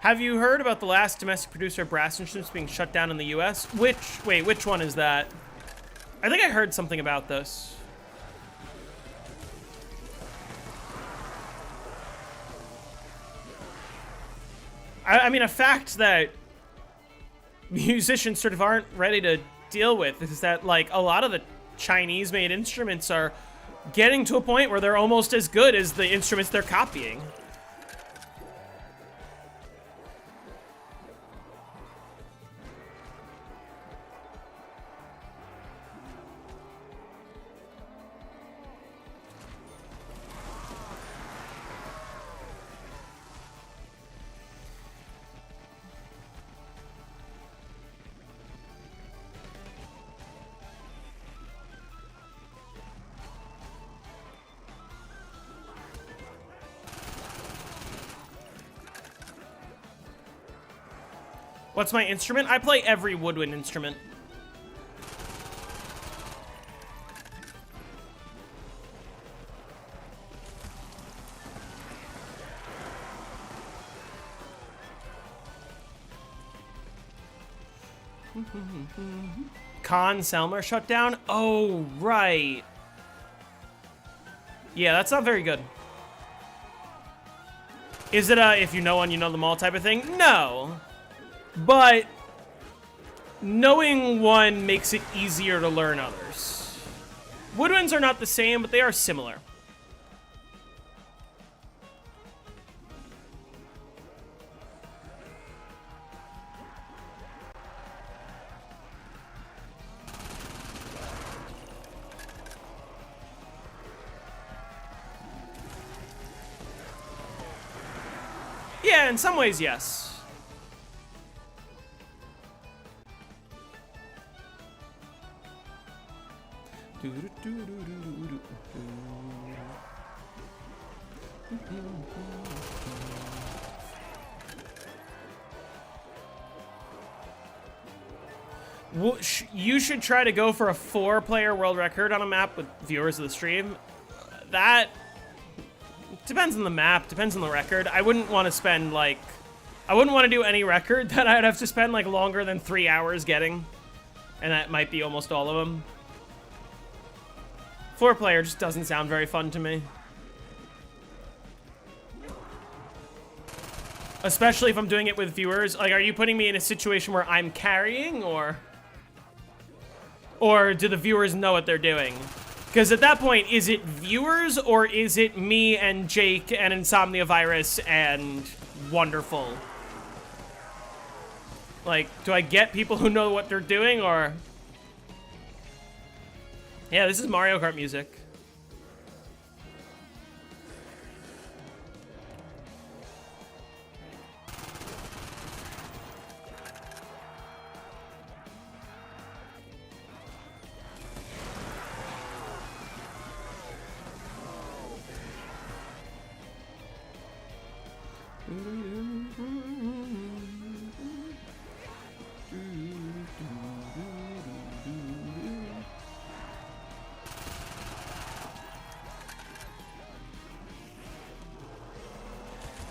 Have you heard about the last domestic producer of brass instruments being shut down in the US? Which one is that? I think I heard something about this. I mean, a fact that musicians sort of aren't ready to deal with is that, like, a lot of the Chinese-made instruments are getting to a point where they're almost as good as the instruments they're copying. What's my instrument? I play every woodwind instrument. Khan Selmer shut down? Oh, right. Yeah, that's not very good. Is it a if you know one, you know them all type of thing? No. But knowing one makes it easier to learn others. Woodwinds are not the same, but they are similar. Yeah, in some ways, yes. You should try to go for a 4-player world record on a map with viewers of the stream. That depends on the map, depends on the record. I wouldn't want to spend, like, I wouldn't want to do any record that I'd have to spend, like, longer than 3 hours getting. And that might be almost all of them. 4-player just doesn't sound very fun to me. Especially if I'm doing it with viewers. Like, are you putting me in a situation where I'm carrying, or do the viewers know what they're doing? Because at that point, is it viewers, or is it me and Jake and Insomnia Virus and Wonderful? Like, do I get people who know what they're doing, or... Yeah, this is Mario Kart music.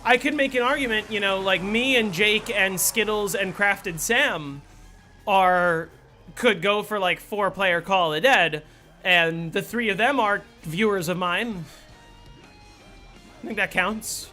I could make an argument, you know, like me and Jake and Skittles and Crafted Sam could go for like 4-player Call of Dead, and the 3 of them are viewers of mine. I think that counts.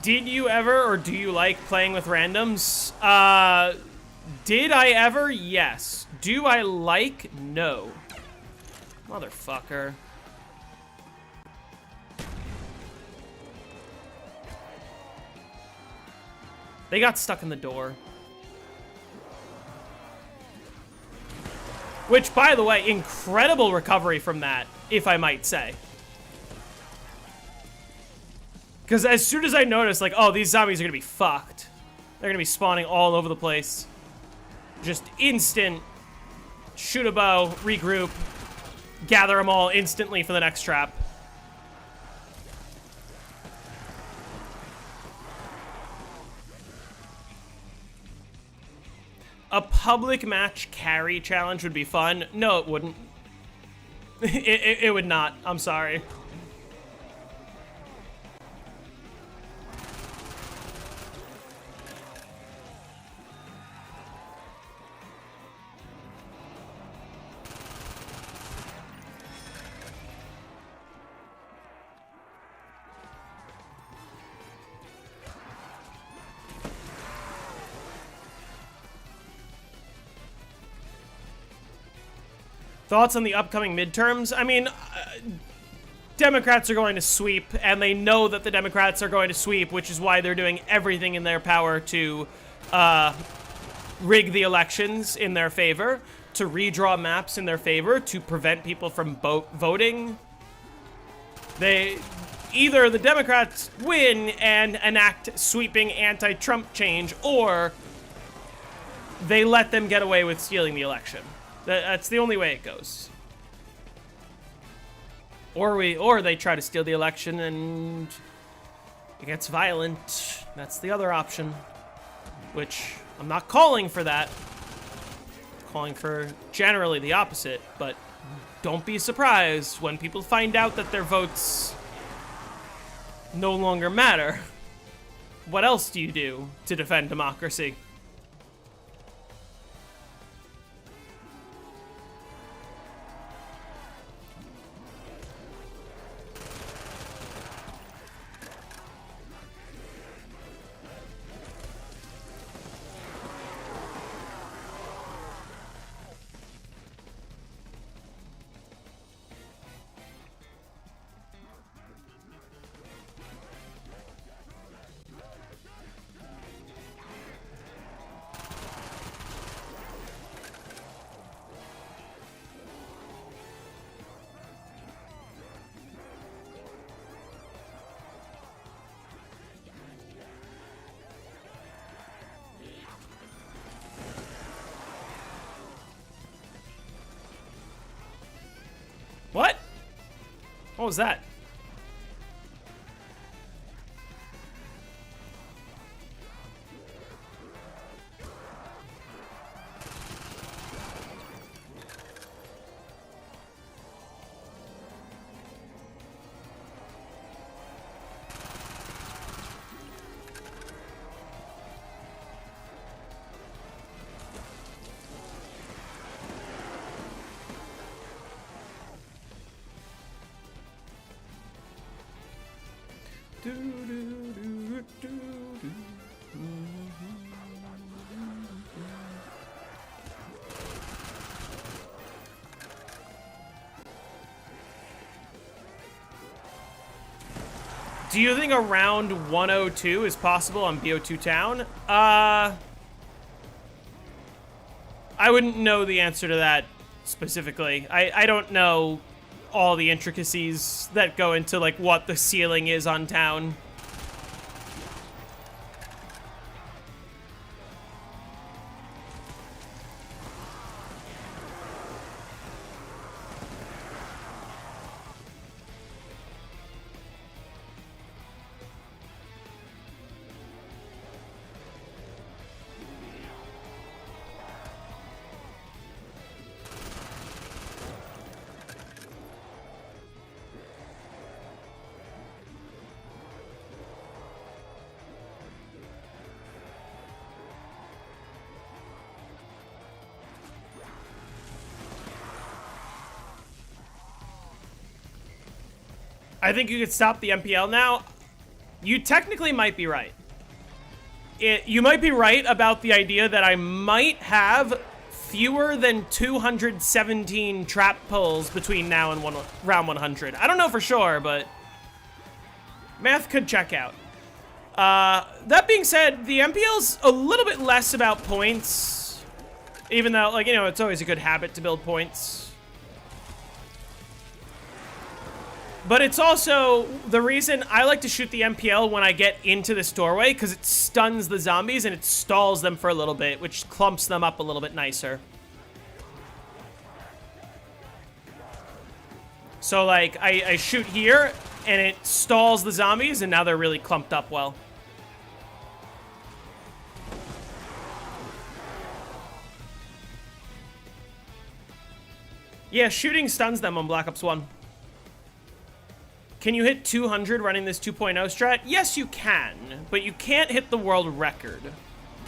Did you ever, or do you like playing with randoms? Did I ever? Yes. Do I like? No. Motherfucker. They got stuck in the door. Which, by the way, incredible recovery from that, if I might say. Because as soon as I noticed, like, oh, these zombies are going to be fucked. They're going to be spawning all over the place. Just instant shoot a bow, regroup, gather them all instantly for the next trap. A public match carry challenge would be fun. No, it wouldn't. It would not. I'm sorry. Thoughts on the upcoming midterms? I mean, Democrats are going to sweep, and they know that the Democrats are going to sweep, which is why they're doing everything in their power to rig the elections in their favor, to redraw maps in their favor, to prevent people from voting. Either the Democrats win and enact sweeping anti-Trump change, or they let them get away with stealing the election. That's the only way it goes. Or they try to steal the election and it gets violent. That's the other option. Which, I'm not calling for that. I'm calling for generally the opposite, but don't be surprised when people find out that their votes no longer matter. What else do you do to defend democracy? What? What was that? Do you think around 102 is possible on BO2 Town? I wouldn't know the answer to that specifically. I don't know all the intricacies that go into, like, what the ceiling is on Town. I think you could stop the MPL now. You technically might be right. You might be right about the idea that I might have fewer than 217 trap pulls between now and round 100. I don't know for sure, but math could check out. That being said, the MPL's a little bit less about points, even though, like, you know, it's always a good habit to build points. But it's also the reason I like to shoot the MPL when I get into this doorway, because it stuns the zombies and it stalls them for a little bit, which clumps them up a little bit nicer. So, like, I shoot here, and it stalls the zombies, and now they're really clumped up well. Yeah, shooting stuns them on Black Ops 1. Can you hit 200 running this 2.0 strat? Yes, you can, but you can't hit the world record.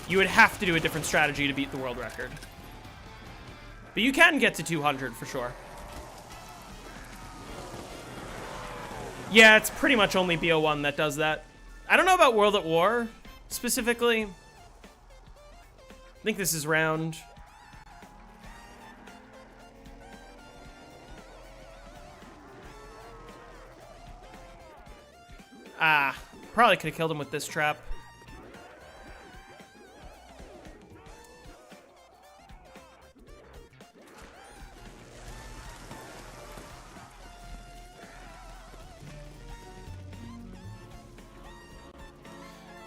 You would have to do a different strategy to beat the world record. But you can get to 200 for sure. Yeah, it's pretty much only BO1 that does that. I don't know about World at War, specifically. I think this is round. Ah, probably could have killed him with this trap.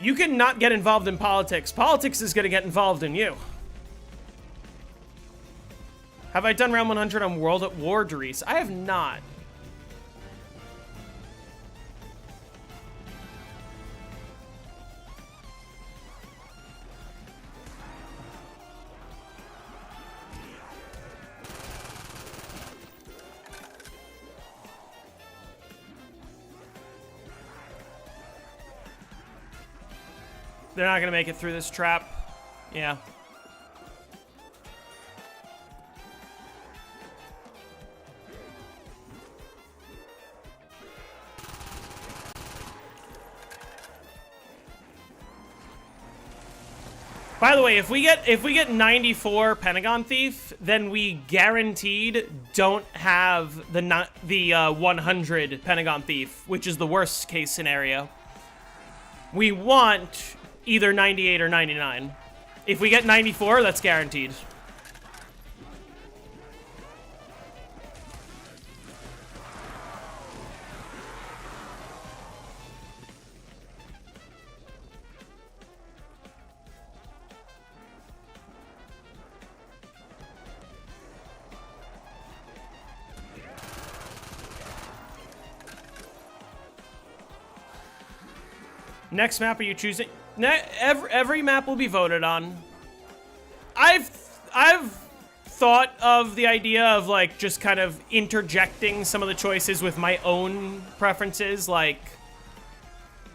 You can not get involved in politics. Politics is going to get involved in you. Have I done round 100 on World at War, Dries? I have not. They're not gonna make it through this trap. Yeah. By the way, if we get 94 Pentagon Thief, then we guaranteed don't have the 100 Pentagon Thief, which is the worst case scenario. We want either 98 or 99. If we get 94, that's guaranteed. Next map are you choosing? Every map will be voted on. I've thought of the idea of, like, just kind of interjecting some of the choices with my own preferences, like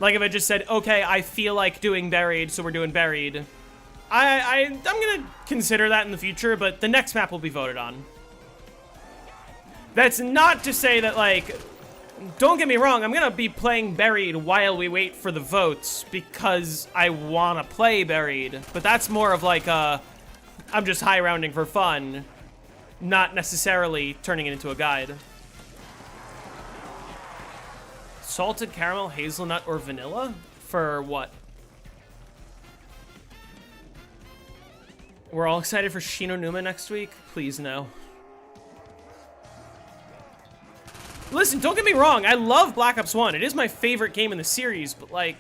if I just said, okay, I feel like doing buried, so we're doing buried. I'm gonna consider that in the future, but the next map will be voted on. That's not to say that, like, don't get me wrong, I'm gonna be playing Buried while we wait for the votes because I wanna play Buried, but that's more of like I'm just high rounding for fun, not necessarily turning it into a guide. Salted caramel, hazelnut, or vanilla? For what? We're all excited for Shino Numa next week? Please no. Listen, don't get me wrong. I love Black Ops 1. It is my favorite game in the series, but like...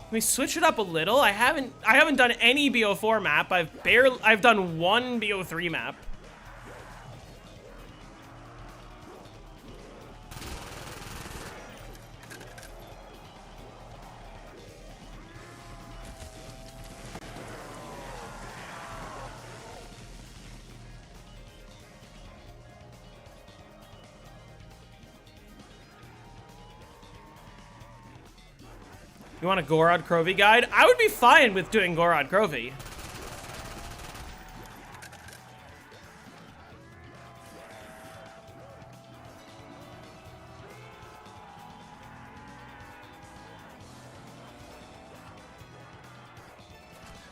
Can we switch it up a little? I haven't done any BO4 map. I've done one BO3 map. You want a Gorod Crovy guide? I would be fine with doing Gorod Crovy.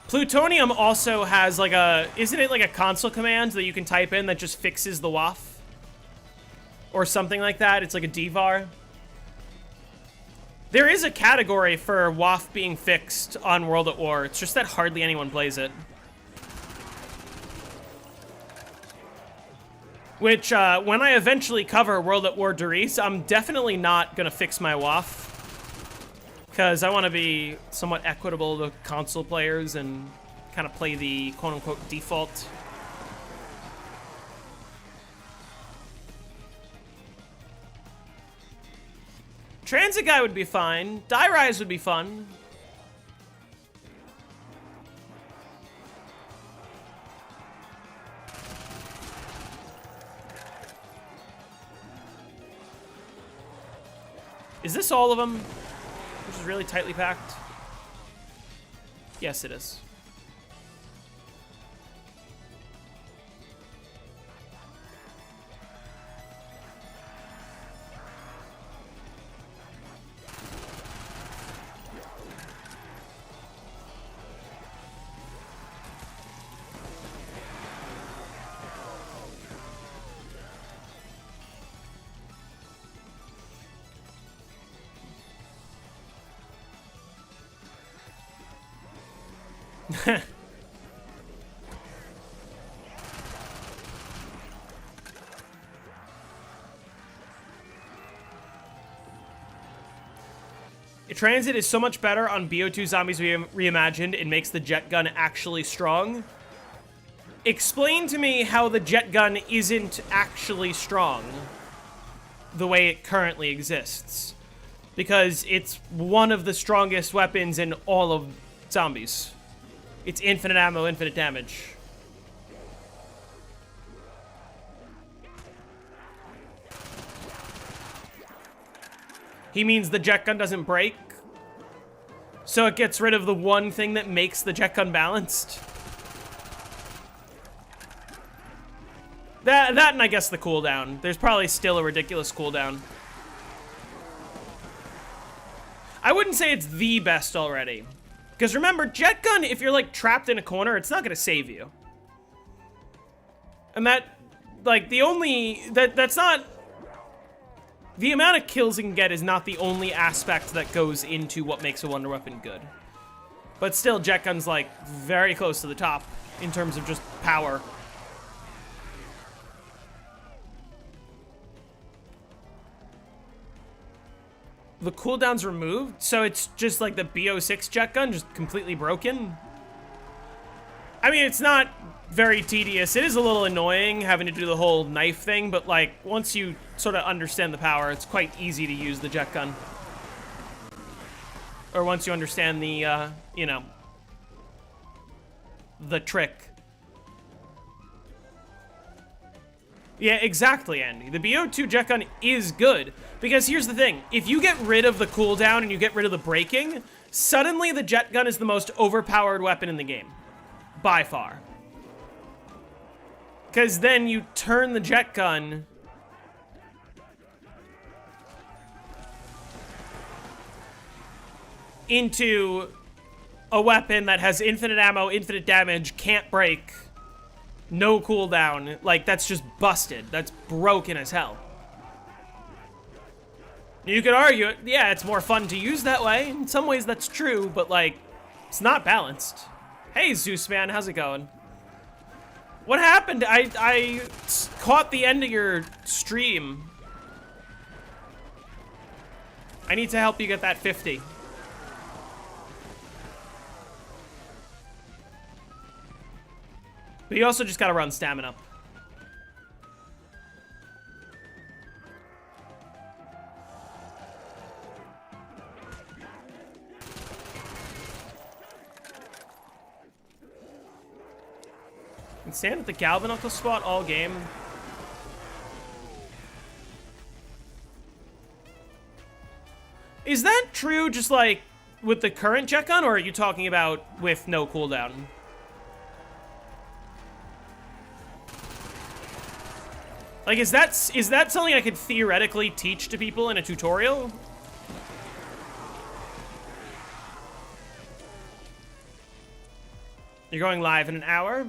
Plutonium also has like a, isn't it like a console command that you can type in that just fixes the WAF? Or something like that? It's like a DVAR. There is a category for WAF being fixed on World at War. It's just that hardly anyone plays it. Which, when I eventually cover World at War Doris, I'm definitely not gonna fix my WAF. Because I want to be somewhat equitable to console players and kind of play the quote-unquote default. Transit guy would be fine. Die Rise would be fun. Is this all of them? Which is really tightly packed. Yes, it is. Transit is so much better on BO2 Zombies Reimagined, it makes the jet gun actually strong. Explain to me how the jet gun isn't actually strong the way it currently exists. Because it's one of the strongest weapons in all of zombies. It's infinite ammo, infinite damage. He means the jet gun doesn't break. So it gets rid of the one thing that makes the jet gun balanced. That and I guess the cooldown. There's probably still a ridiculous cooldown. I wouldn't say it's the best already. Because remember, jet gun, if you're like trapped in a corner, it's not gonna save you. And that, like, that's not... The amount of kills you can get is not the only aspect that goes into what makes a wonder weapon good. But still, jet gun's, like, very close to the top in terms of just power. The cooldown's removed, so it's just like the BO6 jet gun, just completely broken. I mean, it's not very tedious. It is a little annoying having to do the whole knife thing, but like, once you sort of understand the power, it's quite easy to use the jet gun. Or once you understand the, you know, the trick. Yeah, exactly, Andy. The BO2 jet gun is good. Because here's the thing. If you get rid of the cooldown and you get rid of the braking, suddenly the jet gun is the most overpowered weapon in the game. By far. Because then you turn the jet gun into a weapon that has infinite ammo, infinite damage, can't break, no cooldown, like, that's just busted. That's broken as hell. You could argue, yeah, it's more fun to use that way. In some ways, that's true, but, like, it's not balanced. Hey, Zeus, man, how's it going? What happened? I caught the end of your stream. I need to help you get that 50. But you also just gotta run stamina. And stand at the Galvanical spot all game. Is that true just like with the current jet gun, or are you talking about with no cooldown? Like, is that something I could theoretically teach to people in a tutorial? You're going live in an hour?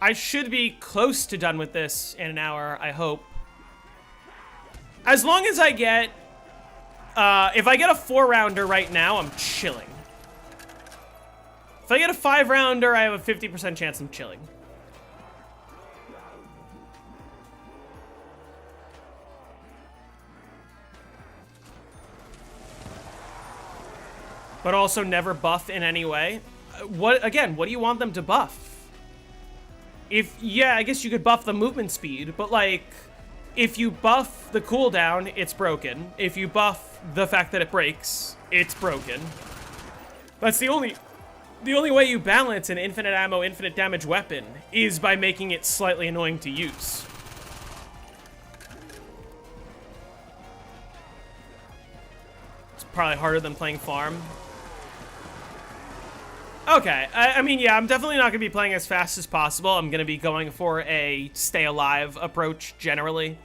I should be close to done with this in an hour, I hope. As long as I get, if I get a 4-rounder right now, I'm chilling. If I get a 5-rounder, I have a 50% chance I'm chilling. But also never buff in any way. What do you want them to buff? Yeah, I guess you could buff the movement speed, but like, if you buff the cooldown, it's broken. If you buff the fact that it breaks, it's broken. That's the only way you balance an infinite ammo, infinite damage weapon is by making it slightly annoying to use. It's probably harder than playing farm. Okay, I mean, yeah, I'm definitely not going to be playing as fast as possible. I'm going to be going for a stay alive approach, generally.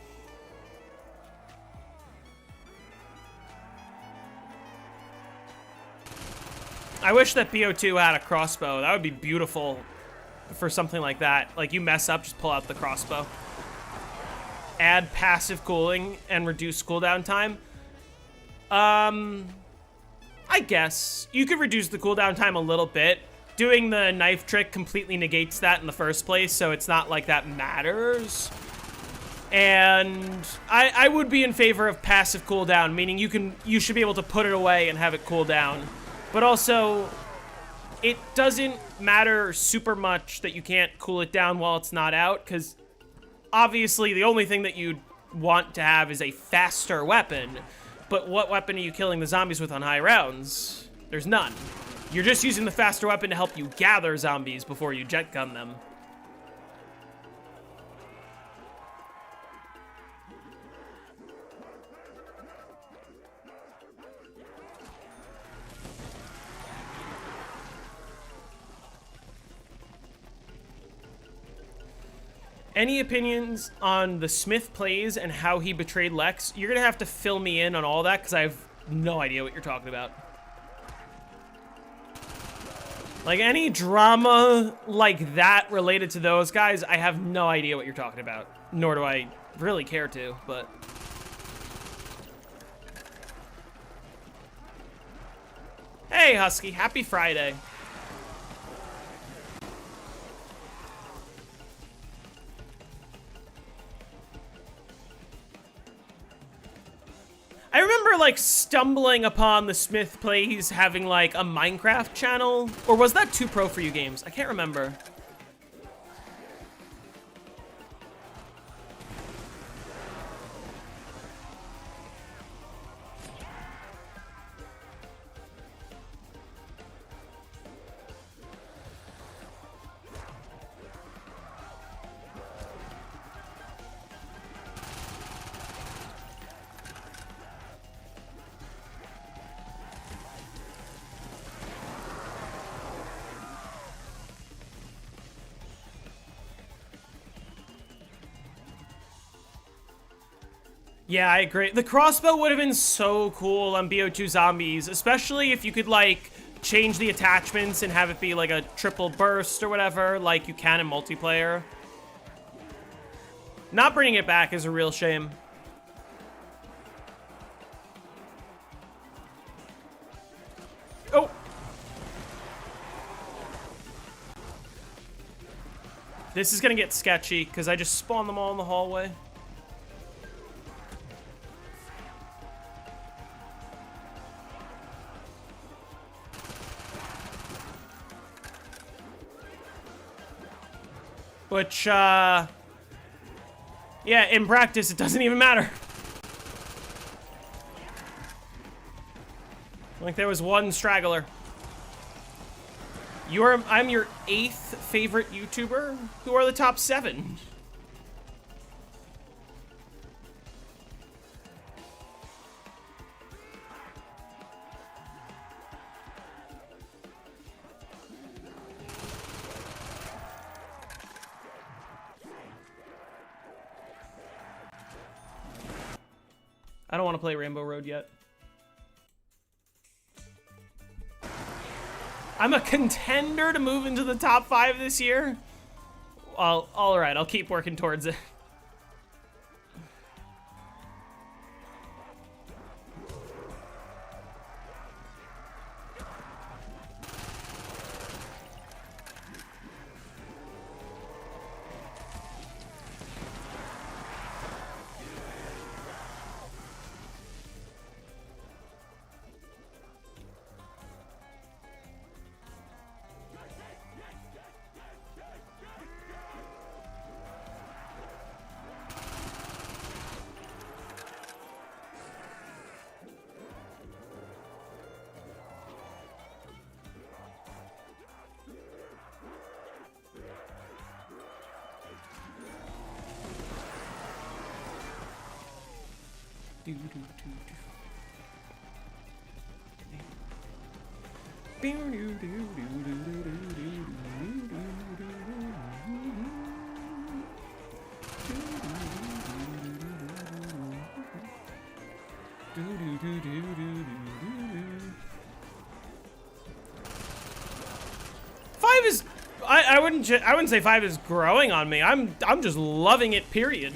I wish that BO2 had a crossbow. That would be beautiful for something like that. Like, you mess up, just pull out the crossbow. Add passive cooling and reduce cooldown time. I guess. You could reduce the cooldown time a little bit. Doing the knife trick completely negates that in the first place, so it's not like that matters. And I would be in favor of passive cooldown, meaning you should be able to put it away and have it cool down. But also, it doesn't matter super much that you can't cool it down while it's not out, because obviously the only thing that you'd want to have is a faster weapon. But what weapon are you killing the zombies with on high rounds? There's none. You're just using the faster weapon to help you gather zombies before you jet gun them. Any opinions on the Smith plays and how he betrayed Lex? You're gonna have to fill me in on all that because I have no idea what you're talking about. Like, any drama like that related to those guys, I have no idea what you're talking about. Nor do I really care to, but... Hey, Husky, happy Friday. I remember, like, stumbling upon the Smith plays having, like, a Minecraft channel. Or was that too pro for you games? I can't remember. Yeah, I agree. The crossbow would have been so cool on BO2 Zombies, especially if you could, like, change the attachments and have it be, like, a triple burst or whatever, like you can in multiplayer. Not bringing it back is a real shame. Oh! This is gonna get sketchy, because I just spawned them all in the hallway. Which, yeah, in practice, it doesn't even matter. Like, there was one straggler. I'm your 8th favorite YouTuber? Who are the top 7? I don't want to play Rainbow Road yet. I'm a contender to move into the top 5 this year? Well, alright, I'll keep working towards it. Five is, I wouldn't say 5 is growing on me. I'm just loving it, period.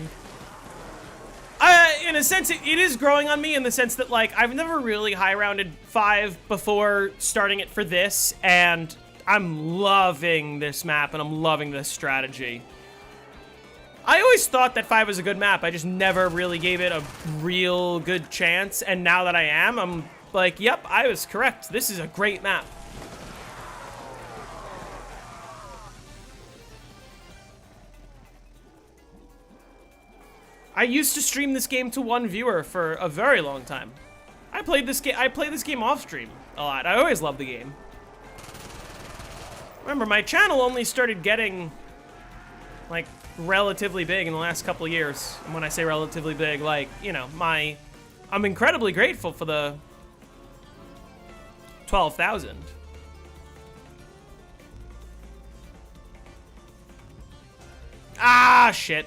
In a sense, it is growing on me in the sense that, like, I've never really high-rounded 5 before starting it for this, and I'm loving this map, and I'm loving this strategy. I always thought that 5 was a good map. I just never really gave it a real good chance, and now that I am, I'm like, yep, I was correct. This is a great map. I used to stream this game to 1 viewer for a very long time. I play this game off stream a lot. I always loved the game. Remember, my channel only started getting, like, relatively big in the last couple of years. And when I say relatively big, like, you know, I'm incredibly grateful for the 12,000. Ah, shit.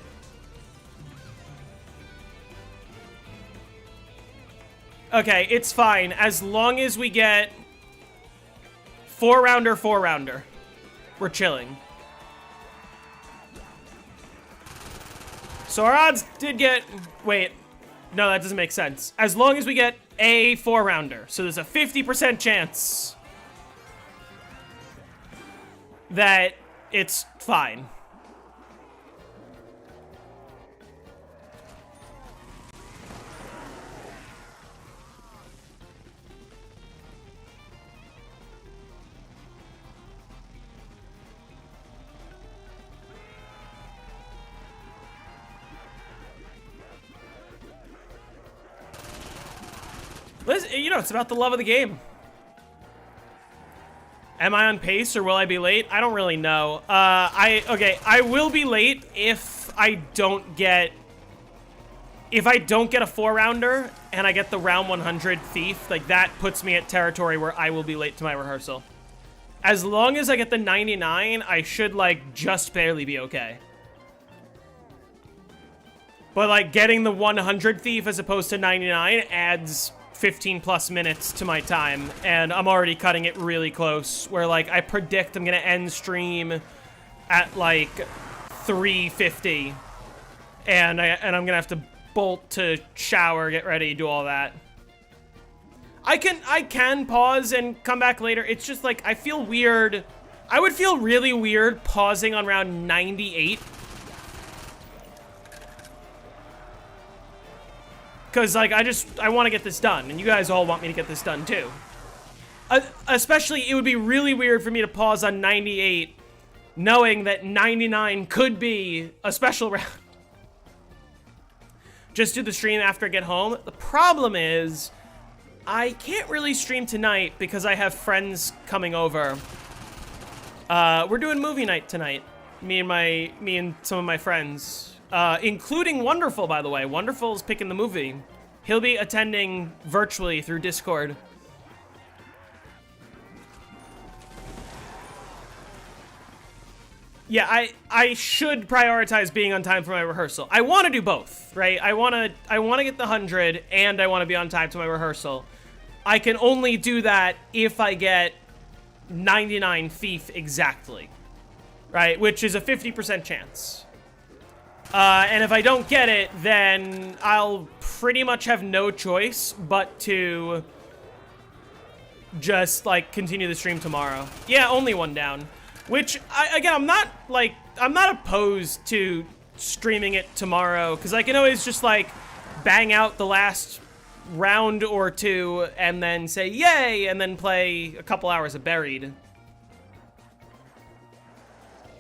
Okay, it's fine. As long as we get 4-rounder. We're chilling. So our odds did get... Wait. No, that doesn't make sense. As long as we get a 4-rounder. So there's a 50% chance that it's fine. You know, it's about the love of the game. Am I on pace or will I be late? I don't really know. Okay, I will be late if I don't get a 4-rounder and I get the round 100 thief. Like, that puts me at territory where I will be late to my rehearsal. As long as I get the 99, I should, like, just barely be okay. But, like, getting the 100 thief as opposed to 99 adds 15 plus minutes to my time, and I'm already cutting it really close, where, like, I predict I'm gonna end stream at, like, 3:50, and I'm gonna have to bolt to shower, get ready, do all that. I can pause and come back later. It's just like I feel weird. I would feel really weird pausing on round 98. Because, like, I want to get this done, and you guys all want me to get this done, too. Especially, it would be really weird for me to pause on 98, knowing that 99 could be a special round. Just do the stream after I get home. The problem is, I can't really stream tonight because I have friends coming over. We're doing movie night tonight. Me and some of my friends. Including Wonderful, by the way. Wonderful's picking the movie. He'll be attending virtually through Discord. Yeah, I should prioritize being on time for my rehearsal. I want to do both, right? I want to get the 100 and I want to be on time to my rehearsal. I can only do that if I get 99 Thief exactly, right? Which is a 50% chance. And if I don't get it, then I'll pretty much have no choice but to just, like, continue the stream tomorrow. Yeah, only one down. Which, again, I'm not opposed to streaming it tomorrow, because I can always just, like, bang out the last round or two and then say, yay, and then play a couple hours of Buried.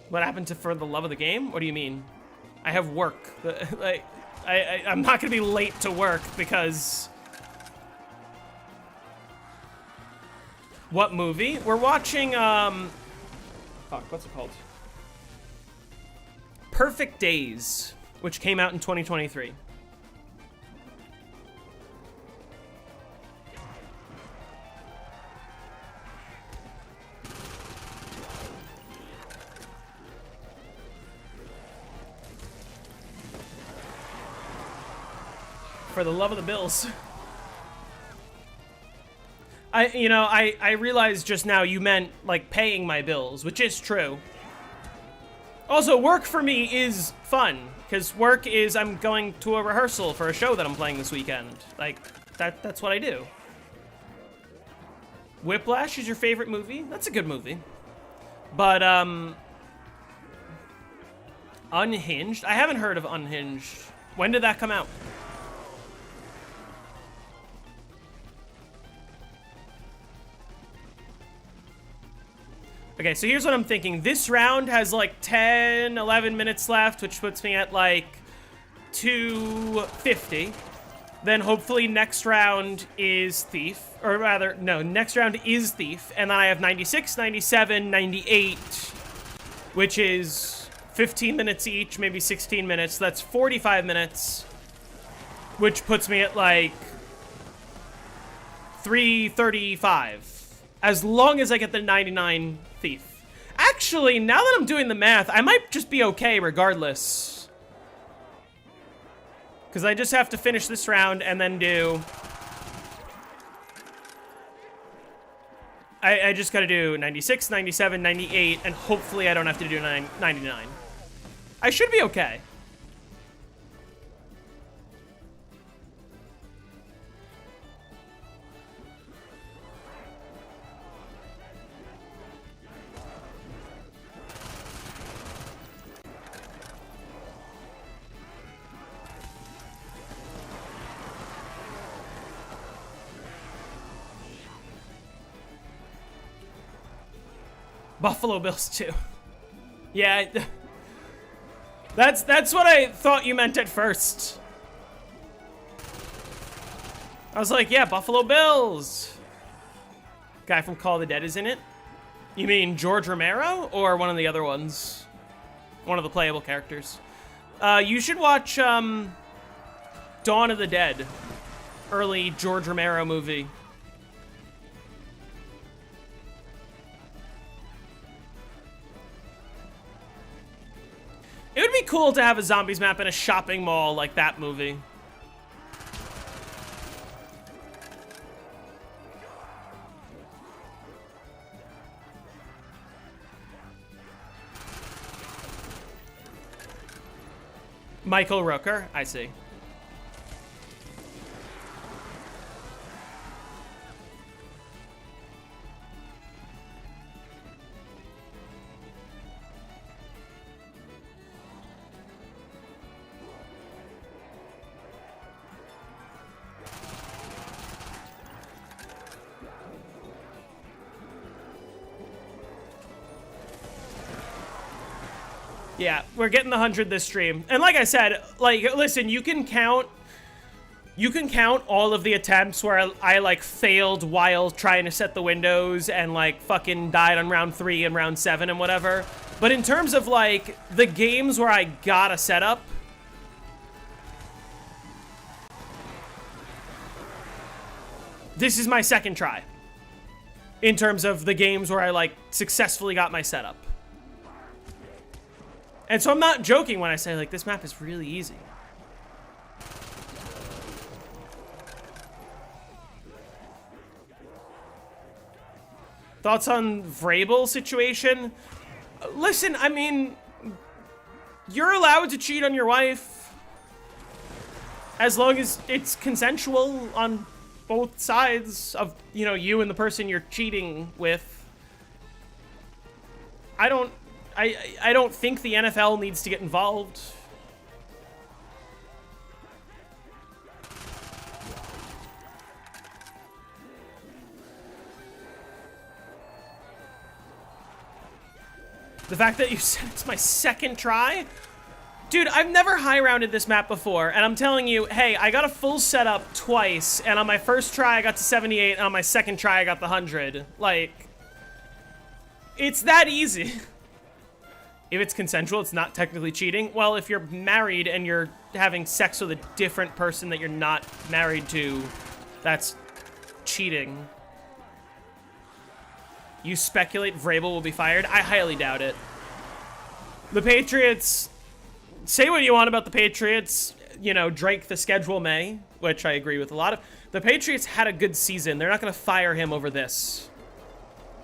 What happened to For the Love of the Game? What do you mean? I have work. Like, I'm not gonna be late to work because... What movie? We're watching, Fuck, what's it called? Perfect Days, which came out in 2023. For the love of the bills. I realized just now you meant, like, paying my bills, which is true. Also, work for me is fun, because work is I'm going to a rehearsal for a show that I'm playing this weekend. Like, that's what I do. Whiplash is your favorite movie? That's a good movie. But, Unhinged? I haven't heard of Unhinged. When did that come out? Okay, so here's what I'm thinking. This round has like 10, 11 minutes left, which puts me at like 250. Then hopefully next round is Thief. Or rather, no, next round is Thief. And then I have 96, 97, 98, which is 15 minutes each, maybe 16 minutes. That's 45 minutes, which puts me at like 335. As long as I get the 99 Thief. Actually, now that I'm doing the math, I might just be okay regardless. Because I just have to finish this round and then do... I just gotta do 96, 97, 98, and hopefully I don't have to do 99. I should be okay. Buffalo Bills too. Yeah, that's what I thought you meant at first. I was like, yeah, Buffalo Bills. Guy from Call of the Dead is in it. You mean George Romero or one of the other ones? One of the playable characters. You should watch Dawn of the Dead. Early George Romero movie. It would be cool to have a zombies map in a shopping mall like that movie. Michael Rooker, I see. Yeah, we're getting the 100 this stream. And like I said, like, listen, you can count all of the attempts where I like failed while trying to set the windows and like fucking died on round 3 and round 7 and whatever. But in terms of like the games where I got a setup, this is my second try. In terms of the games where I like successfully got my setup. And so I'm not joking when I say, like, this map is really easy. Thoughts on Vrabel situation? Listen, I mean, you're allowed to cheat on your wife as long as it's consensual on both sides of, you know, you and the person you're cheating with. I don't think the NFL needs to get involved. The fact that you said it's my second try? Dude, I've never high-rounded this map before, and I'm telling you, hey, I got a full setup twice, and on my first try I got to 78, and on my second try I got the 100. Like, it's that easy. If it's consensual, it's not technically cheating. Well, if you're married and you're having sex with a different person that you're not married to, that's cheating. You speculate Vrabel will be fired? I highly doubt it. The Patriots, say what you want about the Patriots. You know, Drake the schedule may, which I agree with a lot of. The Patriots had a good season. They're not going to fire him over this.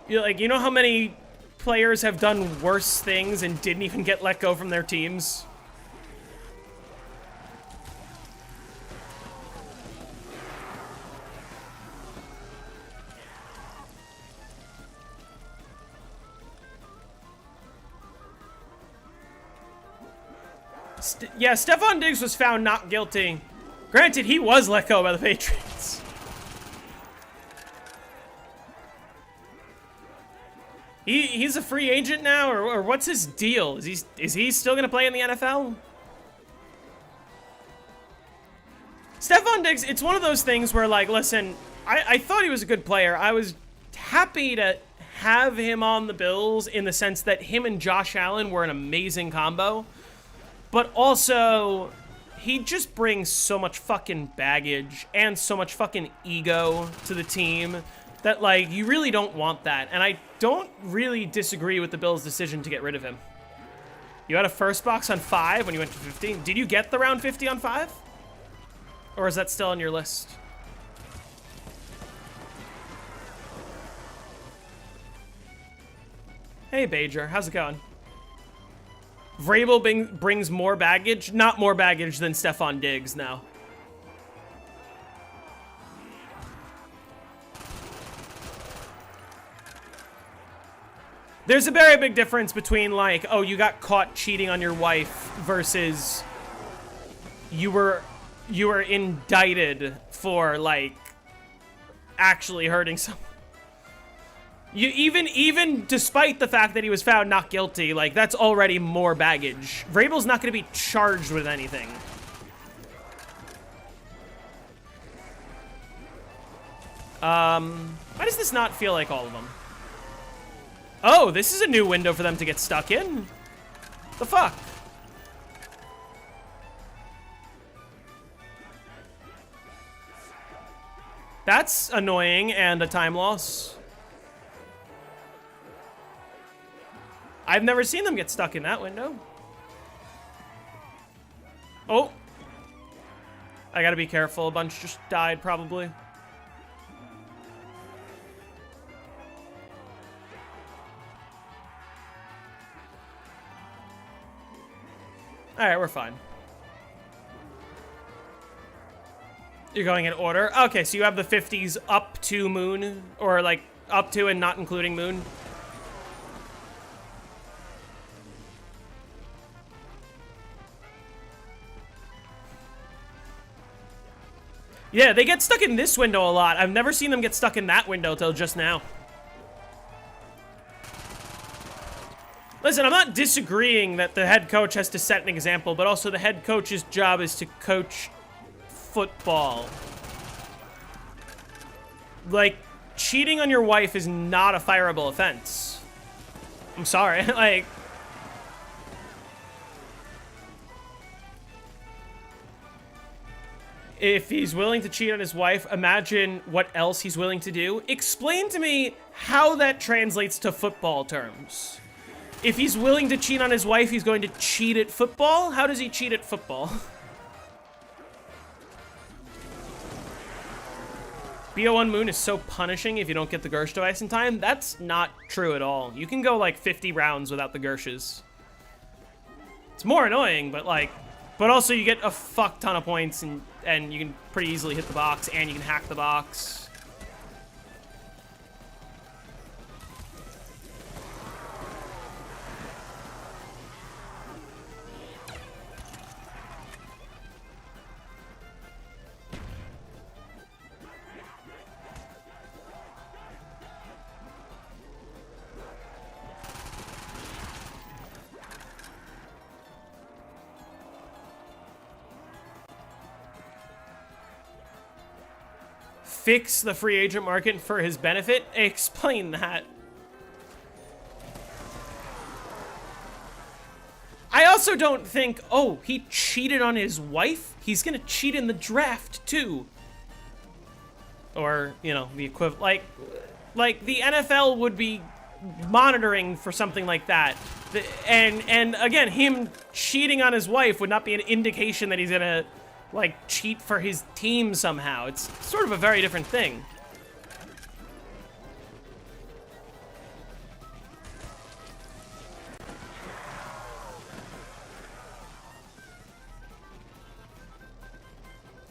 You know how many players have done worse things and didn't even get let go from their teams? Yeah, Stephon Diggs was found not guilty. Granted, he was let go by the Patriots. He's a free agent now, or what's his deal? Is he still gonna play in the NFL? Stephon Diggs, it's one of those things where, like, listen, I thought he was a good player. I was happy to have him on the Bills in the sense that him and Josh Allen were an amazing combo. But also, he just brings so much fucking baggage and so much fucking ego to the team that, like, you really don't want that. And I don't really disagree with the Bills' decision to get rid of him. You had a first box on 5 when you went to 15. Did you get the round 50 on 5? Or is that still on your list? Hey, Bajer. How's it going? Vrabel brings more baggage? Not more baggage than Stephon Diggs now. There's a very big difference between, like, oh, you got caught cheating on your wife versus you were indicted for, like, actually hurting someone. You even despite the fact that he was found not guilty, like, that's already more baggage. Vrabel's not going to be charged with anything. Why does this not feel like all of them? Oh, this is a new window for them to get stuck in. The fuck? That's annoying and a time loss. I've never seen them get stuck in that window. Oh. I gotta be careful. A bunch just died, probably. Alright, we're fine. You're going in order? Okay, so you have the 50s up to moon, or like up to and not including moon. Yeah, they get stuck in this window a lot. I've never seen them get stuck in that window till just now. Listen, I'm not disagreeing that the head coach has to set an example, but also the head coach's job is to coach football. Like, cheating on your wife is not a fireable offense. I'm sorry, like... If he's willing to cheat on his wife, imagine what else he's willing to do. Explain to me how that translates to football terms. If he's willing to cheat on his wife, he's going to cheat at football? How does he cheat at football? BO1 Moon is so punishing if you don't get the Gersh device in time. That's not true at all. You can go like 50 rounds without the Gershes. It's more annoying, but like... But also you get a fuck ton of points and you can pretty easily hit the box and you can hack the box. Fix the free agent market for his benefit? Explain that. I also don't think, oh, he cheated on his wife? He's gonna cheat in the draft, too. Or, you know, the equivalent. Like the NFL would be monitoring for something like that. And again, him cheating on his wife would not be an indication that he's gonna... like, cheat for his team somehow. It's sort of a very different thing.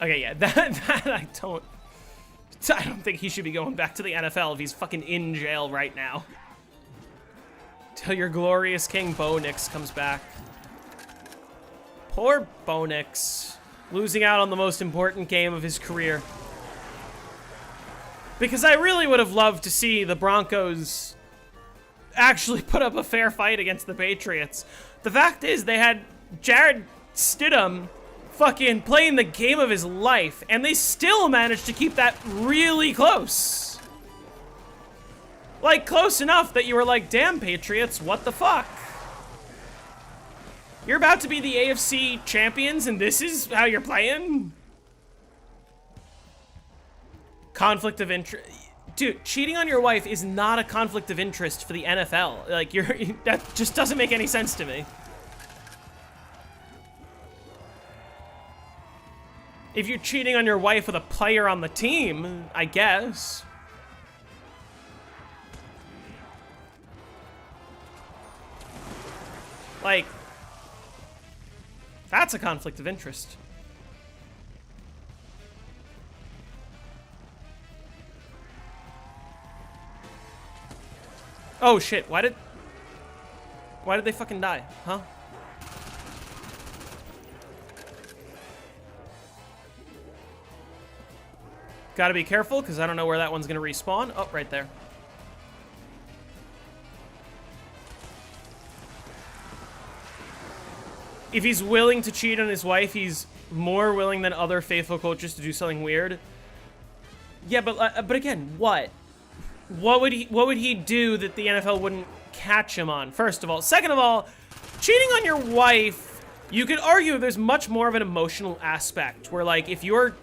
Okay, yeah, that I don't think he should be going back to the NFL if he's fucking in jail right now. Till your glorious king Bo Nix comes back. Poor Bo Nix. Losing out on the most important game of his career. Because I really would have loved to see the Broncos actually put up a fair fight against the Patriots. The fact is, they had Jared Stidham fucking playing the game of his life, and they still managed to keep that really close. Like, close enough that you were like, damn, Patriots, what the fuck? You're about to be the AFC champions, and this is how you're playing? Conflict of interest. Dude, cheating on your wife is not a conflict of interest for the NFL. Like, that just doesn't make any sense to me. If you're cheating on your wife with a player on the team, I guess. Like... that's a conflict of interest. Oh shit, why did they fucking die, huh? Gotta be careful, because I don't know where that one's gonna respawn. Oh, right there. If he's willing to cheat on his wife, he's more willing than other faithful coaches to do something weird. Yeah, but again, what? What would he do that the NFL wouldn't catch him on? First of all, second of all, cheating on your wife, you could argue there's much more of an emotional aspect where, like, if you're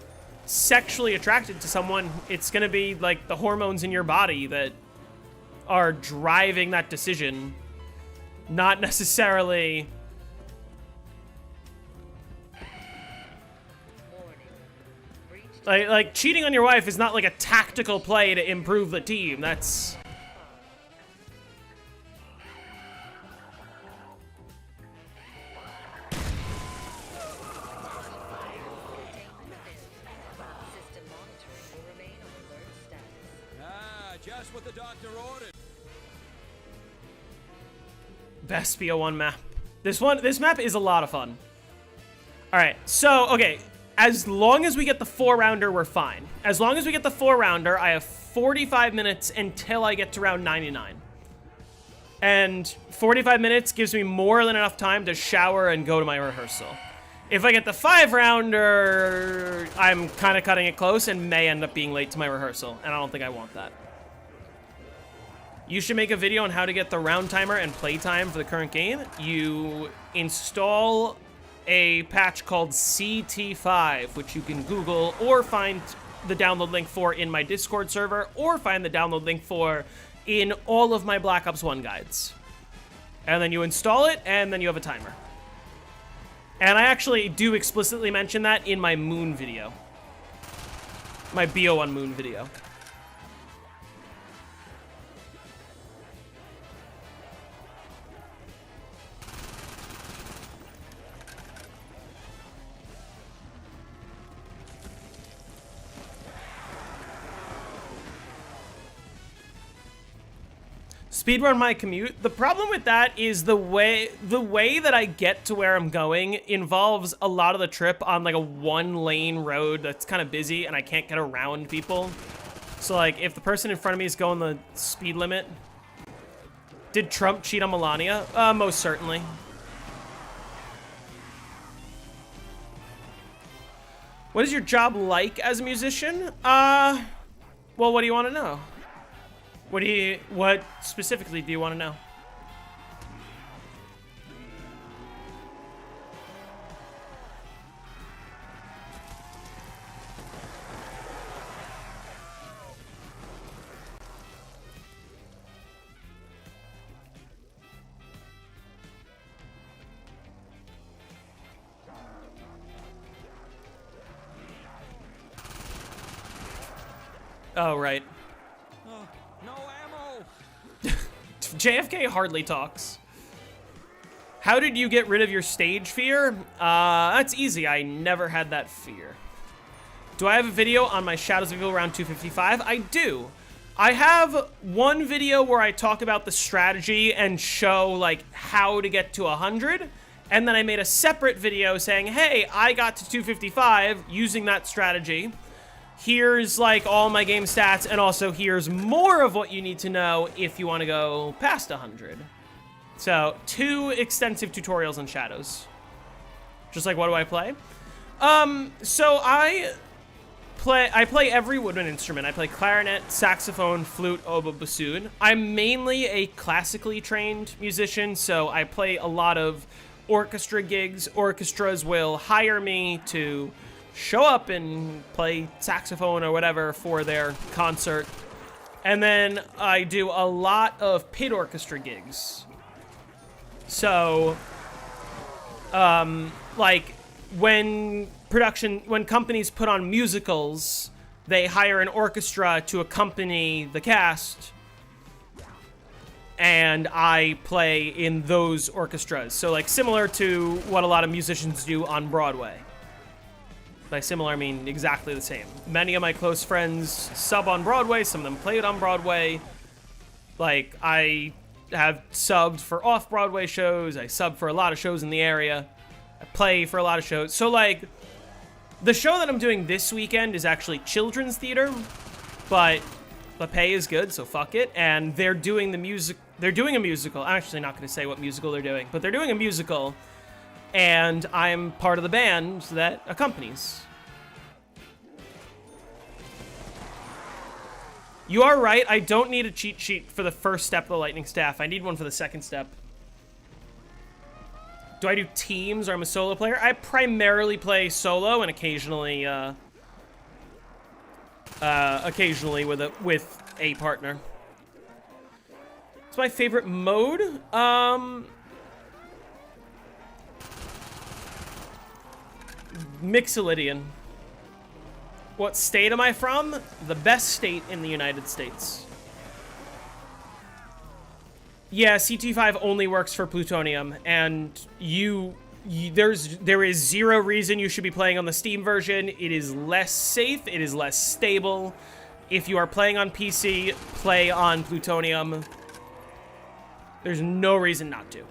sexually attracted to someone, it's gonna be like the hormones in your body that are driving that decision, not necessarily. Like, cheating on your wife is not like a tactical play to improve the team. That's... Just what the doctor ordered. Best BO1 map. This map is a lot of fun. All right, so, okay. As long as we get the 4-rounder, we're fine. As long as we get the 4-rounder, I have 45 minutes until I get to round 99. And 45 minutes gives me more than enough time to shower and go to my rehearsal. If I get the 5-rounder, I'm kind of cutting it close and may end up being late to my rehearsal, and I don't think I want that. You should make a video on how to get the round timer and play time for the current game. You install a patch called CT5, which you can Google or find the download link for in my Discord server, or find the download link for in all of my Black Ops 1 guides. And then you install it, and then you have a timer. And I actually do explicitly mention that in my Moon video. My BO1 Moon video. Speedrun my commute. The problem with that is the way that I get to where I'm going involves a lot of the trip on like a 1-lane road that's kind of busy and I can't get around people. So like if the person in front of me is going the speed limit. Did Trump cheat on Melania? Most certainly. What is your job like as a musician? Well, what do you want to know? What specifically do you want to know? Oh, right. No ammo. JFK hardly talks. How did you get rid of your stage fear? That's easy. I never had that fear. Do I have a video on my Shadows of Evil round 255? I do. I have one video where I talk about the strategy and show like how to get to 100. And then I made a separate video saying, hey, I got to 255 using that strategy. Here's like all my game stats, and also here's more of what you need to know if you want to go past 100. So 2 extensive tutorials on Shadows. Just like, what do I play? So I play every woodwind instrument. I play clarinet, saxophone, flute, oboe, bassoon. I'm mainly a classically trained musician, so I play a lot of orchestra gigs. Orchestras will hire me to show up and play saxophone or whatever for their concert. And then I do a lot of pit orchestra gigs. So, like when companies put on musicals, they hire an orchestra to accompany the cast. And I play in those orchestras. So like similar to what a lot of musicians do on Broadway. By similar, I mean exactly the same. Many of my close friends sub on Broadway. Some of them played on Broadway. Like, I have subbed for off-Broadway shows. I sub for a lot of shows in the area. I play for a lot of shows. So, like, the show that I'm doing this weekend is actually children's theater. But the pay is good, so fuck it. And they're doing the music. They're doing a musical. I'm actually not going to say what musical they're doing. But they're doing a musical. And I'm part of the band that accompanies. You are right, I don't need a cheat sheet for the first step of the lightning staff. I need one for the second step. Do I do teams or I'm a solo player? I primarily play solo and occasionally with a partner. It's my favorite mode. Mixolydian. What state am I from? The best state in the United States. Yeah, CT5 only works for plutonium, and there is zero reason you should be playing on the Steam version. It is less safe, it is less stable, If you are playing on PC, play on Plutonium. There's no reason not to.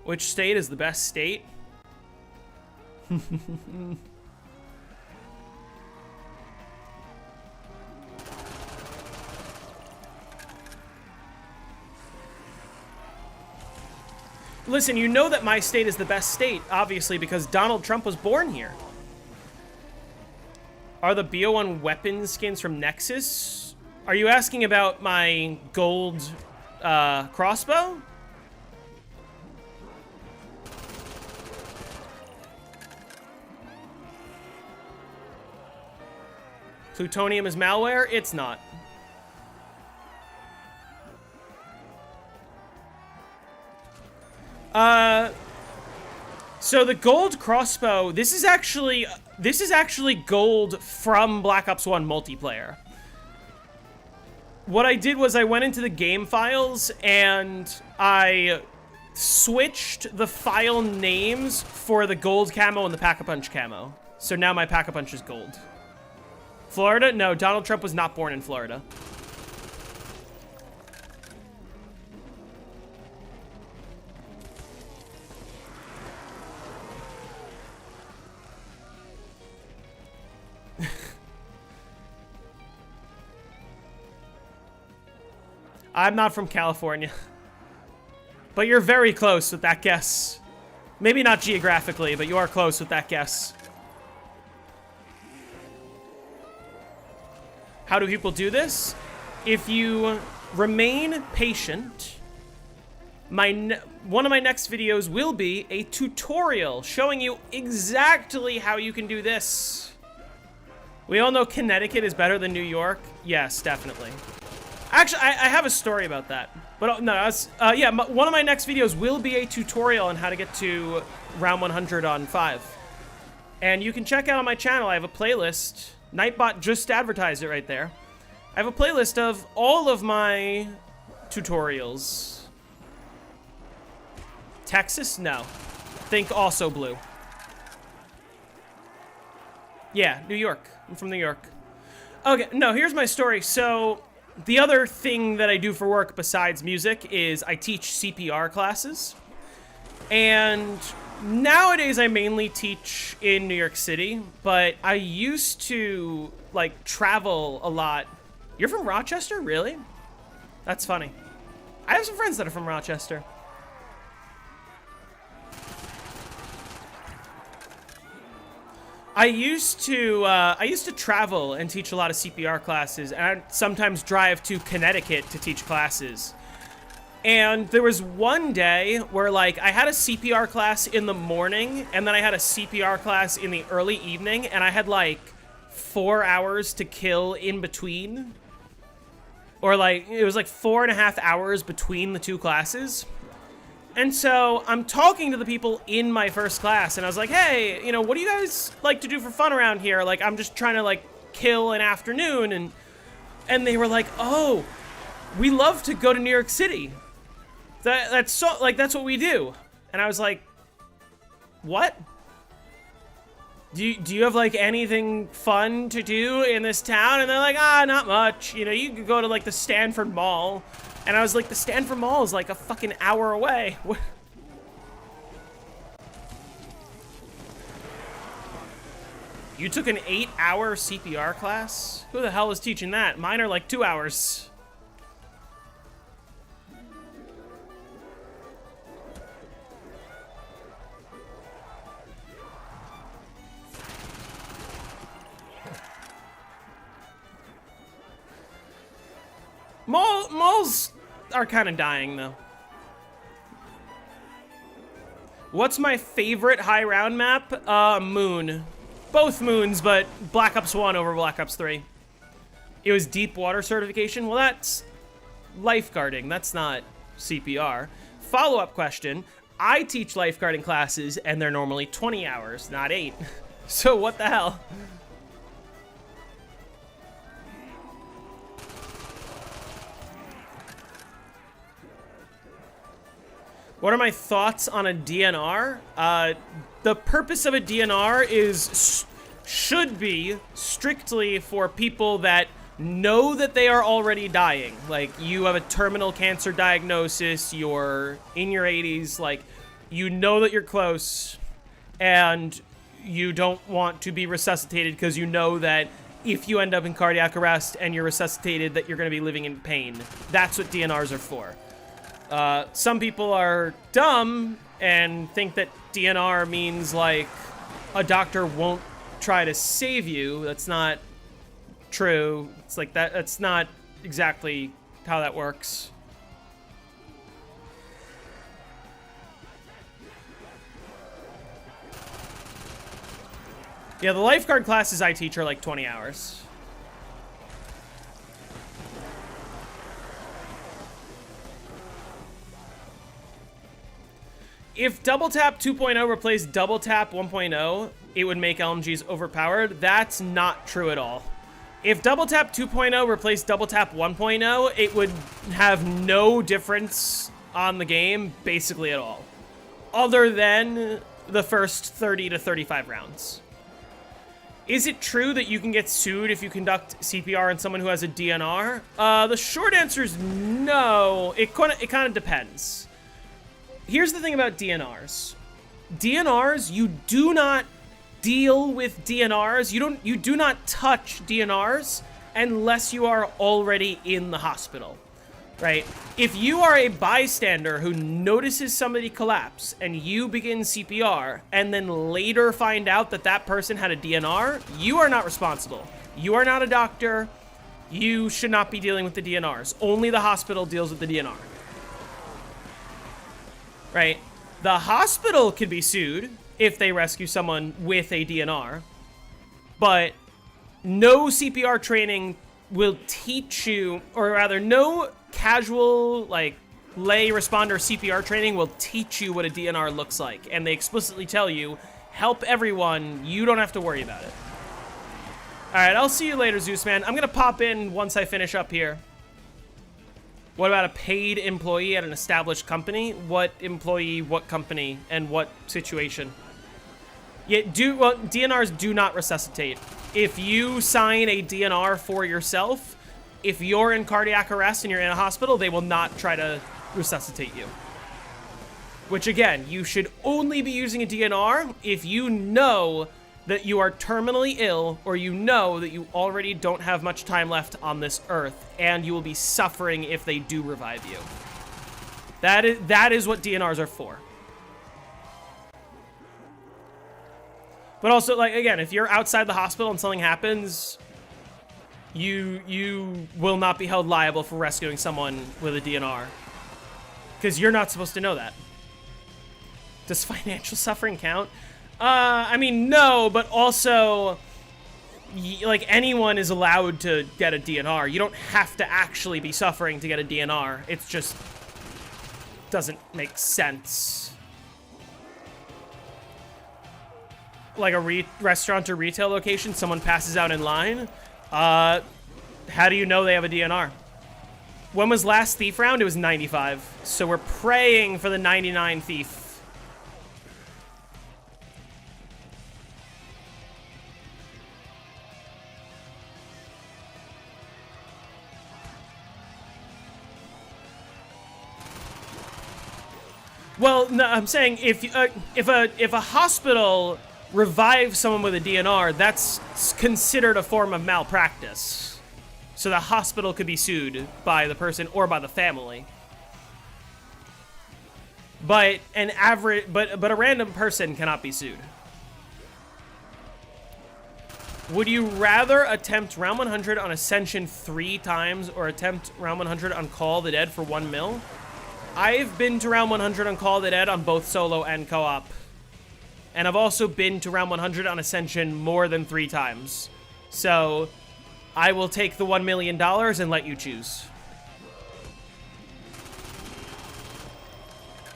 Which state is the best state? Listen, you know that my state is the best state, obviously, because Donald Trump was born here. Are the BO1 weapon skins from Nexus? Are you asking about my gold crossbow? Plutonium is malware? It's not. So the gold crossbow, this is actually gold from Black Ops 1 multiplayer. What I did was I went into the game files and I switched the file names for the gold camo and the Pack-a-Punch camo. So now my Pack-a-Punch is gold. Florida? No, Donald Trump was not born in Florida. I'm not from California. But you're very close with that guess. Maybe not geographically, but you are close with that guess. How do people do this? If you remain patient, one of my next videos will be a tutorial showing you exactly how you can do this. We all know Connecticut is better than New York. Yes, definitely. Actually, I have a story about that. But no, yeah, one of my next videos will be a tutorial on how to get to round 100 on 5. And you can check out on my channel, I have a playlist. Nightbot just advertised it right there. I have a playlist of all of my tutorials. Texas? No. Think also blue. Yeah, New York. I'm from New York. Okay, no, here's my story. So, the other thing that I do for work besides music is I teach CPR classes. And nowadays I mainly teach in New York City, but I used to, like, travel a lot. You're from Rochester? Really? That's funny. I have some friends that are from Rochester. I used to travel and teach a lot of CPR classes, and I'd sometimes drive to Connecticut to teach classes. And there was one day where, like, I had a CPR class in the morning, and then I had a CPR class in the early evening, and I had, like, 4 hours to kill in between. Or, like, it was, like, 4.5 hours between the two classes. And so I'm talking to the people in my first class, and I was like, hey, you know, what do you guys like to do for fun around here? Like, I'm just trying to, like, kill an afternoon. And they were like, oh, we love to go to New York City. That's so, like, that's what we do. And I was like, what? Do you have, like, anything fun to do in this town? And they're like, not much. You know, you could go to, like, the Stanford Mall. And I was like, the Stanford Mall is like a fucking hour away. You took an 8-hour CPR class? Who the hell is teaching that? Mine are like 2 hours. Malls are kind of dying, though. What's my favorite high round map? Moon. Both moons, but Black Ops 1 over Black Ops 3. It was deep water certification. Well, that's lifeguarding. That's not CPR. Follow-up question. I teach lifeguarding classes, and they're normally 20 hours, not 8. So what the hell? What are my thoughts on a DNR? The purpose of a DNR should be strictly for people that know that they are already dying. Like, you have a terminal cancer diagnosis, you're in your 80s, like, you know that you're close, and you don't want to be resuscitated because you know that if you end up in cardiac arrest and you're resuscitated, that you're going to be living in pain. That's what DNRs are for. Some people are dumb and think that DNR means, like, a doctor won't try to save you. That's not true. It's like that's not exactly how that works. Yeah, the lifeguard classes I teach are like 20 hours. If Double Tap 2.0 replaced Double Tap 1.0, it would make LMGs overpowered. That's not true at all. If Double Tap 2.0 replaced Double Tap 1.0, it would have no difference on the game, basically at all. Other than the first 30 to 35 rounds. Is it true that you can get sued if you conduct CPR on someone who has a DNR? The short answer is no. It kind of depends. Here's the thing about DNRs. DNRs, you do not deal with DNRs. You do not touch DNRs unless you are already in the hospital, right? If you are a bystander who notices somebody collapse and you begin CPR and then later find out that that person had a DNR, you are not responsible. You are not a doctor. You should not be dealing with the DNRs. Only the hospital deals with the DNR. Right? The hospital could be sued if they rescue someone with a DNR, but no CPR training will teach you, or rather, no casual, like, lay responder CPR training will teach you what a DNR looks like, and they explicitly tell you, help everyone, you don't have to worry about it. Alright, I'll see you later, Zeus Man. I'm gonna pop in once I finish up here. What about a paid employee at an established company? What employee, what company, and what situation? Yeah, DNRs do not resuscitate. If you sign a DNR for yourself, if you're in cardiac arrest and you're in a hospital, they will not try to resuscitate you. Which, again, you should only be using a DNR if you know that you are terminally ill, or you know that you already don't have much time left on this earth, and you will be suffering if they do revive you. That is what DNRs are for. But also, like, again, if you're outside the hospital and something happens, you will not be held liable for rescuing someone with a DNR. Because you're not supposed to know that. Does financial suffering count? I mean, no, but also, like, anyone is allowed to get a DNR. You don't have to actually be suffering to get a DNR. It's just doesn't make sense. Like a restaurant or retail location, someone passes out in line. How do you know they have a DNR? When was last thief round? It was 95. So we're praying for the 99 thief. Well, no, I'm saying if a hospital revives someone with a DNR, that's considered a form of malpractice. So the hospital could be sued by the person or by the family. But but a random person cannot be sued. Would you rather attempt round 100 on Ascension 3 times or attempt round 100 on Call of the Dead for 1 mil? I've been to round 100 on Call of the Dead on both solo and co-op. And I've also been to round 100 on Ascension more than 3 times. So I will take the $1 million and let you choose.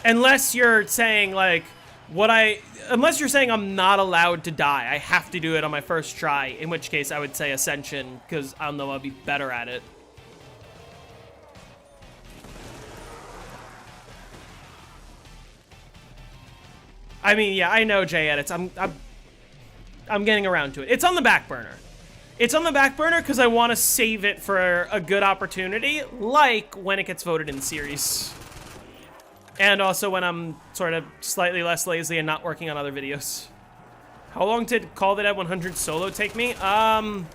Unless you're saying, like, unless you're saying I'm not allowed to die, I have to do it on my first try, in which case I would say Ascension, because I don't know, I'll be better at it. I mean, yeah, I know, Jay Edits. I'm getting around to it. It's on the back burner. It's on the back burner because I want to save it for a good opportunity, like when it gets voted in the series. And also when I'm sort of slightly less lazy and not working on other videos. How long did Call of the Dead 100 solo take me? Oh,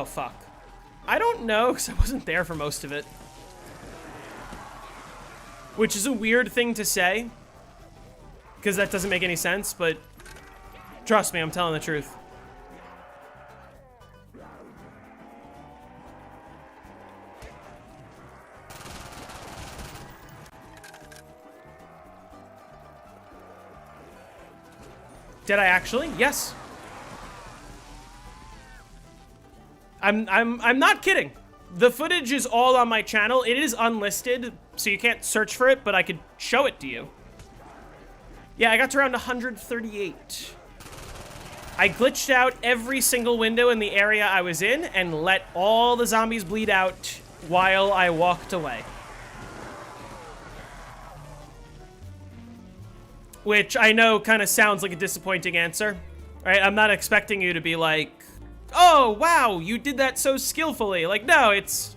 fuck. I don't know, because I wasn't there for most of it. Which is a weird thing to say. Because that doesn't make any sense, but trust me, I'm telling the truth. Did I actually? Yes. I'm not kidding. The footage is all on my channel. It is unlisted, so you can't search for it, but I could show it to you. Yeah, I got to around 138. I glitched out every single window in the area I was in and let all the zombies bleed out while I walked away. Which I know kind of sounds like a disappointing answer, right? I'm not expecting you to be like, oh, wow, you did that so skillfully. Like, no, it's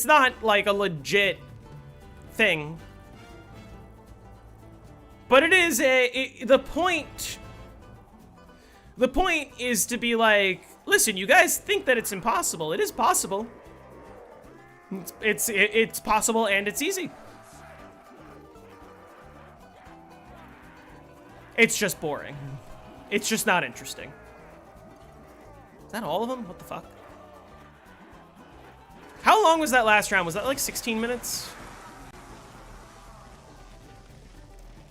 not like a legit thing. But it is the point is to be like, listen, you guys think that it's impossible. It is possible. It's possible and it's easy. It's just boring. It's just not interesting. Is that all of them? What the fuck? How long was that last round? Was that like 16 minutes?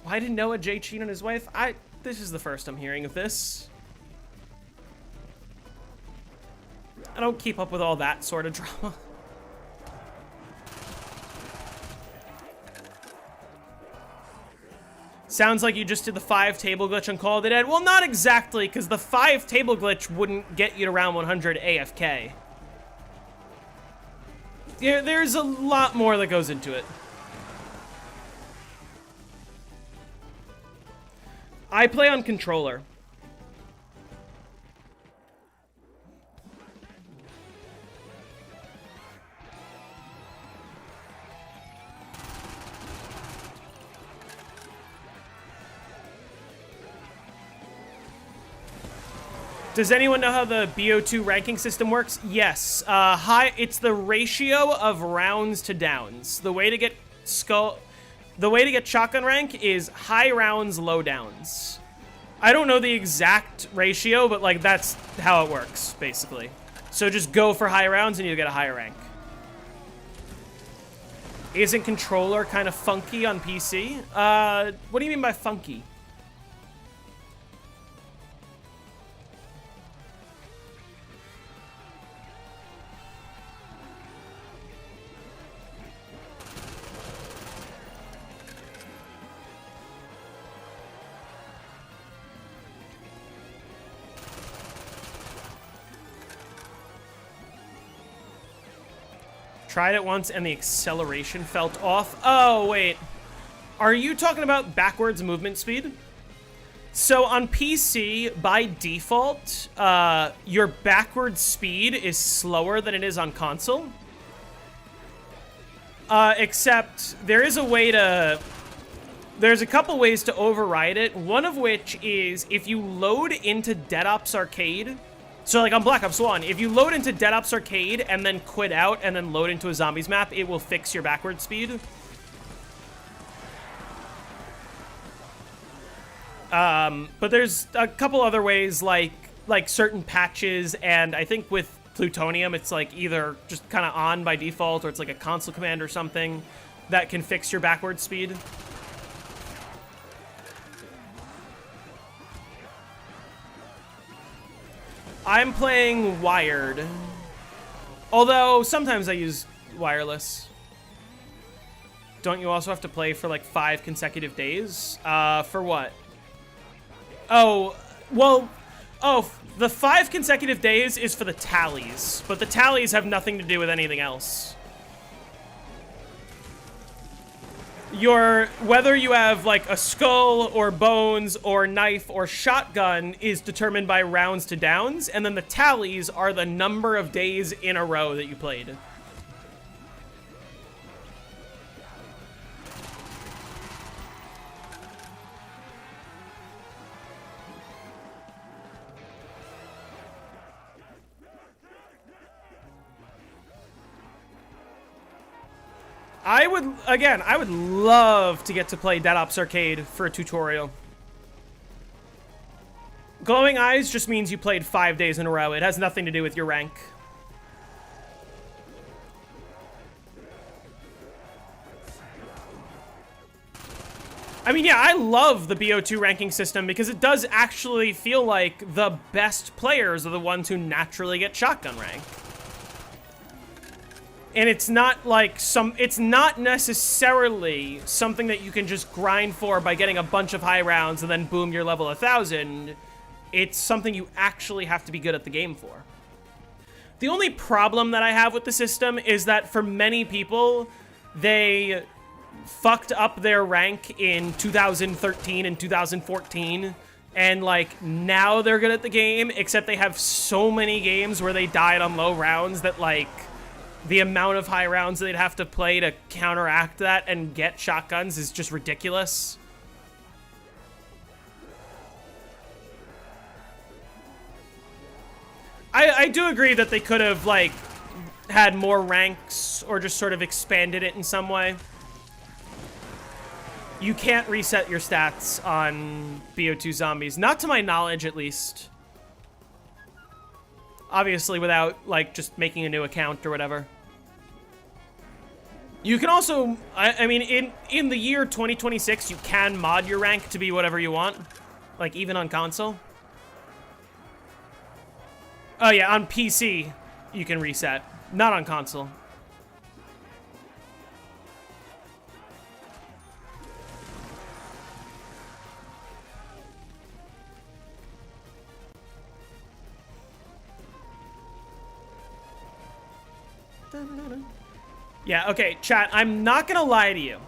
Why did Noah J cheat on his wife? This is the first I'm hearing of this. I don't keep up with all that sort of drama. Sounds like you just did the 5 table glitch on Call of the Dead. Well, not exactly, because the 5 table glitch wouldn't get you to round 100 AFK. Yeah, there's a lot more that goes into it. I play on controller. Does anyone know how the BO2 ranking system works? Yes. It's the ratio of rounds to downs. The way to get shotgun rank is high rounds, low downs. I don't know the exact ratio, but like that's how it works, basically. So just go for high rounds and you'll get a higher rank. Isn't controller kind of funky on PC? What do you mean by funky? Tried it once and the acceleration felt off. Oh, wait. Are you talking about backwards movement speed? So on PC, by default, your backwards speed is slower than it is on console. Except there is a way to... There's a couple ways to override it. One of which is if you load into Dead Ops Arcade... So like on Black Ops 1, if you load into Dead Ops Arcade and then quit out and then load into a zombies map, it will fix your backward speed. But there's a couple other ways, like certain patches, and I think with Plutonium, it's like either just kind of on by default, or it's like a console command or something that can fix your backward speed. I'm playing wired. Although, sometimes I use wireless. Don't you also have to play for like 5 consecutive days? For what? Oh, well, the 5 consecutive days is for the tallies, but the tallies have nothing to do with anything else. whether you have like a skull or bones or knife or shotgun is determined by rounds to downs, and then the tallies are the number of days in a row that you played. I would love to get to play Dead Ops Arcade for a tutorial. Glowing eyes just means you played 5 days in a row. It has nothing to do with your rank. I mean, yeah, I love the BO2 ranking system because it does actually feel like the best players are the ones who naturally get shotgun rank. And it's not like it's not necessarily something that you can just grind for by getting a bunch of high rounds and then boom, you're level 1,000. It's something you actually have to be good at the game for. The only problem that I have with the system is that for many people, they fucked up their rank in 2013 and 2014. And like now they're good at the game, except they have so many games where they died on low rounds that like the amount of high rounds they'd have to play to counteract that and get shotguns is just ridiculous. I do agree that they could have, like, had more ranks or just sort of expanded it in some way. You can't reset your stats on BO2 zombies. Not to my knowledge, at least. Obviously, without, like, just making a new account or whatever. You can also, I mean, in the year 2026, you can mod your rank to be whatever you want. Like, even on console. Oh, yeah, on PC, you can reset. Not on console. Yeah, okay, chat, I'm not gonna lie to you.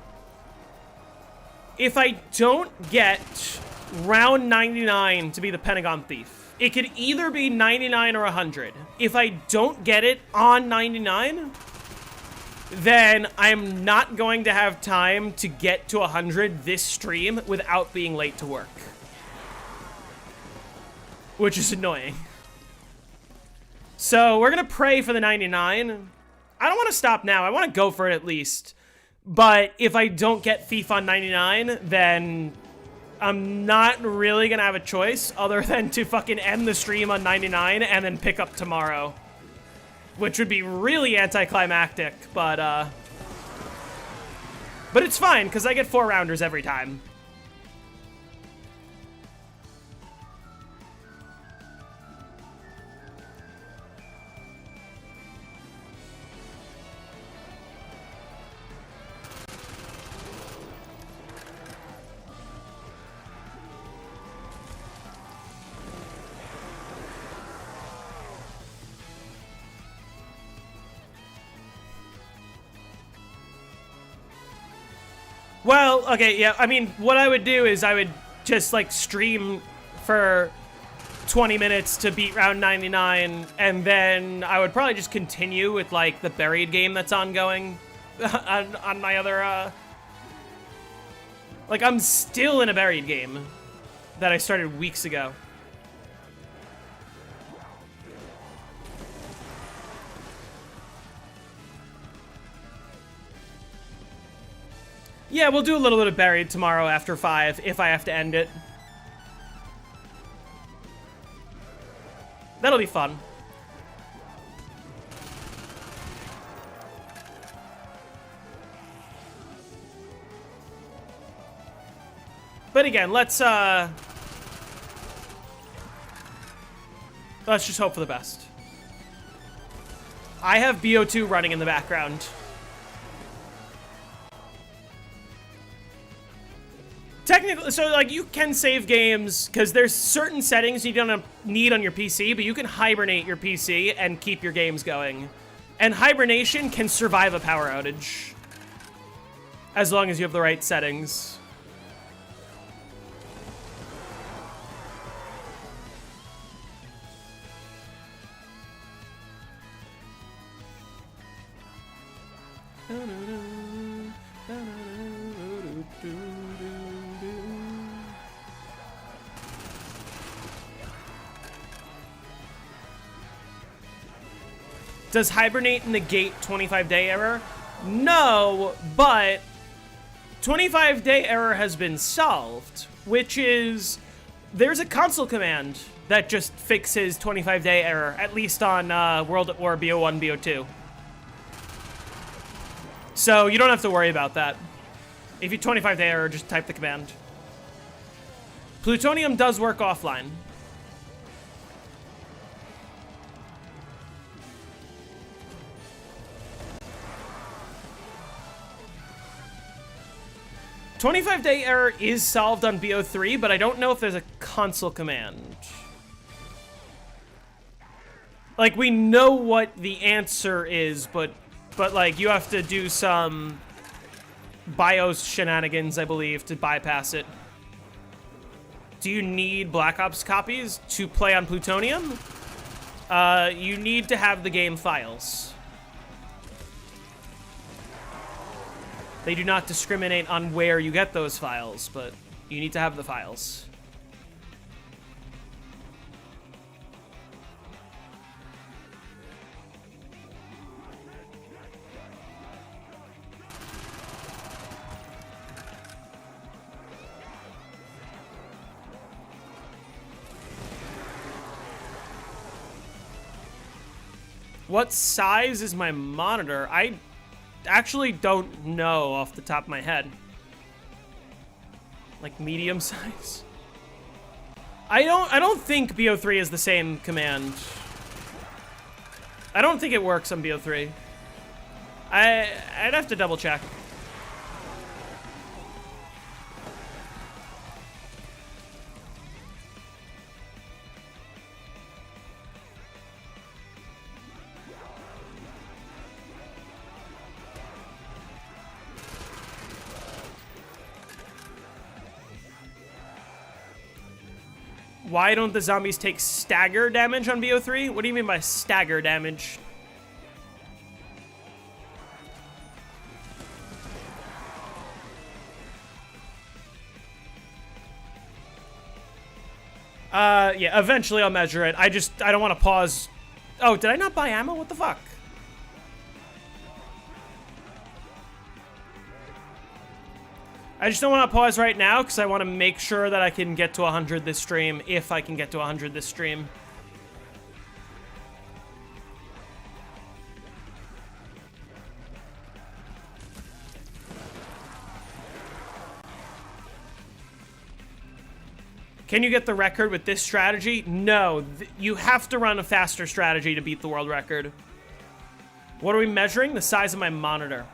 If I don't get round 99 to be the Pentagon thief, it could either be 99 or 100. If I don't get it on 99, then I'm not going to have time to get to 100 this stream without being late to work. Which is annoying. So we're gonna pray for the 99. I don't want to stop now. I want to go for it at least. But if I don't get Thief on 99, then I'm not really going to have a choice other than to fucking end the stream on 99 and then pick up tomorrow. Which would be really anticlimactic, but it's fine, because I get 4-rounders every time. Well, okay, yeah, I mean, what I would do is I would just, like, stream for 20 minutes to beat round 99, and then I would probably just continue with, like, the buried game that's ongoing on my other, Like, I'm still in a buried game that I started weeks ago. Yeah, we'll do a little bit of buried tomorrow after 5 if I have to end it. That'll be fun. But again, let's just hope for the best. I have BO2 running in the background. Technically, so, like, you can save games, because there's certain settings you don't need on your PC, but you can hibernate your PC and keep your games going. And hibernation can survive a power outage. As long as you have the right settings. Does Hibernate negate 25-day error? No, but 25-day error has been solved, which is there's a console command that just fixes 25-day error, at least on World at War BO1, BO2. So you don't have to worry about that. If you 25-day error, just type the command. Plutonium does work offline. "25-day error is solved on BO3, but I don't know if there's a console command. Like, we know what the answer is, but like, you have to do some BIOS shenanigans, I believe, to bypass it. Do you need Black Ops copies to play on Plutonium? You need to have the game files. They do not discriminate on where you get those files, but you need to have the files. What size is my monitor? I actually don't know off the top of my head. Like medium size? I don't think BO3 is the same command. I don't think it works on BO3. I'd have to double check. Why don't the zombies take stagger damage on BO3? What do you mean by stagger damage? Yeah, eventually I'll measure it. I don't want to pause. Oh, did I not buy ammo? What the fuck? I just don't want to pause right now because I want to make sure that I can get to 100 this stream, if I can get to 100 this stream. Can you get the record with this strategy? No, you have to run a faster strategy to beat the world record. What are we measuring? The size of my monitor.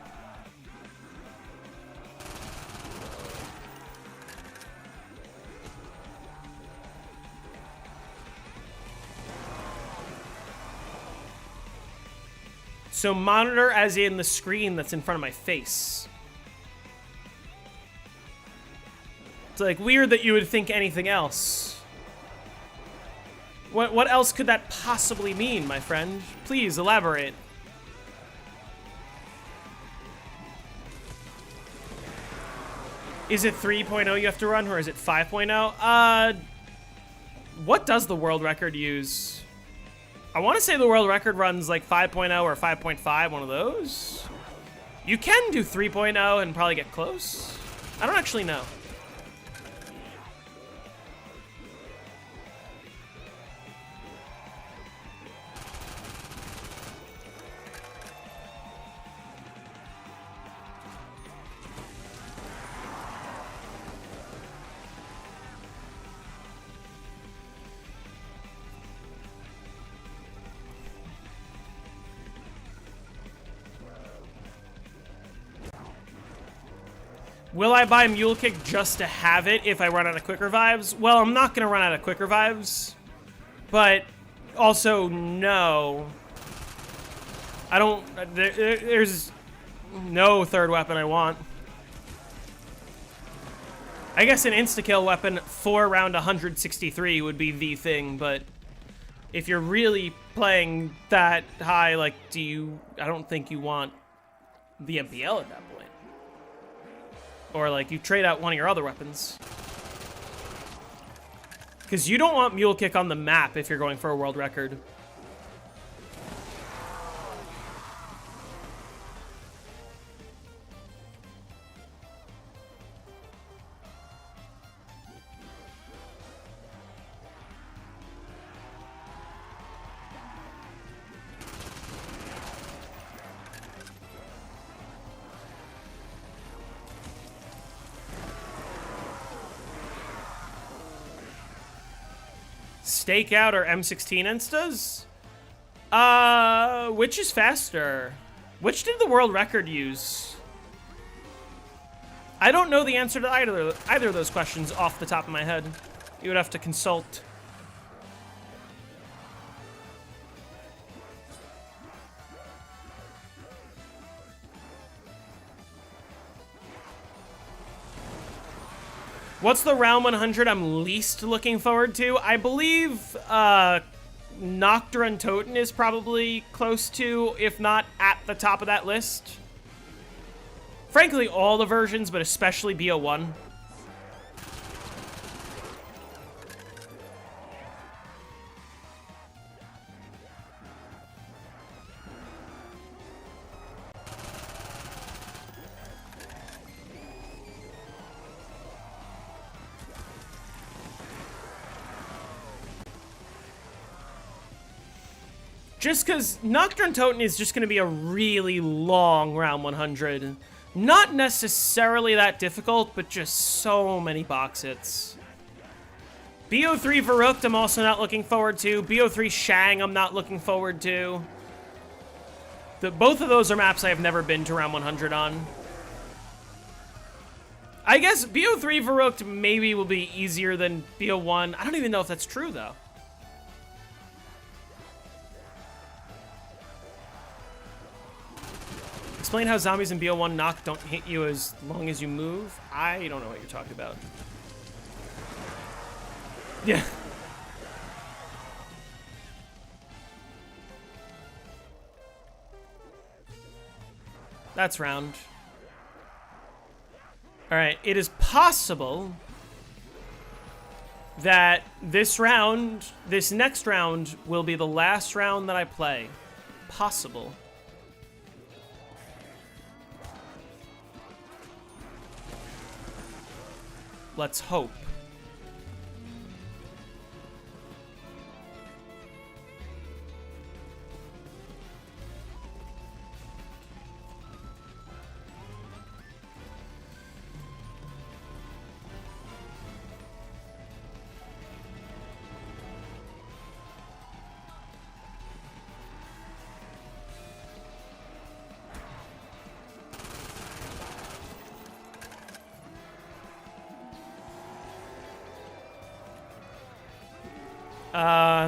So monitor as in the screen that's in front of my face. It's like weird that you would think anything else. What else could that possibly mean, my friend? Please elaborate. Is it 3.0 you have to run, or is it 5.0? What does the world record use? I want to say the world record runs like 5.0 or 5.5, one of those. You can do 3.0 and probably get close. I don't actually know. Will I buy Mule Kick just to have it if I run out of Quick Revives? Well, I'm not going to run out of Quick Revives. But also, no. I don't... There's no third weapon I want. I guess an insta-kill weapon for around 163 would be the thing, but if you're really playing that high, like, I don't think you want the MPL at that point. Or, like, you trade out one of your other weapons. Because you don't want Mule Kick on the map if you're going for a world record. Stakeout or M16 instas? Which is faster? Which did the world record use? I don't know the answer to either of those questions off the top of my head. You would have to consult. What's the round 100 I'm least looking forward to? I believe Nocturne Toten is probably close to, if not at the top of that list. Frankly, all the versions, but especially BO1. Just because Nocturne Toten is just going to be a really long round 100. Not necessarily that difficult, but just so many box hits. BO3 Varukht I'm also not looking forward to. BO3 Shang I'm not looking forward to. Both of those are maps I have never been to round 100 on. I guess BO3 Varukht maybe will be easier than BO1. I don't even know if that's true, though. Explain how zombies in BO1 knock don't hit you as long as you move. I don't know what you're talking about. Yeah. That's round. All right, it is possible that this next round will be the last round that I play. Possible. Let's hope.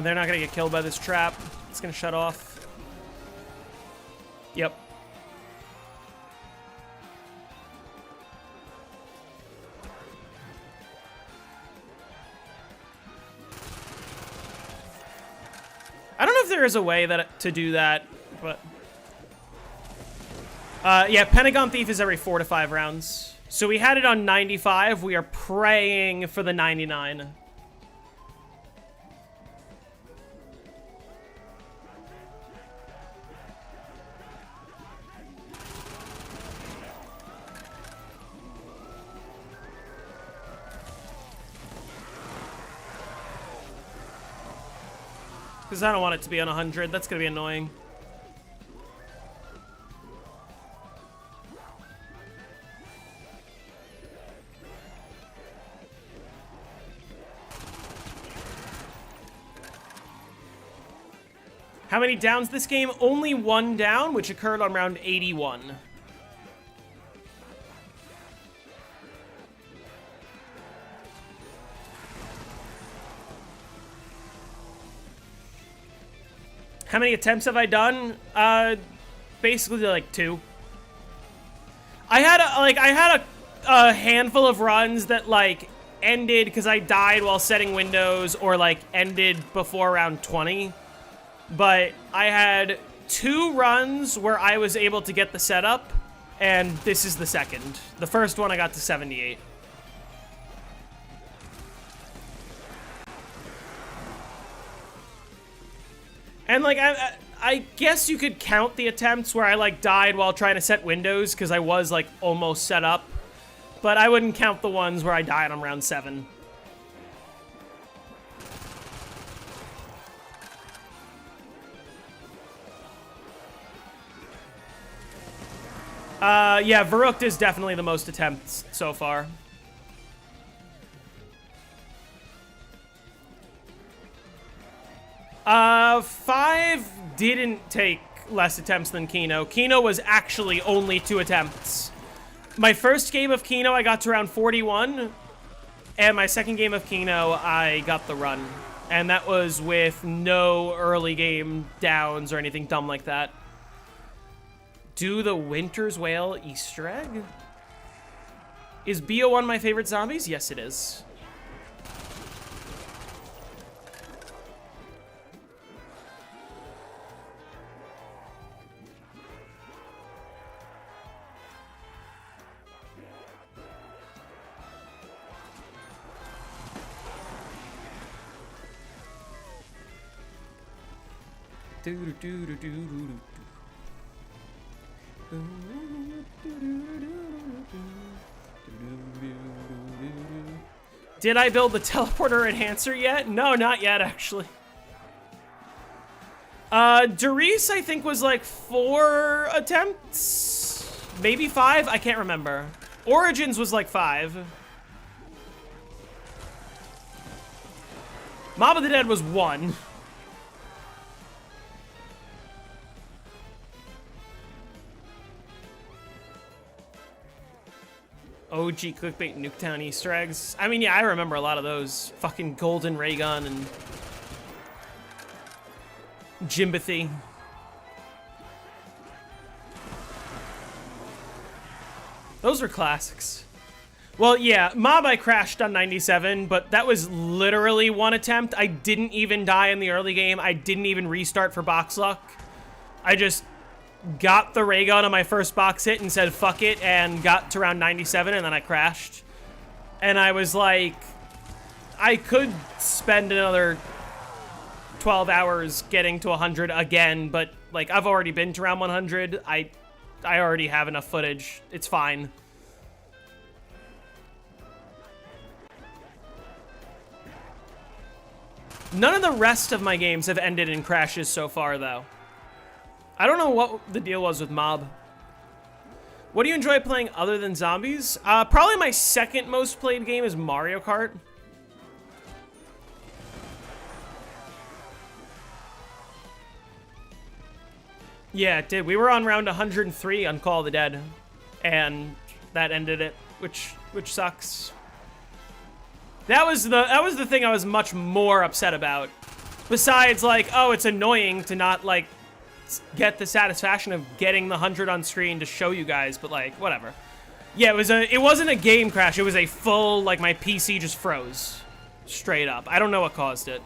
They're not gonna get killed by this trap. It's gonna shut off. Yep. I don't know if there is a way to do that, but yeah, Pentagon Thief is every 4 to 5 rounds. So we had it on 95. We are praying for the 99. Because I don't want it to be on 100. That's going to be annoying. How many downs this game? Only 1 down, which occurred on round 81. How many attempts have I done? Basically like 2. I had a handful of runs that, like, ended because I died while setting windows or, like, ended before round 20. But I had 2 runs where I was able to get the setup, and this is the second. The first one I got to 78. And, like, I guess you could count the attempts where I, like, died while trying to set windows because I was, like, almost set up. But I wouldn't count the ones where I died on round 7. Yeah, Varukta is definitely the most attempts so far. Five didn't take less attempts than Kino. Kino was actually only 2 attempts. My first game of Kino, I got to round 41, and my second game of Kino, I got the run. And that was with no early game downs or anything dumb like that. Do the Winter's Whale Easter egg? Is BO1 my favorite zombies? Yes, it is. Did I build the teleporter enhancer yet? No, not yet, actually. Darice, I think, was like 4 attempts? Maybe 5? I can't remember. Origins was like 5. Mob of the Dead was 1. OG clickbait Nuketown Easter eggs. I mean, yeah, I remember a lot of those. Fucking golden ray gun and Jimbathy. Those were classics. Well, yeah, Mob I crashed on 97, but that was literally 1 attempt. I didn't even die in the early game. I didn't even restart for box luck. I just got the ray gun on my first box hit and said fuck it and got to round 97 and then I crashed. And I was like, I could spend another 12 hours getting to 100 again, but like I've already been to round 100. I already have enough footage. It's fine. None of the rest of my games have ended in crashes so far, though. I don't know what the deal was with Mob. What do you enjoy playing other than zombies? Probably my second most played game is Mario Kart. Yeah, it did. We were on round 103 on Call of the Dead, and that ended it, which sucks. That was the thing I was much more upset about. Besides, like, oh, it's annoying to not like get the satisfaction of getting the 100 on screen to show you guys, but like, whatever. Yeah, it wasn't a game crash. It was a full, like, my PC just froze. Straight up. I don't know what caused it.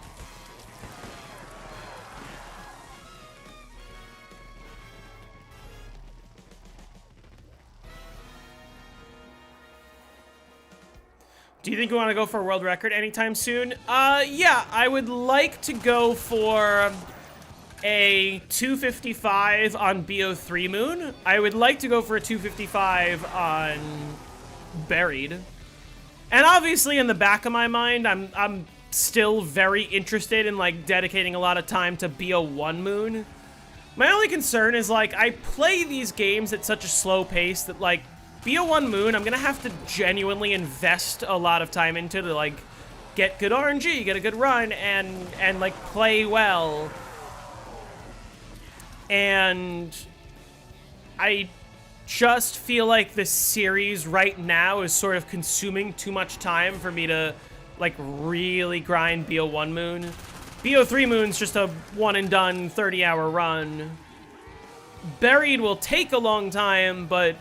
Do you think you want to go for a world record anytime soon? Yeah, I would like to go for a 255 on BO3 Moon. I would like to go for a 255 on Buried. And obviously in the back of my mind, I'm still very interested in like dedicating a lot of time to BO1 Moon. My only concern is like I play these games at such a slow pace that like BO1 Moon, I'm gonna have to genuinely invest a lot of time into to like get good RNG, get a good run, and like play well. And I just feel like this series right now is sort of consuming too much time for me to like really grind BO1 Moon. BO3 Moon's just a one and done 30-hour run. Buried will take a long time, but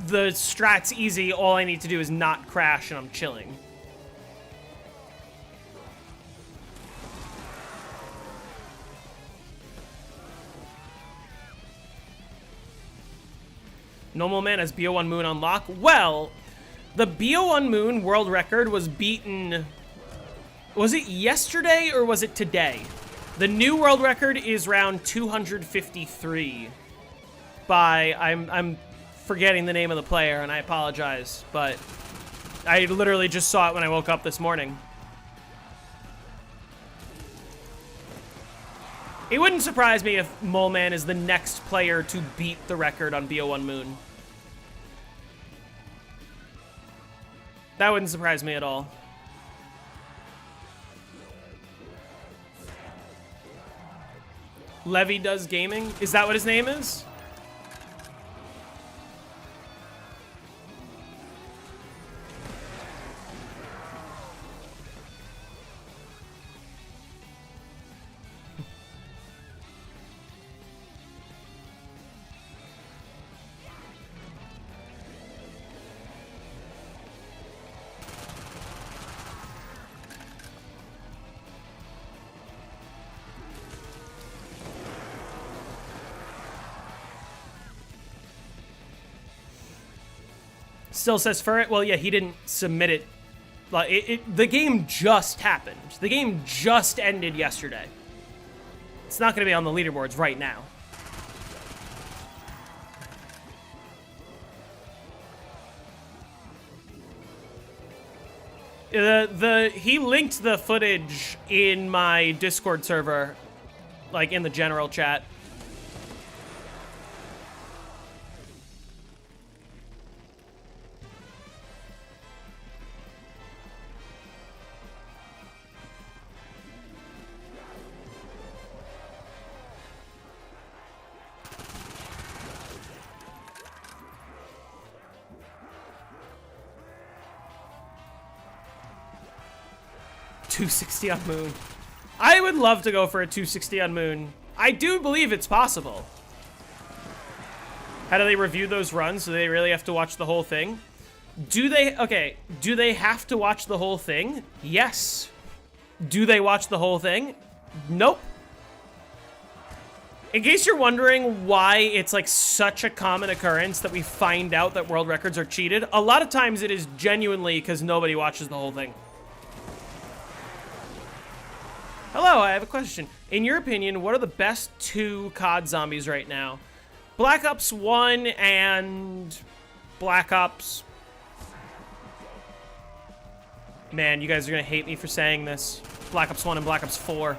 the strat's easy. All I need to do is not crash and I'm chilling. Normal Man has BO1 Moon on lock. Well, the BO1 Moon world record was beaten... Was it yesterday or was it today? The new world record is round 253 by... I'm forgetting the name of the player, and I apologize, but I literally just saw it when I woke up this morning. It wouldn't surprise me if Mole Man is the next player to beat the record on BO1 Moon. That wouldn't surprise me at all. Levy Does Gaming? Is that what his name is? Still says for it. Well, yeah, he didn't submit it. Like the game just happened. The game just ended yesterday. It's not going to be on the leaderboards right now. He linked the footage in my Discord server, like in the general chat. $260 on Moon. I would love to go for a $260 on Moon. I do believe it's possible. How do they review those runs? Do they really have to watch the whole thing? Do they have to watch the whole thing? Yes. Do they watch the whole thing? Nope. In case you're wondering why it's like such a common occurrence that we find out that world records are cheated, a lot of times it is genuinely because nobody watches the whole thing. Hello, I have a question. In your opinion, what are the best two COD zombies right now? Black Ops 1 and Black Ops... Man, you guys are gonna hate me for saying this. Black Ops 1 and Black Ops 4.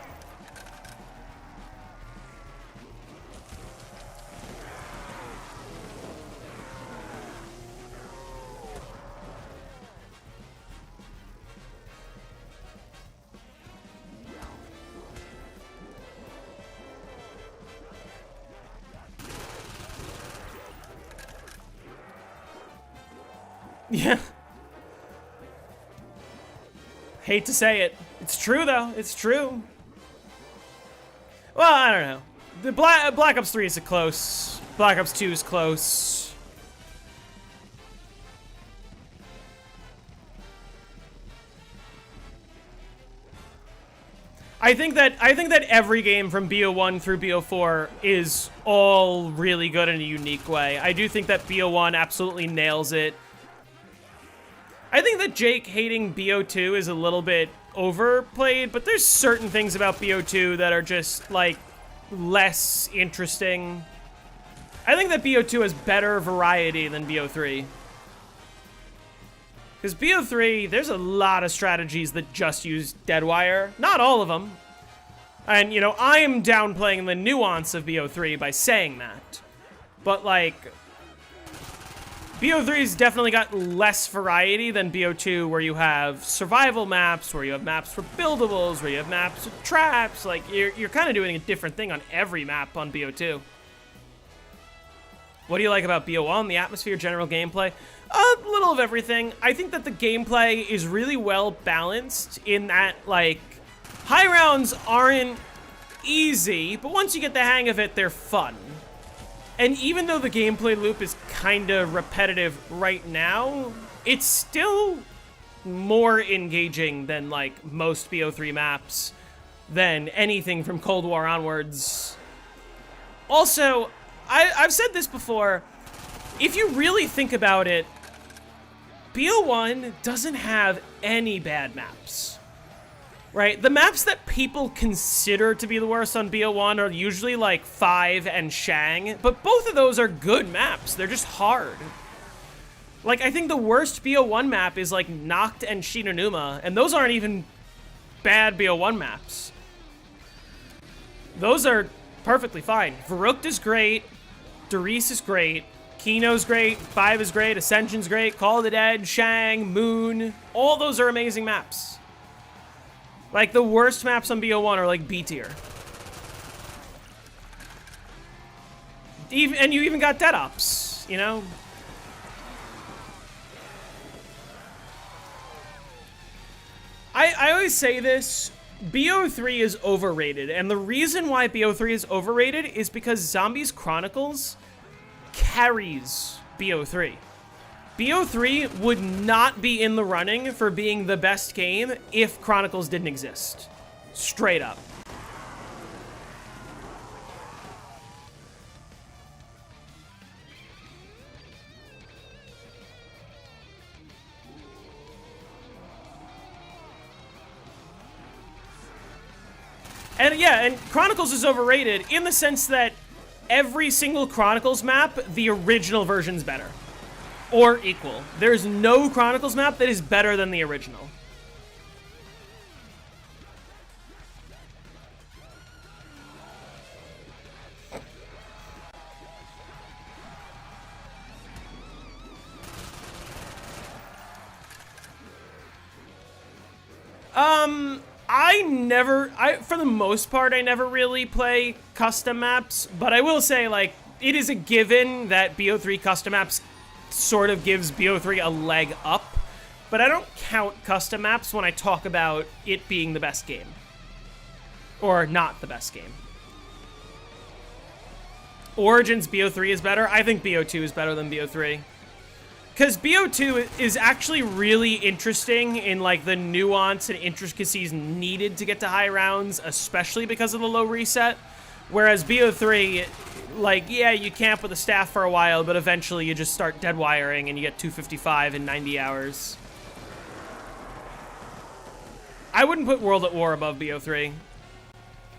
Yeah. Hate to say it. It's true, though. It's true. Well, I don't know. The Black Ops 3 is a close. Black Ops 2 is close. I think that every game from BO1 through BO4 is all really good in a unique way. I do think that BO1 absolutely nails it. I think that Jake hating BO2 is a little bit overplayed, but there's certain things about BO2 that are just, like, less interesting. I think that BO2 has better variety than BO3. Because BO3, there's a lot of strategies that just use Deadwire. Not all of them. And, you know, I am downplaying the nuance of BO3 by saying that. But, like... BO3's definitely got less variety than BO2, where you have survival maps, where you have maps for buildables, where you have maps with traps. Like, you're kind of doing a different thing on every map on BO2. What do you like about BO1? The atmosphere, general gameplay? A little of everything. I think that the gameplay is really well balanced in that, like, high rounds aren't easy, but once you get the hang of it, they're fun. And even though the gameplay loop is kind of repetitive right now, it's still more engaging than, like, most BO3 maps, than anything from Cold War onwards. Also, I've said this before, if you really think about it, BO1 doesn't have any bad maps. Right? The maps that people consider to be the worst on BO1 are usually like 5 and Shang, but both of those are good maps. They're just hard. Like, I think the worst BO1 map is like Nacht and Shinonuma, and those aren't even bad BO1 maps. Those are perfectly fine. Verrucht is great, Darius is great, Kino's great, 5 is great, Ascension's great, Call of the Dead, Shang, Moon, all those are amazing maps. Like, the worst maps on BO1 are, like, B tier. And you even got Dead Ops, you know? I always say this, BO3 is overrated, and the reason why BO3 is overrated is because Zombies Chronicles carries BO3. BO3 would not be in the running for being the best game if Chronicles didn't exist. Straight up. And yeah, and Chronicles is overrated in the sense that every single Chronicles map, the original version's better. Or equal. There's no Chronicles map that is better than the original. For the most part, I never really play custom maps, but I will say, like, it is a given that BO3 custom maps sort of gives BO3 a leg up, but I don't count custom maps when I talk about it being the best game. Or not the best game. Origins BO3 is better. I think BO2 is better than BO3. Because BO2 is actually really interesting in, like, the nuance and intricacies needed to get to high rounds, especially because of the low reset. Whereas BO3, like, yeah, you camp with the staff for a while, but eventually you just start dead wiring and you get 255 in 90 hours. I wouldn't put World at War above BO3.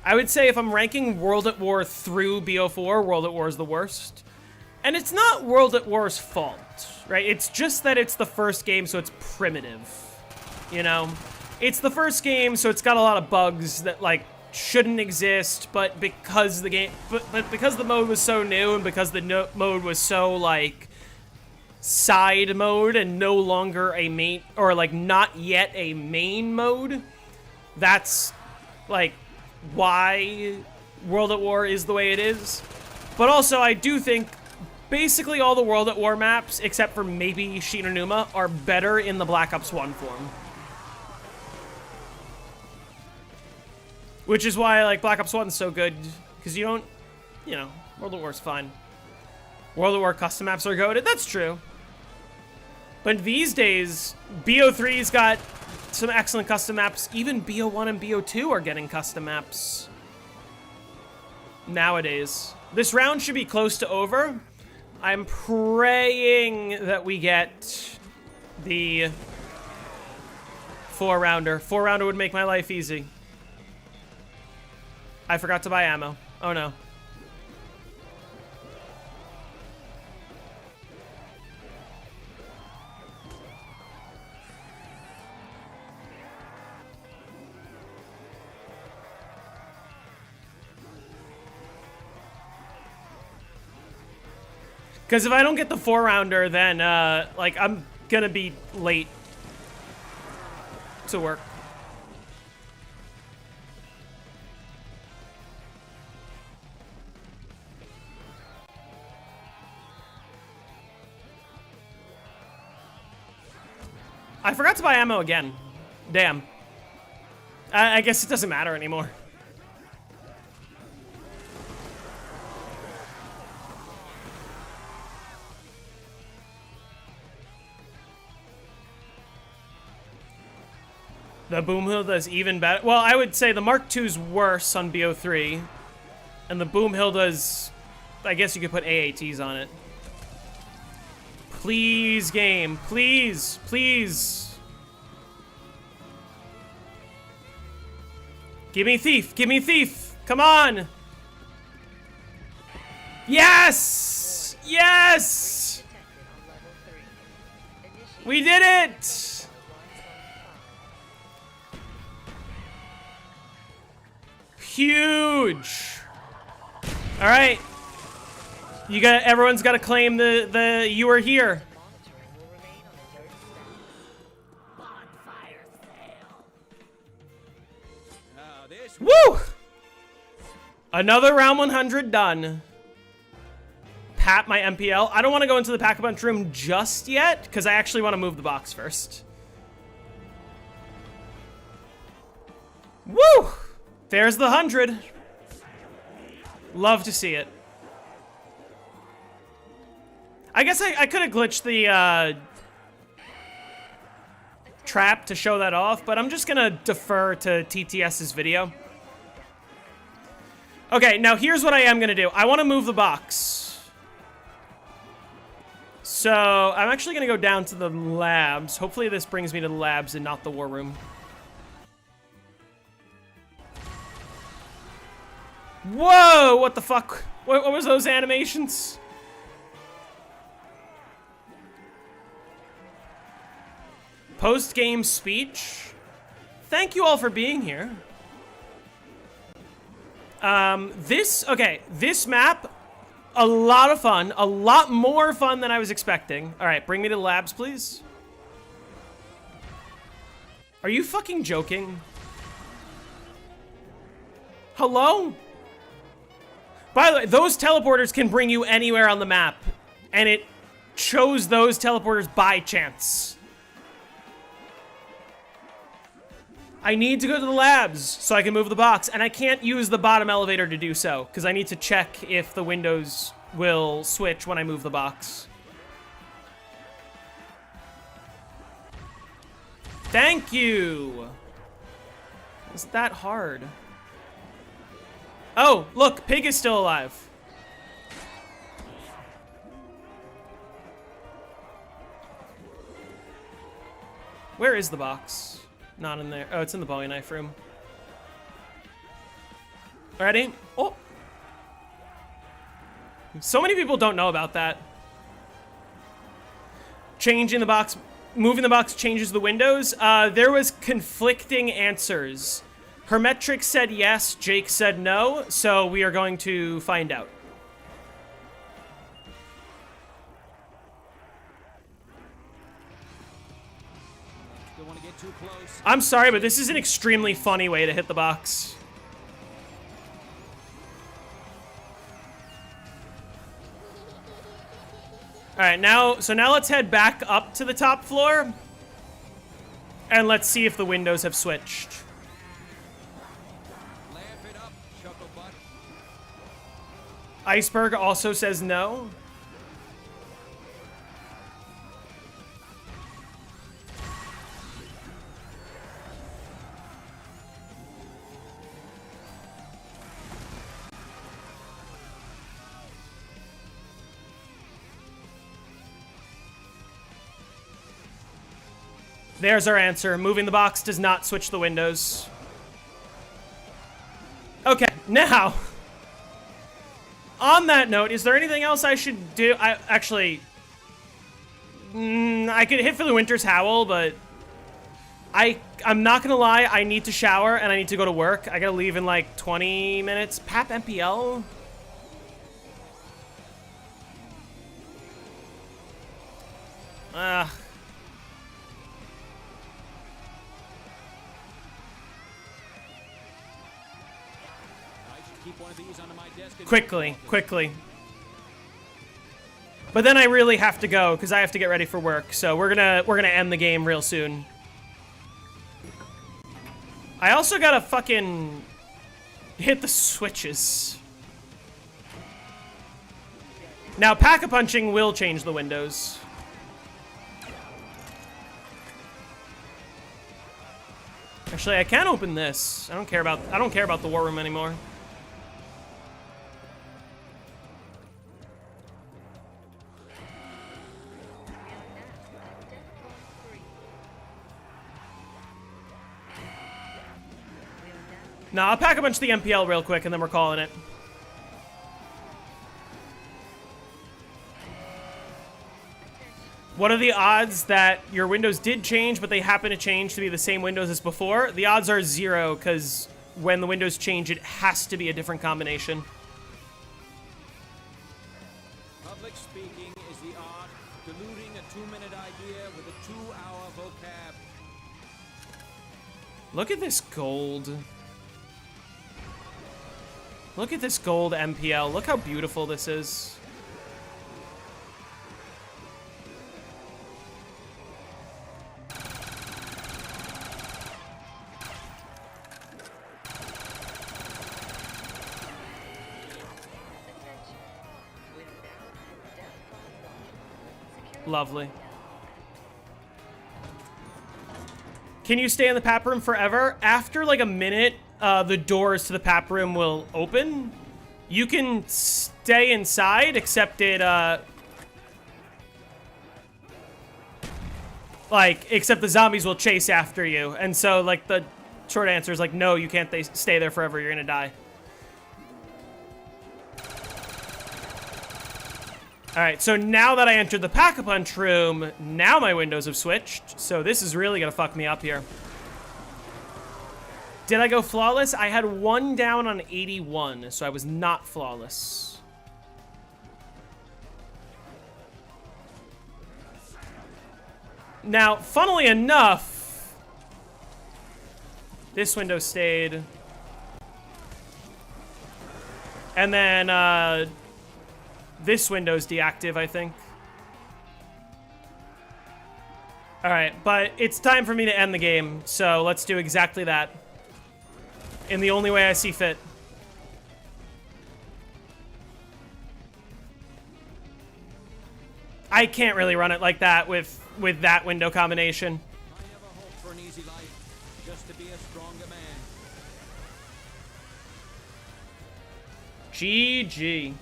I would say if I'm ranking World at War through BO4, World at War is the worst. And it's not World at War's fault, right? It's just that it's the first game, so it's primitive, you know? It's the first game, so it's got a lot of bugs that, like, shouldn't exist, but because the game, but because the mode was so new and because the mode was so, like, side mode and no longer a main, or, like, not yet a main mode, that's, like, why World at War is the way it is. But also, I do think basically all the World at War maps, except for maybe Shinonuma, are better in the Black Ops 1 form. Which is why, like, Black Ops 1 is so good, because you don't, you know, World at War is fine. World at War custom maps are goated, that's true. But these days, BO3's got some excellent custom maps. Even BO1 and BO2 are getting custom maps nowadays. This round should be close to over. I'm praying that we get the 4-rounder. 4-rounder would make my life easy. I forgot to buy ammo. Oh no. Because if I don't get the 4-rounder, then, like, I'm gonna be late to work. I forgot to buy ammo again. Damn. I guess it doesn't matter anymore. The Boomhilda is even better. Well, I would say the Mark II's worse on BO3. And the Boomhilda's, I guess you could put AATs on it. Please, game. Please. Please. Give me Thief. Give me Thief. Come on. Yes! Yes! We did it! Huge. All right. Everyone's got to claim the you are here. Woo! Another round 100 done. Pat my MPL. I don't want to go into the Pack-a-Punch room just yet because I actually want to move the box first. Woo! There's the 100. Love to see it. I guess I could have glitched the trap to show that off, but I'm just gonna defer to TTS's video. Okay, now here's what I am gonna do. I want to move the box. So I'm actually gonna go down to the labs. Hopefully this brings me to the labs and not the war room. Whoa! What the fuck? What was those animations? Post-game speech. Thank you all for being here. This map, a lot of fun. A lot more fun than I was expecting. All right, bring me to the labs, please. Are you fucking joking? Hello? By the way, those teleporters can bring you anywhere on the map, and it chose those teleporters by chance. I need to go to the labs so I can move the box, and I can't use the bottom elevator to do so, because I need to check if the windows will switch when I move the box. Thank you! Is that hard? Oh, look, Pig is still alive. Where is the box? Not in there. Oh, it's in the Bowie knife room. Ready? Oh! So many people don't know about that. Changing the box, moving the box changes the windows. There was conflicting answers. Hermetric said yes, Jake said no, so we are going to find out. Don't want to get too close. I'm sorry, but this is an extremely funny way to hit the box. All right, now let's head back up to the top floor, and let's see if the windows have switched. Iceberg also says no. There's our answer. Moving the box does not switch the windows. Okay, now, on that note, is there anything else I should do? I could hit for the Winter's Howl, but I'm not gonna lie, I need to shower and I need to go to work. I gotta leave in like 20 minutes. Pap MPL? Quickly. But then I really have to go because I have to get ready for work. So we're gonna end the game real soon. I also gotta fucking hit the switches. Now Pack-a-Punching will change the windows. Actually, I can open this. I don't care about the war room anymore. No, I'll pack a bunch of the MPL real quick and then we're calling it. What are the odds that your windows did change, but they happen to change to be the same windows as before? The odds are 0, because when the windows change, it has to be a different combination. Public speaking is the art, diluting a 2-minute idea with a 2-hour vocab. Look at this gold. Look at this gold MPL. Look how beautiful this is. Lovely. Can you stay in the pap room forever? After like a minute, the doors to the pap room will open. You can stay inside, except it, except the zombies will chase after you. And so, like, the short answer is like, no, you can't stay there forever. You're gonna die. All right, so now that I entered the Pack-a-Punch room, now my windows have switched. So this is really gonna fuck me up here. Did I go flawless? I had 1 down on 81, so I was not flawless. Now, funnily enough, this window stayed. And then, this window's deactive, I think. All right, but it's time for me to end the game, so let's do exactly that. In the only way I see fit. I can't really run it like that with that window combination. I never hope for an easy life, just to be a stronger man. GG.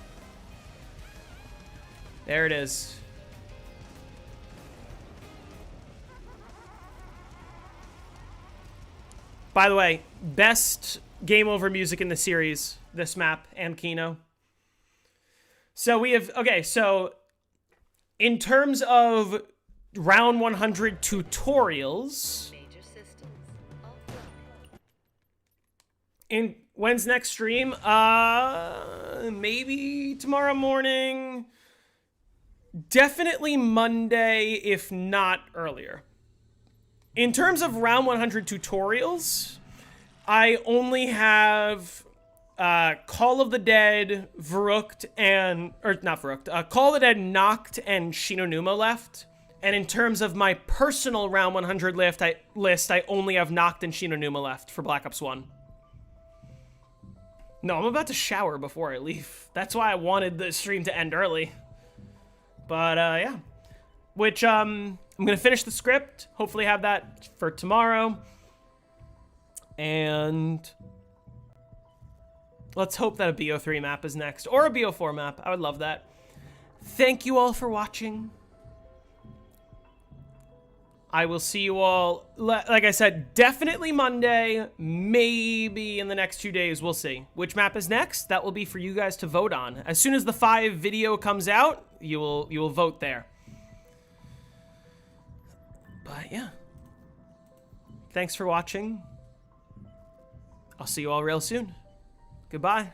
There it is. By the way, best game over music in the series, this map and Kino. So we have, okay, so in terms of round 100 tutorials, Major systems offline. when's next stream? Maybe tomorrow morning. Definitely Monday, if not earlier. In terms of round 100 tutorials, I only have Call of the Dead, Verrückt, and... Or, not Verrückt. Call of the Dead, Knocked, and Shinonuma left. And in terms of my personal round 100 list, I only have Knocked and Shinonuma left for Black Ops 1. No, I'm about to shower before I leave. That's why I wanted the stream to end early. But, yeah. Which, I'm gonna finish the script. Hopefully have that for tomorrow. And let's hope that a BO3 map is next. Or a BO4 map. I would love that. Thank you all for watching. I will see you all, like I said, definitely Monday. Maybe in the next 2 days. We'll see. Which map is next? That will be for you guys to vote on. As soon as the 5 video comes out, you will vote there. But yeah. Thanks for watching. I'll see you all real soon. Goodbye.